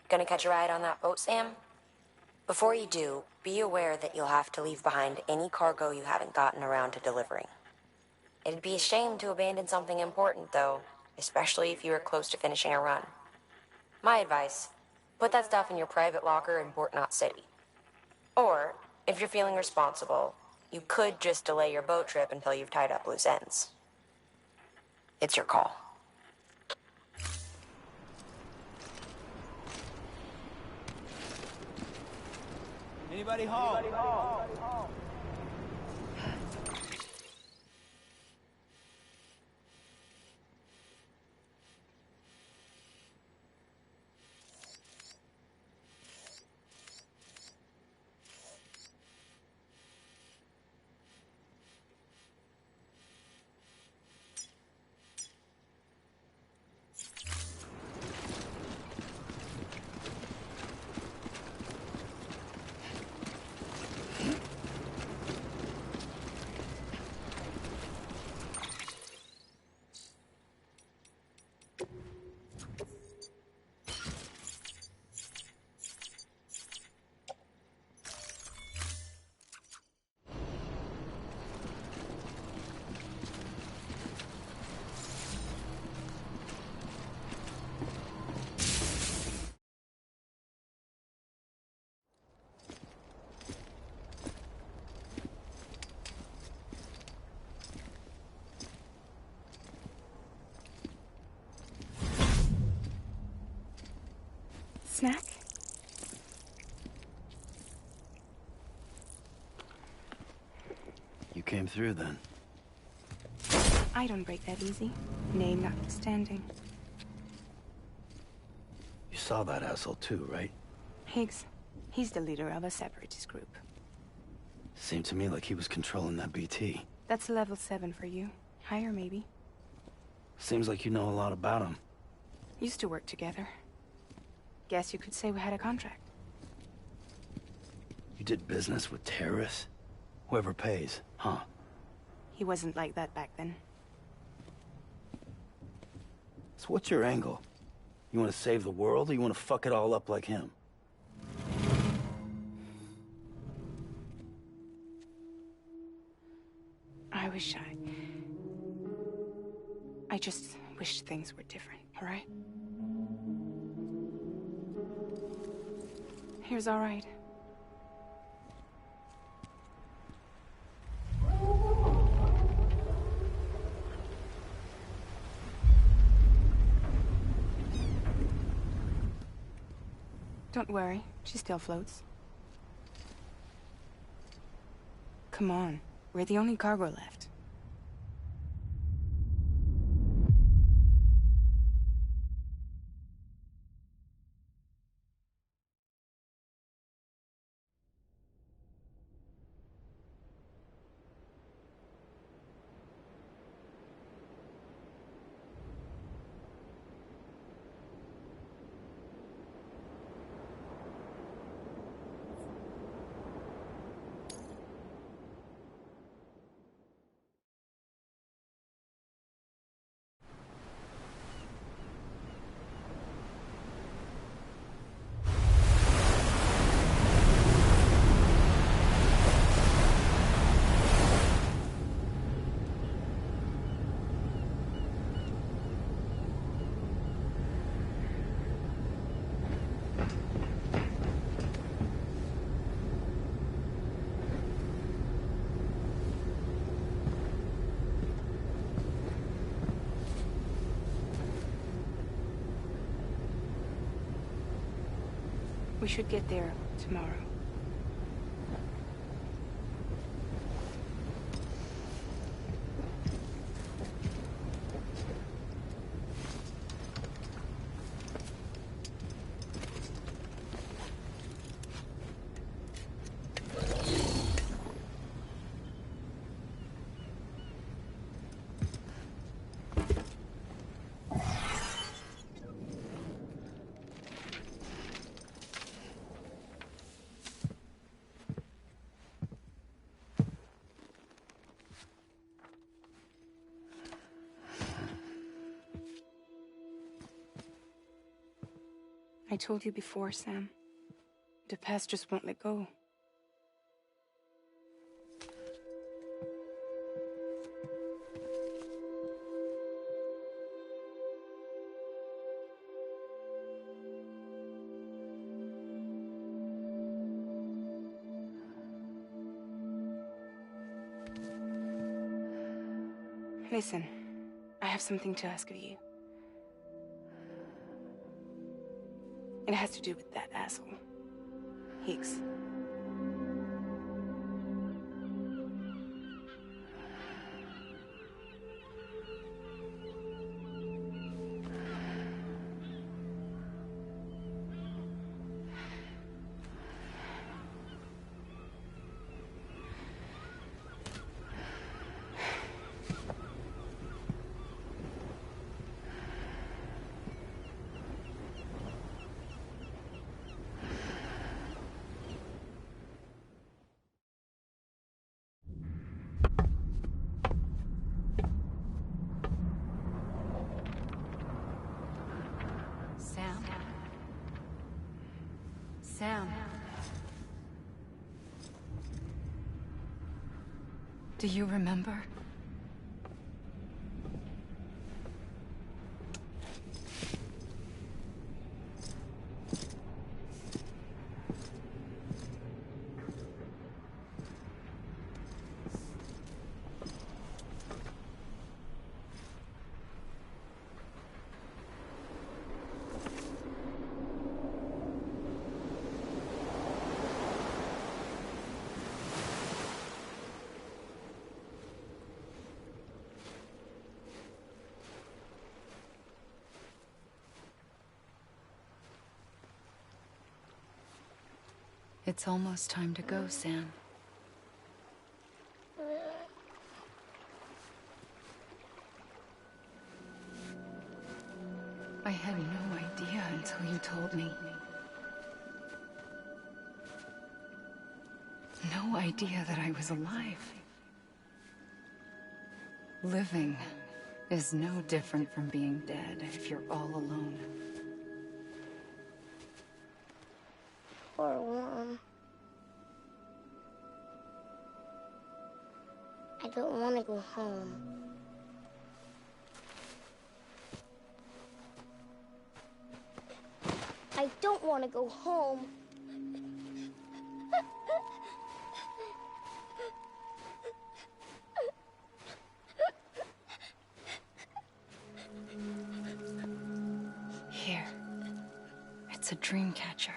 Gonna catch a ride on that boat, Sam? Before you do, be aware that you'll have to leave behind any cargo you haven't gotten around to delivering. It'd be a shame to abandon something important, though, especially if you were close to finishing a run. My advice, put that stuff in your private locker in Port Knot City. Or, if you're feeling responsible, you could just delay your boat trip until you've tied up loose ends. It's your call. Anybody home? Snack? You came through then. I don't break that easy. Name notwithstanding. You saw that asshole too, right? Higgs. He's the leader of a separatist group. Seemed to me like he was controlling that BT. That's level 7 for you. Higher, maybe. Seems like you know a lot about him. Used to work together. Guess you could say we had a contract. You did business with terrorists? Whoever pays, huh? He wasn't like that back then. So what's your angle? You want to save the world, or you want to fuck it all up like him? I just wish things were different, all right? Here's all right. Don't worry, she still floats. Come on, we're the only cargo left. We should get there tomorrow. I told you before, Sam. The past just won't let go. Listen, I have something to ask of you. It has to do with that asshole, Higgs. Sam. Do you remember? It's almost time to go, Sam. I had no idea until you told me. No idea that I was alive. Living is no different from being dead if you're all alone. Poor Mom. I don't want to go home. I don't want to go home. Here. It's a dream catcher.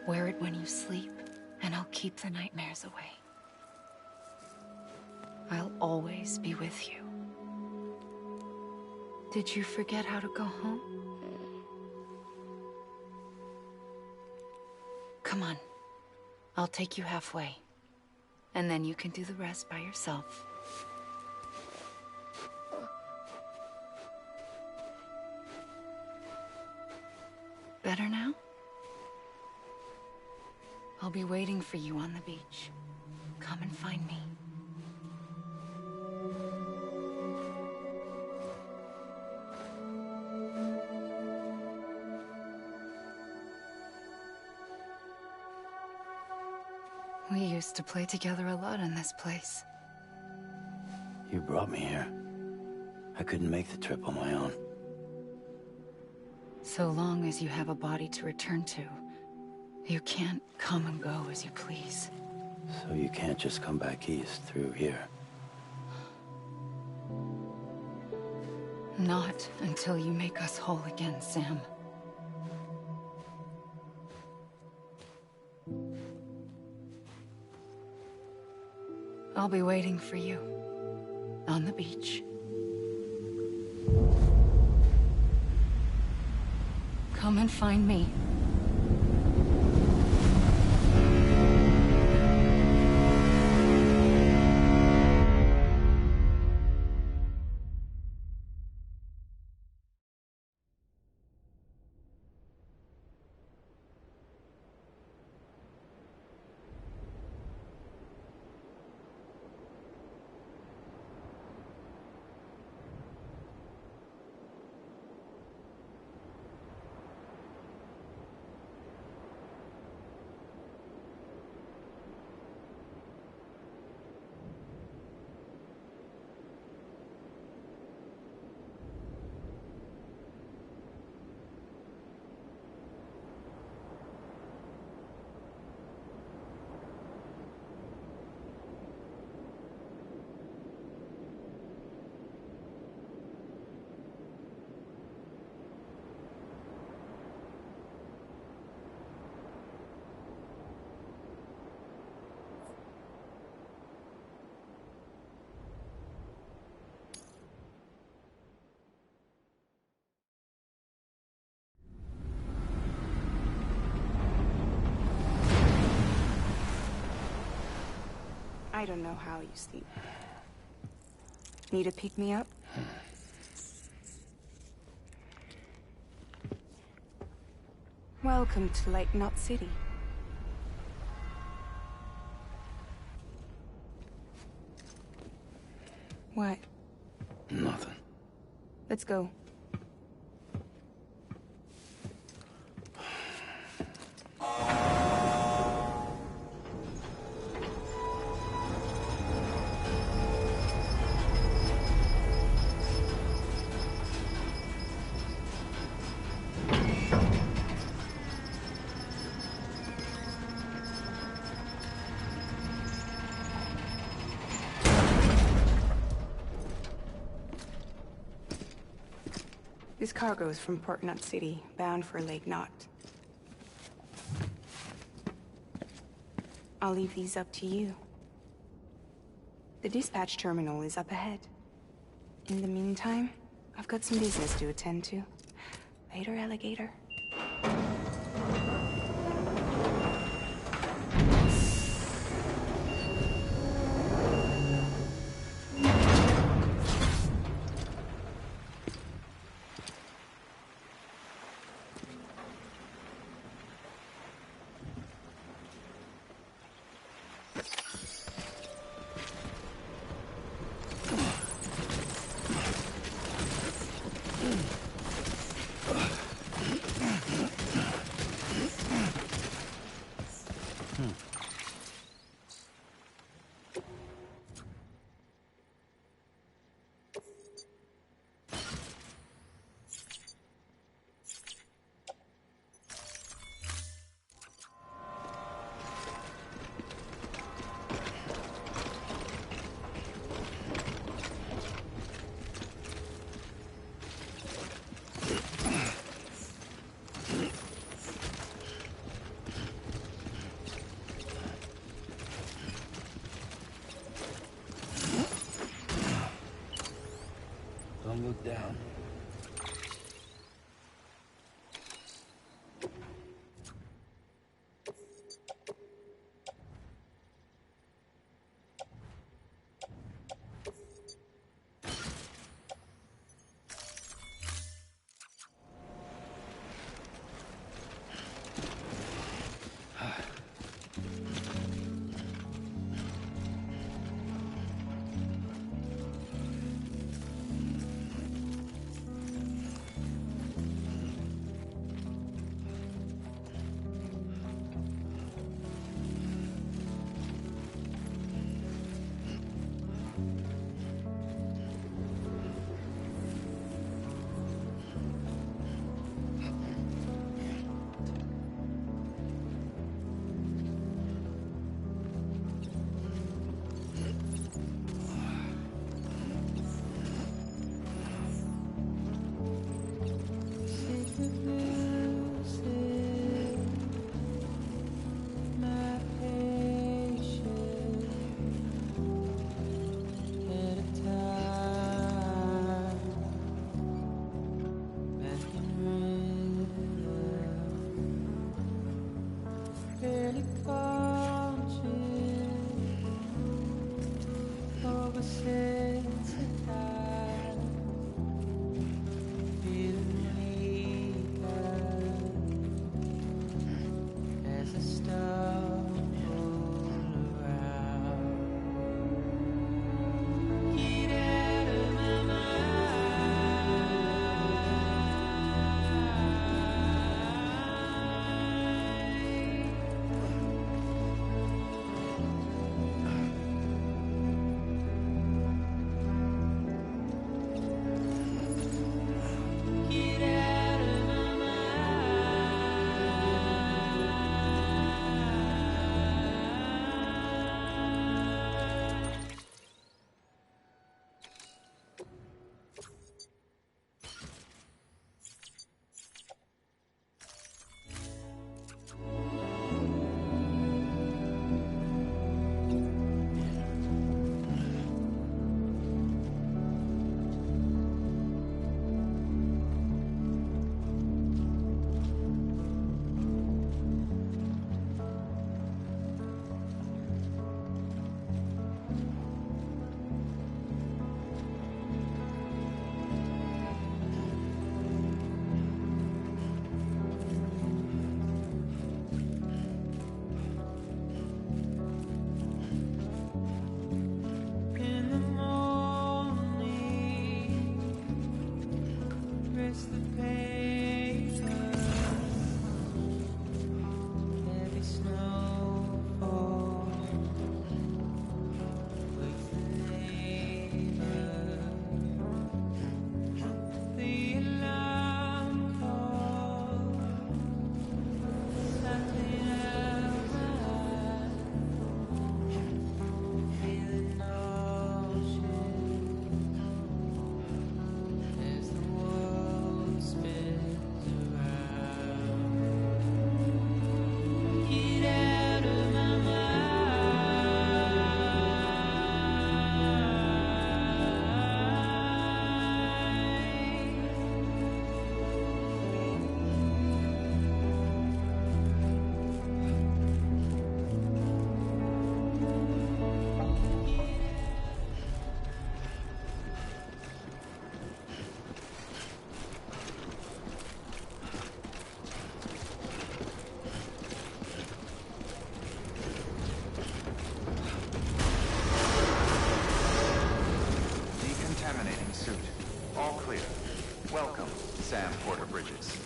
Wear it when you sleep, and I'll keep the nightmares away. I'll always be with you. Did you forget how to go home? Come on. I'll take you halfway. And then you can do the rest by yourself. Better now? I'll be waiting for you on the beach. Come and find me. We used to play together a lot in this place. You brought me here. I couldn't make the trip on my own. So long as you have a body to return to, you can't come and go as you please. So you can't just come back east through here? Not until you make us whole again, Sam. I'll be waiting for you on the beach. Come and find me. I don't know how you sleep. Need to pick me up? Welcome to Lake Knot City. What? Nothing. Let's go. This cargo is from Port Knot City, bound for Lake Knot. I'll leave these up to you. The dispatch terminal is up ahead. In the meantime, I've got some business to attend to. Later, alligator. Don't look down. suit. All clear. Welcome, Sam Porter Bridges.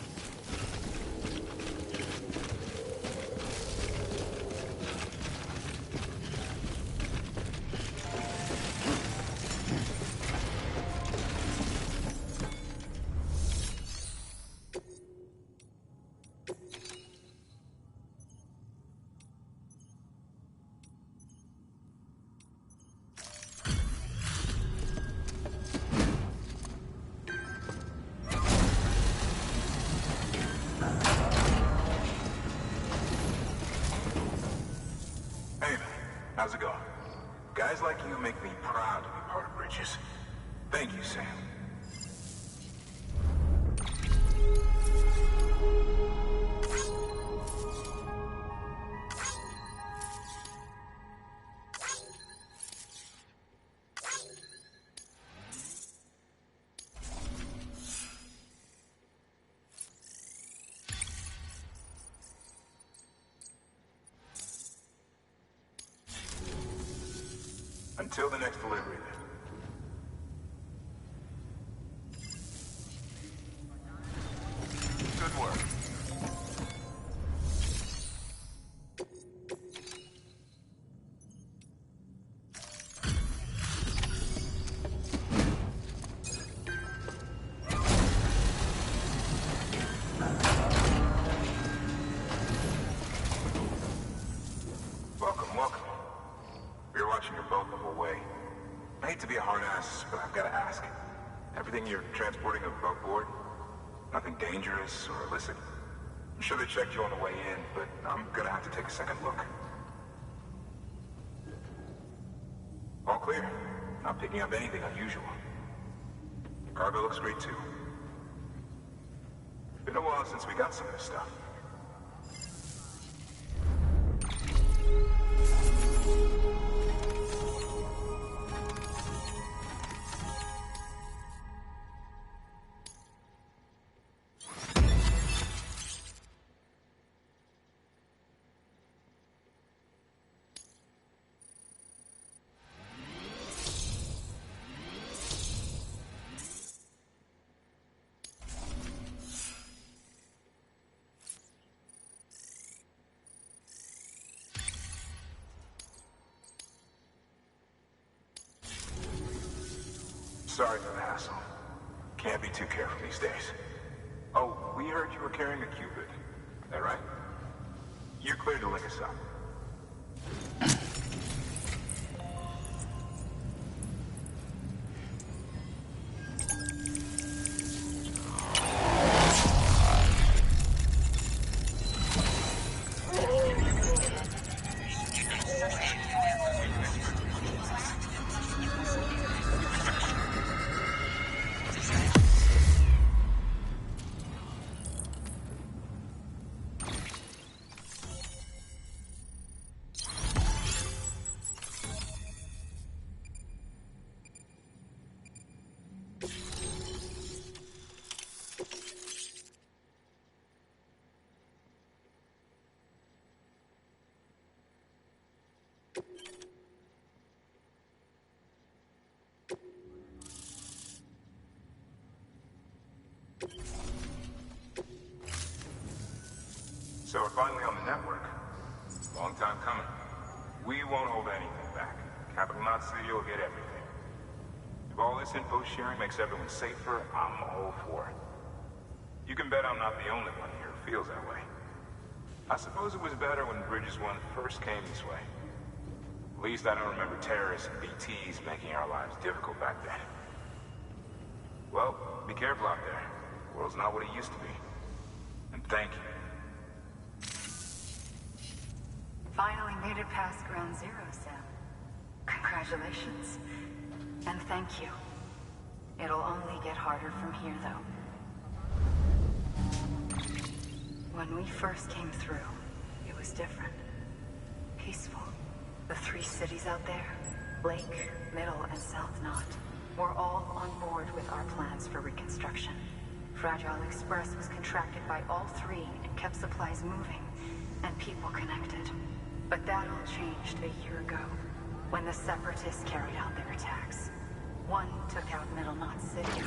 How's it going? Guys like you make me proud to be part of Bridges. Thank you, Sam. Until the next delivery, then. Good work. Welcome, welcome. We were watching your boat the whole way. I hate to be a hard ass, but I've got to ask. Everything you're transporting above board? Nothing dangerous or illicit? I'm sure they checked you on the way in, but I'm gonna have to take a second look. All clear. Not picking up anything unusual. Cargo looks great too. Been a while since we got some of this stuff. Sorry for the hassle. Can't be too careful these days. Oh, we heard you were carrying a Cupid. Is that right? You're clear to link us up. So we're finally on the network. Long time coming. We won't hold anything back. Capital Knot City will get everything. If all this info sharing makes everyone safer, I'm all for it. You can bet I'm not the only one here who feels that way. I suppose it was better when Bridges 1 first came this way. At least I don't remember terrorists and BTs making our lives difficult back then. Well, be careful out there. The world's not what it used to be. And thank you. Finally made it past Ground Zero, Sam. Congratulations. And thank you. It'll only get harder from here, though. When we first came through, it was different. Peaceful. The 3 cities out there, Lake, Middle, and South Knot, were all on board with our plans for reconstruction. Fragile Express was contracted by all 3 and kept supplies moving, and people connected. But that all changed a year ago, when the Separatists carried out their attacks. One took out Middle Knot City.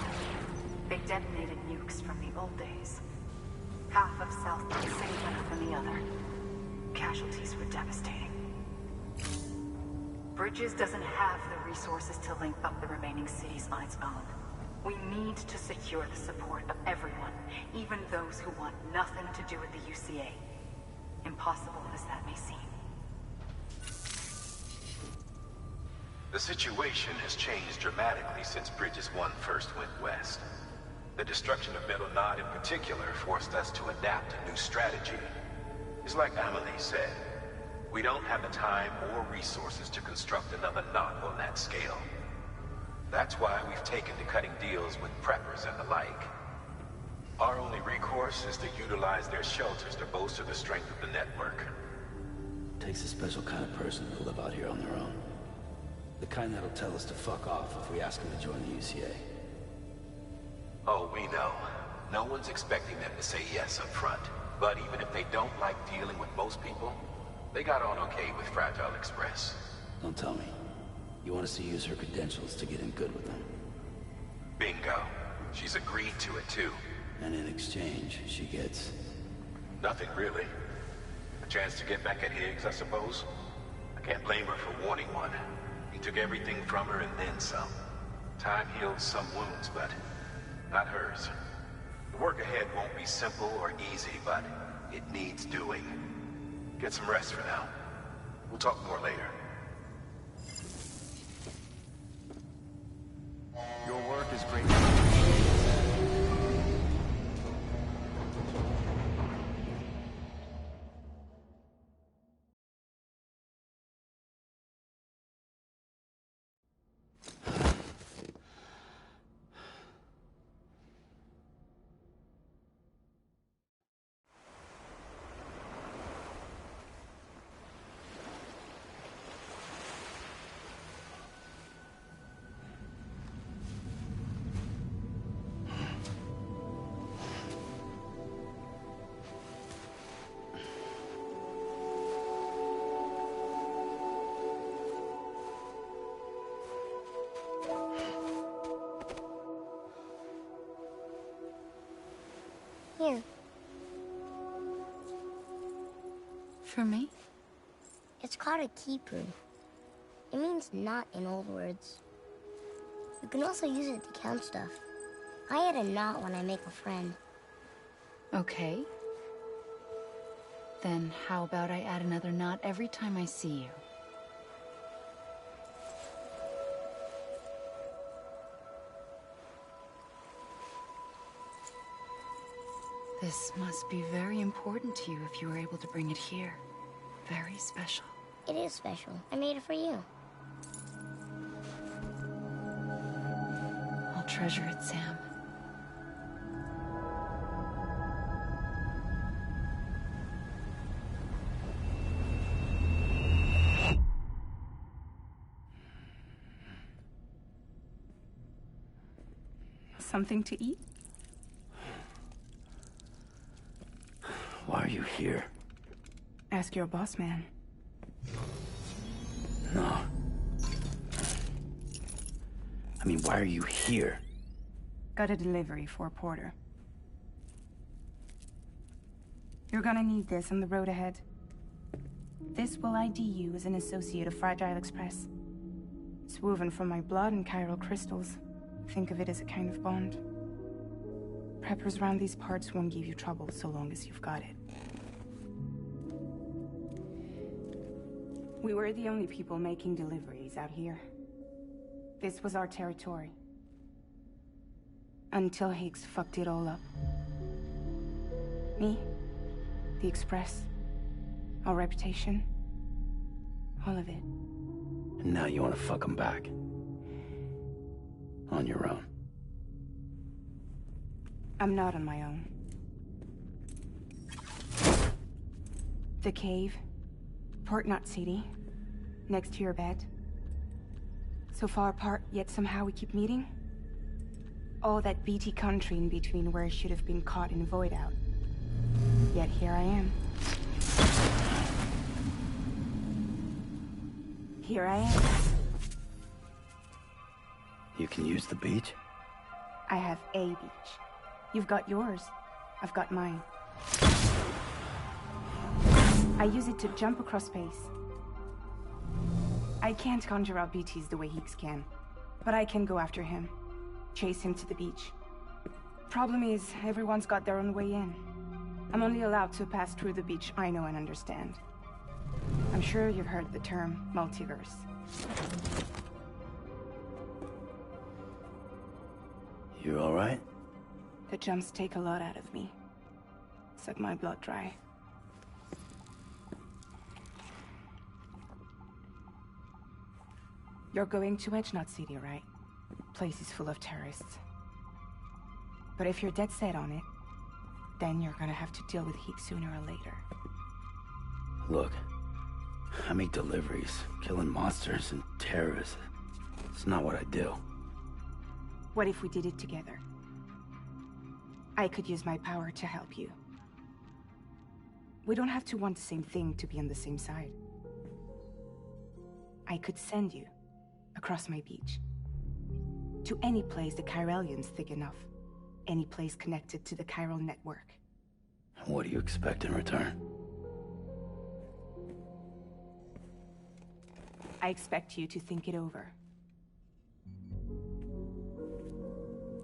They detonated nukes from the old days. Half of South Knot City went up in the other. Casualties were devastating. Bridges doesn't have the resources to link up the remaining cities on its own. We need to secure the support of everyone, even those who want nothing to do with the UCA. Impossible as that may seem. The situation has changed dramatically since Bridges 1 first went west. The destruction of Middle Knot in particular forced us to adapt a new strategy. It's like Amelie said, we don't have the time or resources to construct another knot on that scale. That's why we've taken to cutting deals with preppers and the like. Our only recourse is to utilize their shelters to bolster the strength of the network. Takes a special kind of person to live out here on their own. The kind that'll tell us to fuck off if we ask them to join the UCA. Oh, we know. No one's expecting them to say yes up front. But even if they don't like dealing with most people, they got on okay with Fragile Express. Don't tell me. You want us to use her credentials to get in good with them? Bingo. She's agreed to it too. And in exchange, she gets... Nothing really. A chance to get back at Higgs, I suppose? I can't blame her for wanting one. He took everything from her and then some. Time heals some wounds, but not hers. The work ahead won't be simple or easy, but it needs doing. Get some rest for now. We'll talk more later. Your work is great. Here. For me? It's called a keeper. It means knot in old words. You can also use it to count stuff. I add a knot when I make a friend. Okay. Then how about I add another knot every time I see you? This must be very important to you if you were able to bring it here. Very special. It is special. I made it for you. I'll treasure it, Sam. Something to eat? Why are you here? Ask your boss man. No. I mean, why are you here? Got a delivery for Porter. You're gonna need this on the road ahead. This will ID you as an associate of Fragile Express. It's woven from my blood and chiral crystals. Think of it as a kind of bond. Preppers around these parts won't give you trouble so long as you've got it. We were the only people making deliveries out here. This was our territory. Until Higgs fucked it all up. Me, the Express, our reputation, all of it. And now you want to fuck them back. On your own. I'm not on my own. The cave, Port Knot City, next to your bed. So far apart, yet somehow we keep meeting. All that BT country in between where I should have been caught in void out. Yet here I am. Here I am. You can use the beach? I have a beach. You've got yours. I've got mine. I use it to jump across space. I can't conjure up BTs the way Heeks can, but I can go after him, chase him to the beach. Problem is, everyone's got their own way in. I'm only allowed to pass through the beach I know and understand. I'm sure you've heard the term multiverse. You all right? The jumps take a lot out of me. Suck my blood dry. You're going to Edge Knot City, right? Place is full of terrorists. But if you're dead set on it, then you're gonna have to deal with Heek sooner or later. Look, I make deliveries, killing monsters and terrorists. It's not what I do. What if we did it together? I could use my power to help you. We don't have to want the same thing to be on the same side. I could send you across my beach. To any place the Chiralian's thick enough. Any place connected to the chiral network. What do you expect in return? I expect you to think it over.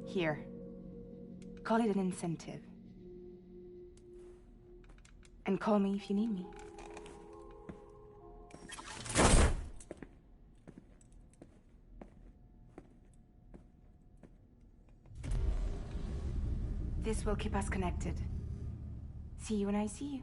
Here. Call it an incentive. And call me if you need me. This will keep us connected. See you when I see you.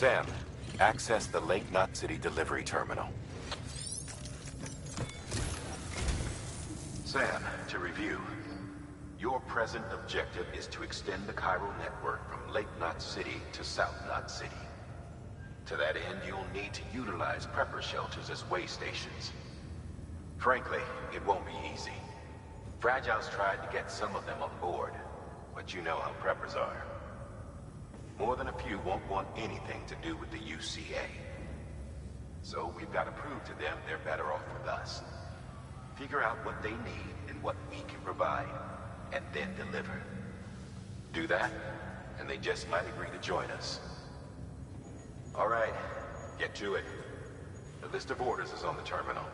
Sam, access the Lake Knot City delivery terminal. Sam, to review. Your present objective is to extend the chiral network from Lake Knot City to South Knot City. To that end, you'll need to utilize prepper shelters as way stations. Frankly, it won't be easy. Fragile's tried to get some of them on board, but you know how preppers are. More than a few won't want anything to do with the UCA. So we've got to prove to them they're better off with us. Figure out what they need and what we can provide, and then deliver. Do that, and they just might agree to join us. All right, get to it. The list of orders is on the terminal.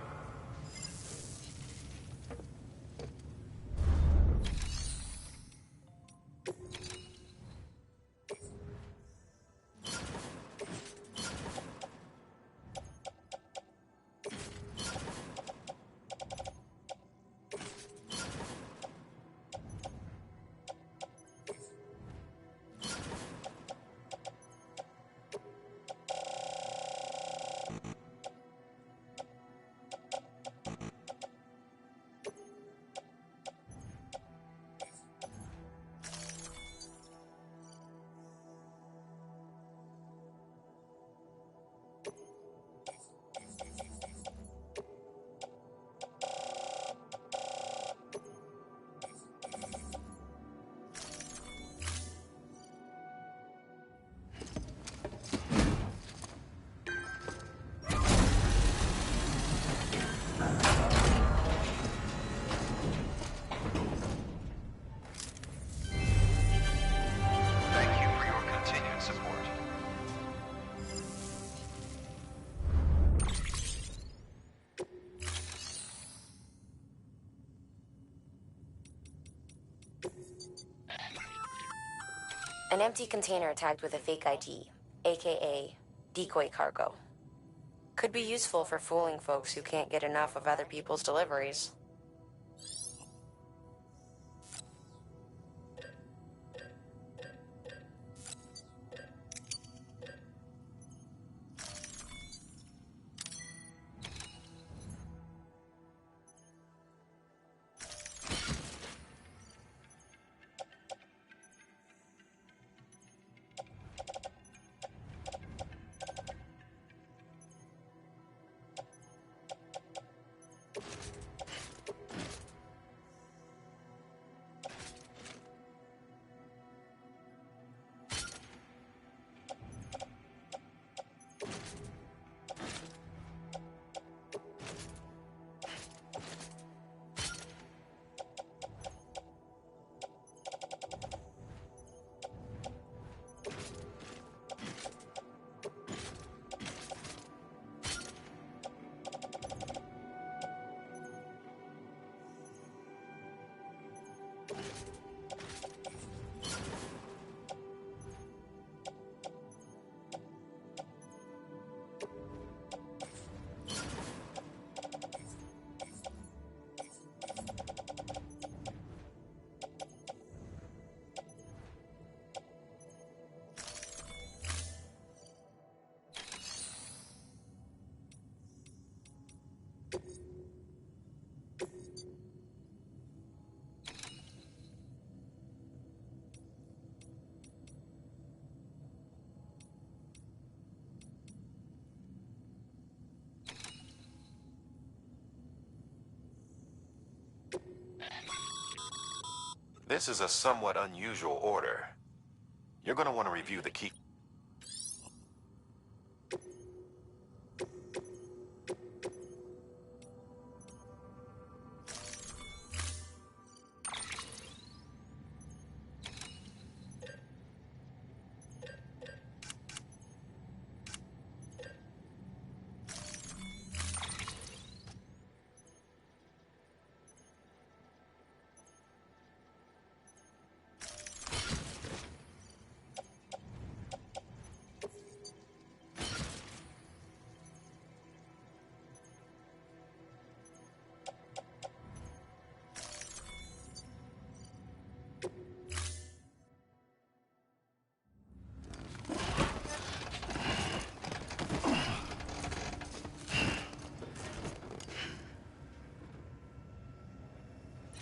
An empty container tagged with a fake ID, aka decoy cargo. Could be useful for fooling folks who can't get enough of other people's deliveries. This is a somewhat unusual order. You're going to want to review the key.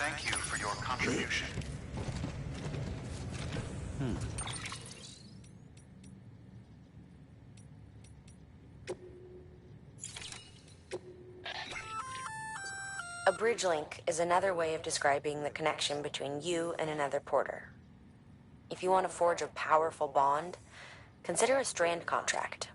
Thank you for your contribution. A bridge link is another way of describing the connection between you and another porter. If you want to forge a powerful bond, consider a Strand contract.